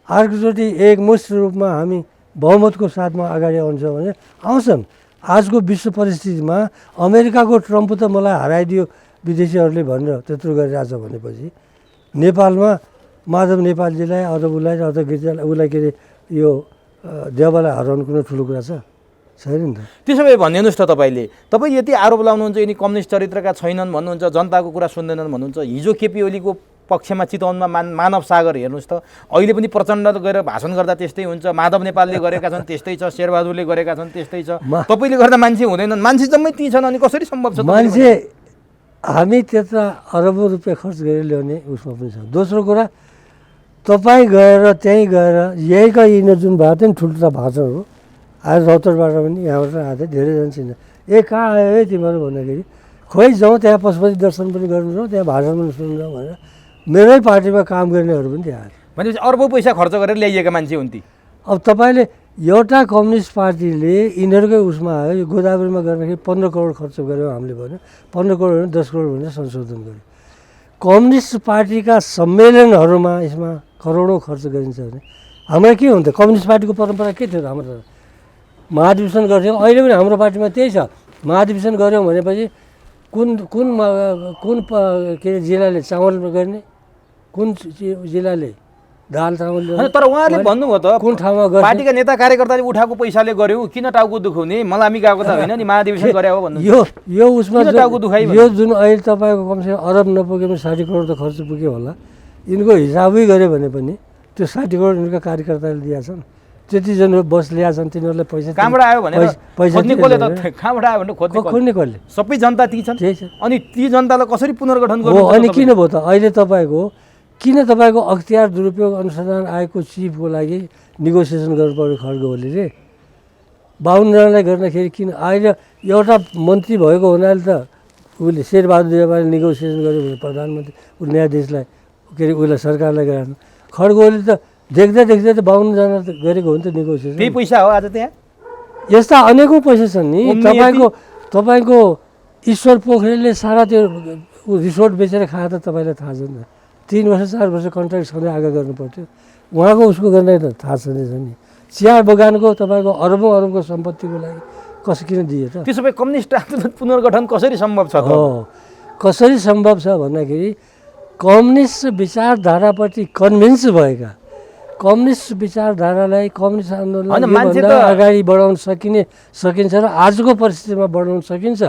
अर्कोचोटि एकमुष्ट रूपमा हामी बहुमतको साथमा अगाडि आउँछ भने आउँछन्। आजको विश्व परिस्थितिमा अमेरिकाको ट्रम्प त मलाई हराइदियो विदेशीहरूले भनेर त्यत्रो गरिरहेछ भनेपछि नेपालमा माधव नेपालजीलाई अथवा गिरिजालाई उसलाई के अरे यो देवालाई हराउनु कुनै ठुलो कुरा छैन नि त। त्यसो भए भनिदिनुहोस् त, तपाईँ यति आरोप लाउनुहुन्छ यिनी कम्युनिस्ट चरित्रका छैनन् भन्नुहुन्छ, जनताको कुरा सुन्दैनन् भन्नुहुन्छ। हिजो केपी ओलीको पक्षमा चितवनमा मानव सागर हेर्नुहोस् त, अहिले पनि प्रचण्ड गएर भाषण गर्दा त्यस्तै हुन्छ, माधव नेपालले गरेका छन् त्यस्तै छ, शेरबहादुरले गरेका छन् त्यस्तै छ। तपाईँले गर्दा मान्छे हुँदैनन्, मान्छे जम्मै ती छन्, अनि कसरी सम्भव छ? मान्छे हामी त्यत्रा अरबौँ रुपियाँ खर्च गरेर ल्याउने उसमा पनि छ। दोस्रो कुरा, तपाईँ गएर त्यहीँ गएर यहीका यिनीहरू जुन भएको थियो नि ठुल्ठुला भाषणहरू आज रौतहटबाट पनि यहाँबाट आएको थियो, धेरैजना चिन्छ। कहाँ आयो है तिमीहरू भन्दाखेरि खोइ जाउँ त्यहाँ पशुपति दर्शन पनि गर्नु जाउँ, त्यहाँ भाषण पनि सुन्नु जाउँ भनेर मेरै पार्टीमा काम गर्नेहरू पनि त्यहाँ आयो। भनेपछि अर्बौँ पैसा खर्च गरेर ल्याइएका मान्छे हुन् ती। अब तपाईँले एउटा कम्युनिस्ट पार्टीले यिनीहरूकै उसमा आयो, यो गोदावरीमा गर्दाखेरि 15 करोड खर्च गऱ्यो हामीले भन्यो, 15 करोड भने 10 करोड भनेर संशोधन गर्यो। कम्युनिस्ट पार्टीका सम्मेलनहरूमा यसमा करोडौँ खर्च गरिन्छ भने हाम्रो के हुन्थ्यो? कम्युनिस्ट पार्टीको परम्परा के थियो? हाम्रो महाधिवेशन गर्थ्यौँ, अहिले पनि हाम्रो पार्टीमा त्यही छ। महाधिवेशन गऱ्यौँ भनेपछि कुन कुन कुन के अरे जिल्लाले चामल गर्ने, कुन जिल्लाले दाल चामल, तर उहाँहरूले भन्नुभयो त कुन ठाउँमा गर्छ, पार्टीका नेता कार्यकर्ताले उठाएको पैसाले गऱ्यौँ, किन टाउको दुखाउने, मलामी गएको त होइन नि, महाधिवेशन गरे हो भन्नु। यो उसमा टाउको दुखाइ यो जुन अहिले तपाईँको कमसेकम अरब नपुगे पनि 60 करोड त खर्च पुग्यो होला। यिनको हिसाबै गऱ्यो भने पनि त्यो 60 करोड यिनका कार्यकर्ताले दिएका छन्, त्यतिजना बस ल्याएका छन्, तिनीहरूलाई पैसा कहाँबाट आयो भने खोज्ने कसले त कहाँबाट आयो भने खोज्ने कसले? सबै जनता ती छन्। अनि ती जनतालाई कसरी पुनर्गठन गर्नु? अनि किन भयो त अहिले तपाईँको किन तपाईँको अख्तियार दुरुपयोग अनुसन्धान आयोगको चिफको लागि नेगोसिएसन गर्नु पऱ्यो खड्ग ओलीले? 52 जनालाई गर्दाखेरि किन अहिले एउटा मन्त्री भएको हुनाले त उसले शेरबहादुर देवालले नेगोसिएसन गर्यो भने प्रधानमन्त्री न्यायाधीशलाई के अरे उसलाई सरकारलाई गराएको खड्ग ओली त देख्दै त 52 जना गरेको हो नि त नेगोसिएसन। त्यही पैसा हो आज त्यहाँ। यस्ता अनेकौँ पैसा छन् नि। तपाईँको ईश्वर पोखरेलले सारा त्यो रिसोर्ट बेचेर खाए त तपाईँलाई थाहा छ नि। 3 वर्ष 4 वर्ष कन्ट्र्याक्ट सधैँ आगा गर्नु पर्थ्यो, उहाँको उसको गर्ने त थाहा छँदैछ नि। चिया बगानको तपाईँको अरबौँ सम्पत्तिको लागि कसरी किन दिए त? त्यसो भए कम्युनिस्ट आन्दोलन पुनर्गठन कसरी सम्भव छ? कसरी सम्भव छ भन्दाखेरि कम्युनिस्ट विचारधाराप्रति कन्भिन्स भएका, कम्युनिस्ट विचारधारालाई कम्युनिस्ट आन्दोलन अगाडि बढाउन सकिन्छ र आजको परिस्थितिमा बढाउन सकिन्छ।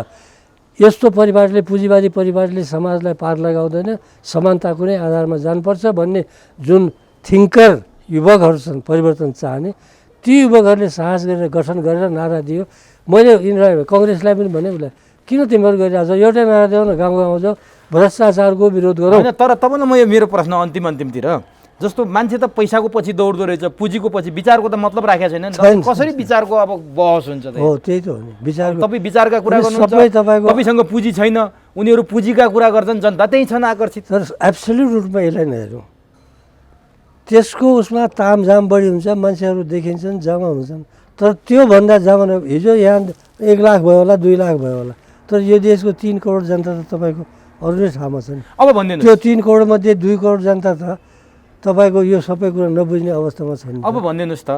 यस्तो परिवारले, पुँजीवादी परिवारले समाजलाई पार लगाउँदैन, समानता कुनै आधारमा जानुपर्छ भन्ने जुन थिङ्कर युवकहरू छन् परिवर्तन चाहने, ती युवकहरूले साहस गरेर गठन गरेर नारा दियो। मैले यिनीहरूलाई कङ्ग्रेसलाई पनि भने उसलाई किन तिमीहरू गरिरहेको छ, एउटै नारा देऊ न, गाउँ गाउँ जाऊ, भ्रष्टाचारको विरोध गरौँ। तर तपाईँलाई मेरो प्रश्न अन्तिमतिर जस्तो मान्छे त पैसाको पछि दौड्दो रहेछ, पुँजीको पछि, विचारको त मतलब राखेको छैन नि, कसरी विचारको अब बहस हुन्छ त? हो त्यही त हो नि, विचार। तपाईँ विचारका कुरा गर्नुहुन्छ, तपाईँसँग पुँजी छैन, उनीहरू पुँजीका कुरा गर्छन्, जनता त्यही छन् आकर्षित। तर एब्सोल्युट रूपमा यसलाई नहेरौँ, त्यसको उसमा तामझाम बढी हुन्छ, मान्छेहरू देखिन्छन्, जम्मा हुन्छन्। तर त्योभन्दा जम्मा हिजो यहाँ 1 लाख भयो होला, 2 लाख भयो होला, तर यो देशको 3 करोड जनता त तपाईँको अरू नै ठाउँमा छ नि। अब भनिदिनु, त्यो 3 करोडमध्ये 2 करोड जनता त तपाईँको यो सबै कुरा नबुझ्ने अवस्थामा छैन। अब भनिदिनुहोस् त,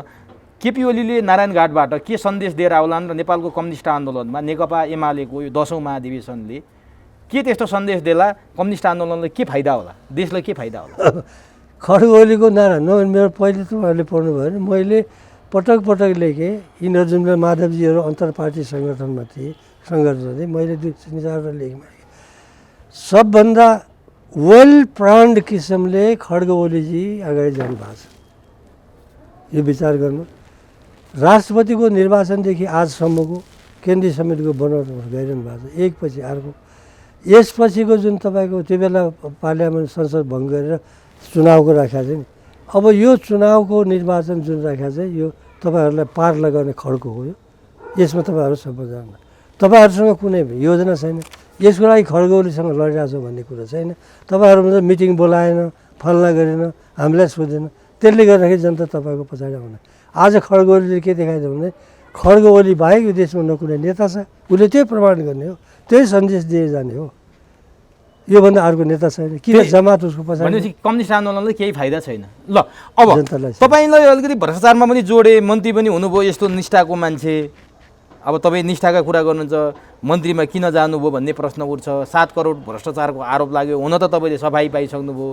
केपी ओलीले नारायणघाटबाट के सन्देश दिएर आउलान् र नेपालको कम्युनिस्ट आन्दोलनमा नेकपा एमालेको यो 10औं महाधिवेशनले के त्यस्तो सन्देश देला? कम्युनिस्ट आन्दोलनलाई के फाइदा होला, देशलाई के फाइदा होला? खड्ग ओलीको नारा मेरो पहिले त उहाँले पढ्नु भयो भने मैले पटक पटक लेखेँ। यिनीहरू जुन माधवजीहरू अन्तर पार्टी सङ्गठनमा थिए, सङ्घर्ष थिए, मैले 2-3-4 लेखेँ। सबभन्दा वेल प्लान्ड किसिमले खड्ग ओलीजी अगाडि जानु भएको छ। यो विचार गर्नु, राष्ट्रपतिको निर्वाचनदेखि आजसम्मको केन्द्रीय समितिको बनोट गरिरहनु भएको छ, एकपछि अर्को। यसपछिको जुन तपाईँको त्यो बेला पार्लियामेन्ट संसद भङ्ग गरेर चुनावको राखेको छ नि, अब यो चुनावको निर्वाचन जुन राखेको छ यो तपाईँहरूलाई पार लगाउने खड्को हो। यसमा तपाईँहरू सबै जान्न, तपाईँहरूसँग कुनै योजना छैन। यसको लागि खड्ग ओलीसँग लडिरहेको छ भन्ने कुरा छैन। तपाईँहरू मिटिङ बोलाएन, फल्ना गरेन, हामीलाई सोधेन, त्यसले गर्दाखेरि जनता तपाईँको पछाडि आउन। आज खड्ग ओलीले के देखाइदियो भने खड्ग ओली बाहेक यो देशमा न कुनै नेता छ, उसले त्यही प्रमाण गर्ने हो, त्यही सन्देश दिए जाने हो। योभन्दा अर्को नेता छैन। किन जमात उसको पछाडि? भनेपछि कम्युनिस्ट आन्दोलनले केही फाइदा छैन। ल अब जनतालाई तपाईँलाई अलिकति भ्रष्टाचारमा पनि जोडे, मन्त्री पनि हुनुभयो, यस्तो निष्ठाको मान्छे। अब तपाईँ निष्ठाका कुरा गर्नुहुन्छ, मन्त्रीमा किन जानुभयो भन्ने प्रश्न उठ्छ। 7 करोड भ्रष्टाचारको आरोप लाग्यो, हुन त तपाईँले सफाइ पाइसक्नुभयो,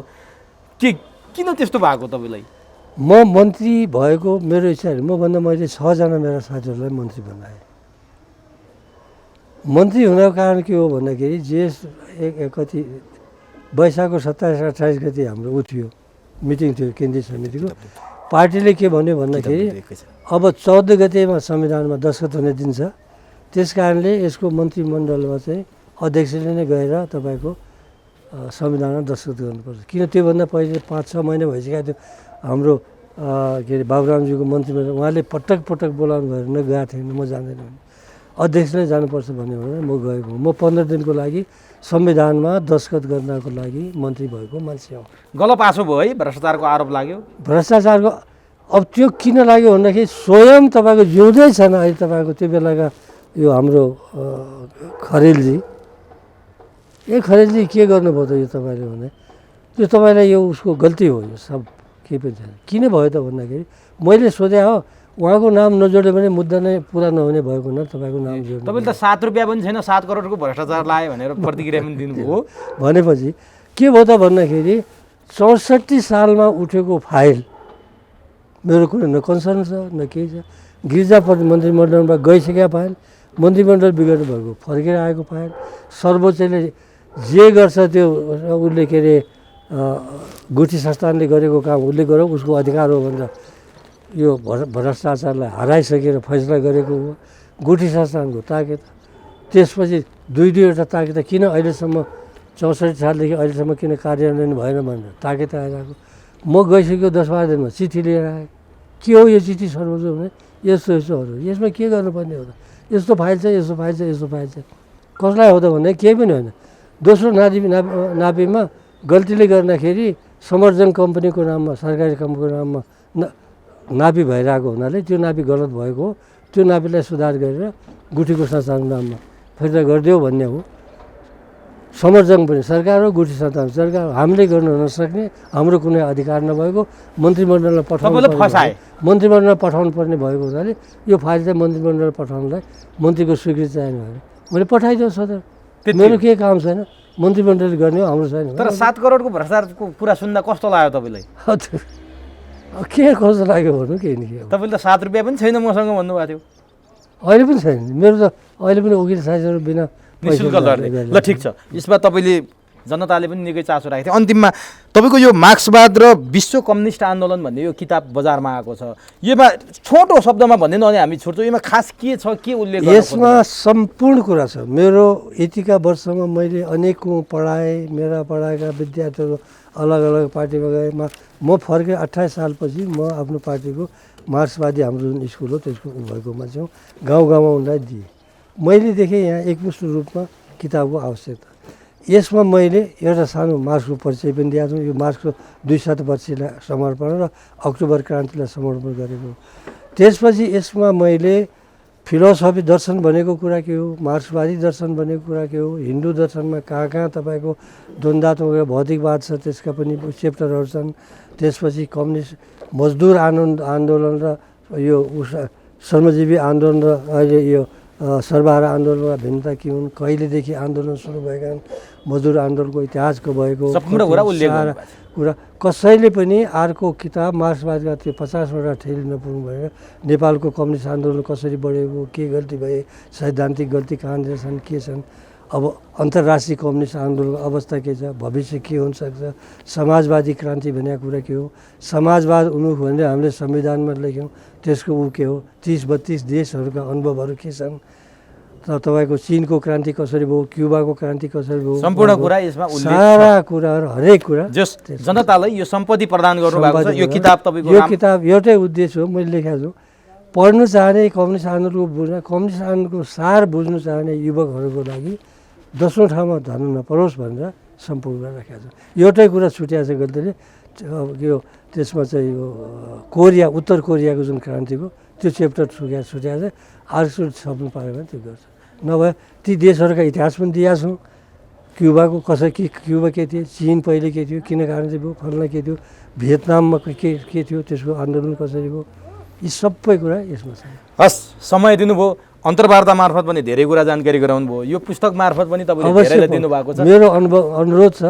किन त्यस्तो भएको तपाईँलाई? म मन्त्री भएको मेरो इच्छा हो। मभन्दा मैले 6 जना मेरा साथीहरूलाई मन्त्री बनाएँ। मन्त्री हुनको कारण के हो भन्दाखेरि कति वैशाखको 27-28 गति हाम्रो उ थियो, मिटिङ थियो केन्द्रीय समितिको। पार्टीले के भन्यो भन्दाखेरि अब 14 गतेमा संविधानमा दस्तखत हुने दिन छ, त्यस कारणले यसको मन्त्रीमण्डलमा चाहिँ अध्यक्षले नै गएर तपाईँको संविधानमा दस्तखत गर्नुपर्छ। किन त्योभन्दा पहिले 5-6 महिना भइसकेको थियो हाम्रो के अरे बाबुरामजीको मन्त्रीमण्डल, उहाँले पटक पटक बोलाउनु भएर न गएको थिएन, म जाँदैन भने अध्यक्षले जानुपर्छ भन्यो भने म गएको। म 15 दिनको लागि संविधानमा दस्तखत गर्नको लागि मन्त्री भएको मान्छे हो। गलपासो भयो है, भ्रष्टाचारको आरोप लाग्यो। भ्रष्टाचारको अब त्यो किन लाग्यो भन्दाखेरि स्वयं तपाईँको जिउँदै छैन अहिले तपाईँको त्यो बेलाका यो हाम्रो खरेलजी। खरेलजी के गर्नुभयो त यो तपाईँले भने त्यो तपाईँलाई यो उसको गल्ती हो, यो सब केही पनि छैन। किन भयो त भन्दाखेरि मैले सोधे हो, उहाँको नाम नजोड्यो भने मुद्दा नै पुरा नहुने भएको हुनाले तपाईँको नाम जोड्नु। तपाईँले त 7 रुपियाँ पनि छैन, 7 करोडको भ्रष्टाचार लाग्यो भनेर प्रतिक्रिया पनि दिनुभयो। भनेपछि के भयो त भन्दाखेरि 64 सालमा उठेको फाइल मेरो कुनै न कन्सर्न छ न केही छ। गिरिजापति मन्त्रीमण्डलमा गइसकेका फाइल, मन्त्रीमण्डल बिगड्नु भएको फर्केर आएको फाइल, सर्वोच्चले जे गर्छ त्यो उसले के अरे गुठी संस्थानले गरेको काम उसले गरौँ, उसको अधिकार हो भनेर यो भ्रष्टाचारलाई हराइसकेर फैसला गरेको हो। गुठी संस्थानको ताकेत, त्यसपछि 2-2वटा ताकेत किन अहिलेसम्म 64 सालदेखि अहिलेसम्म किन कार्यान्वयन भएन भनेर ताकेत आइरहेको। म गइसक्यो 10-12 दिनमा चिठी लिएर आएँ। के हो यो चिठी सर्वोच्च भने यस्तोहरू, यसमा के गर्नुपर्ने हो त, यस्तो फाइल छ, यस्तो फाइल छ, यस्तो फाइल छ। कसलाई हो त भन्दा केही पनि होइन। दोस्रो नापीमा गल्तीले गर्दाखेरि समर्जन कम्पनीको नाममा, सरकारी कम्पनीको नाममा नापी भइरहेको हुनाले त्यो नापी गलत भएको हो। त्यो नापीलाई सुधार गरेर गुठीको संस्थानको नाममा फिर्ता गरिदियो भन्ने हो। समर्जन पनि सरकार हो, गुठी संस्थान सरकार हो। हामीले गर्नु नसक्ने, हाम्रो कुनै अधिकार नभएको, मन्त्रीमण्डलमा पठाउनु पर्ने भएको हुनाले यो फाइल चाहिँ मन्त्रीमण्डलमा पठाउनलाई मन्त्रीको स्वीकृति चाहिने भयो। मैले पठाइदियो सदर, मेरो केही काम छैन, मन्त्रीमण्डलले गर्ने हो, हाम्रो छैन। तर 7 करोडको भ्रष्टाचारको कुरा सुन्दा कस्तो लाग्यो तपाईँलाई? के कस्तो लाग्यो भन्नु केही नि। तपाईँले त 7 रुपियाँ पनि छैन मसँग भन्नुभएको थियो। अहिले पनि छैन मेरो त, अहिले पनि वकिल साथीहरू बिना निःशुल्क लड्ने। ल ठिक छ, यसमा तपाईँले जनताले पनि निकै चासो राखेको थियो। अन्तिममा तपाईँको यो मार्क्सवाद र विश्व कम्युनिस्ट आन्दोलन भन्ने यो किताब बजारमा आएको छ, योमा छोटो शब्दमा भनिदिनु अनि हामी छुट्छौँ, यसमा खास के छ, के उल्लेख? यसमा सम्पूर्ण कुरा छ। मेरो यतिका वर्षमा मैले अनेकौँ पढाएँ, मेरा पढाएका विद्यार्थीहरू अलग अलग पार्टीमा गए। म फर्केँ 28 सालपछि म आफ्नो पार्टीको मार्क्सवादी हाम्रो जुन स्कुल हो त्यसको भएको मान्छे हो, गाउँ गाउँमा उनलाई दिएँ। मैले देखेँ यहाँ एकमुष्ट रूपमा किताबको आवश्यकता। यसमा मैले एउटा सानो मार्क्सको परिचय पनि दिएको छु। यो मार्क्सको 200 समर्पण र अक्टोबर क्रान्तिलाई समर्पण गरेको। त्यसपछि यसमा मैले फिलोसफी दर्शन भनेको कुरा के हो, मार्क्सवादी दर्शन भनेको कुरा के हो, हिन्दू दर्शनमा कहाँ कहाँ तपाईँको द्वन्द्वात्मक भौतिकवाद छ त्यसका पनि च्याप्टरहरू छन्। त्यसपछि कम्युनिस्ट मजदुर आन्दोलन र यो श्रमजीवी आन्दोलन र अहिले यो सर्वहारा आन्दोलनमा भिन्नता के हुन्, कहिलेदेखि आन्दोलन सुरु भएका हुन्, मजदुर आन्दोलनको इतिहासको भएको सारा कुरा कसैले पनि अर्को किताब मार्क्सवादका त्यो 50वटा ठेली नपुग्नु भएर नेपालको कम्युनिस्ट आन्दोलन कसरी बढेको, के गल्ती भए, सैद्धान्तिक गल्ती कहाँनिर छन्, के छन्, अब अन्तर्राष्ट्रिय कम्युनिस्ट आन्दोलनको अवस्था के छ, भविष्य के हुनसक्छ, समाजवादी क्रान्ति भनेको कुरा के हो, समाजवाद उन्मुख भनेर हामीले संविधानमा लेख्यौँ त्यसको ऊ के हो, 30-32 देशहरूका अनुभवहरू के छन्, र तपाईँको चिनको क्रान्ति कसरी भयो, क्युबाको क्रान्ति कसरी भयो, सम्पूर्ण कुरा यसमा उल्लेख सारा कुराहरू हरेक कुरा जस जनतालाई यो सम्पत्ति प्रदान गर्नुभएको छ। यो किताब तपाईँको यो किताब एउटै उद्देश्य हो, मैले लेखेको छु, पढ्नु चाहने कम्युनिस्ट आन्दोलनको बुझ्न, कम्युनिस्ट आन्दोलनको सार बुझ्नु चाहने युवकहरूको लागि 10औं ठाउँमा धर्नु नपरोस् भनेर सम्पूर्ण राखेको छु। एउटै कुरा छुट्याएको छ गल्तीले, यो त्यसमा चाहिँ यो कोरिया उत्तर कोरियाको जुन क्रान्तिको त्यो च्याप्टर छुट्याएको छ, अर्को छप्नु पाऱ्यो भने त्यो गर्छ। नभए ती देशहरूका इतिहास पनि दिएका छौँ, क्युबाको क्युबा के थियो, चिन पहिले के थियो, किन कारण चाहिँ भयो, फल्ना के थियो, भियतनाममा के थियो, त्यसको आन्दोलन कसरी भयो, यी सबै कुरा यसमा छ। हस्, समय दिनुभयो, अन्तर्वार्ता मार्फत पनि धेरै कुरा जानकारी गराउनु भयो, यो पुस्तक मार्फत पनि तपाईँले धेरैलाई दिनुभएको छ। मेरो अनुरोध छ,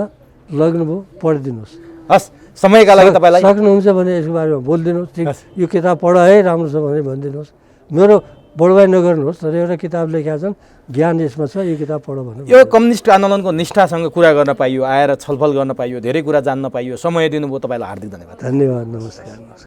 लग्नुभयो पढिदिनुहोस्। हस्, समयका लागि तपाईँलाई सक्नुहुन्छ भने यसको बारेमा बोलिदिनुहोस्, ठिक यो किताब पढ है राम्रो छ भने भनिदिनुहोस्। मेरो बढुवाइ नगर्नुहोस्, तर एउटा किताब लेखेका छन्, ज्ञान यसमा छ, यो किताब पढ भन्नु। यो कम्युनिस्ट आन्दोलनको निष्ठासँग कुरा गर्न पाइयो, आएर छलफल गर्न पाइयो, धेरै कुरा जान्न पाइयो, समय दिनुभयो, तपाईँलाई हार्दिक धन्यवाद। धन्यवाद, नमस्कार।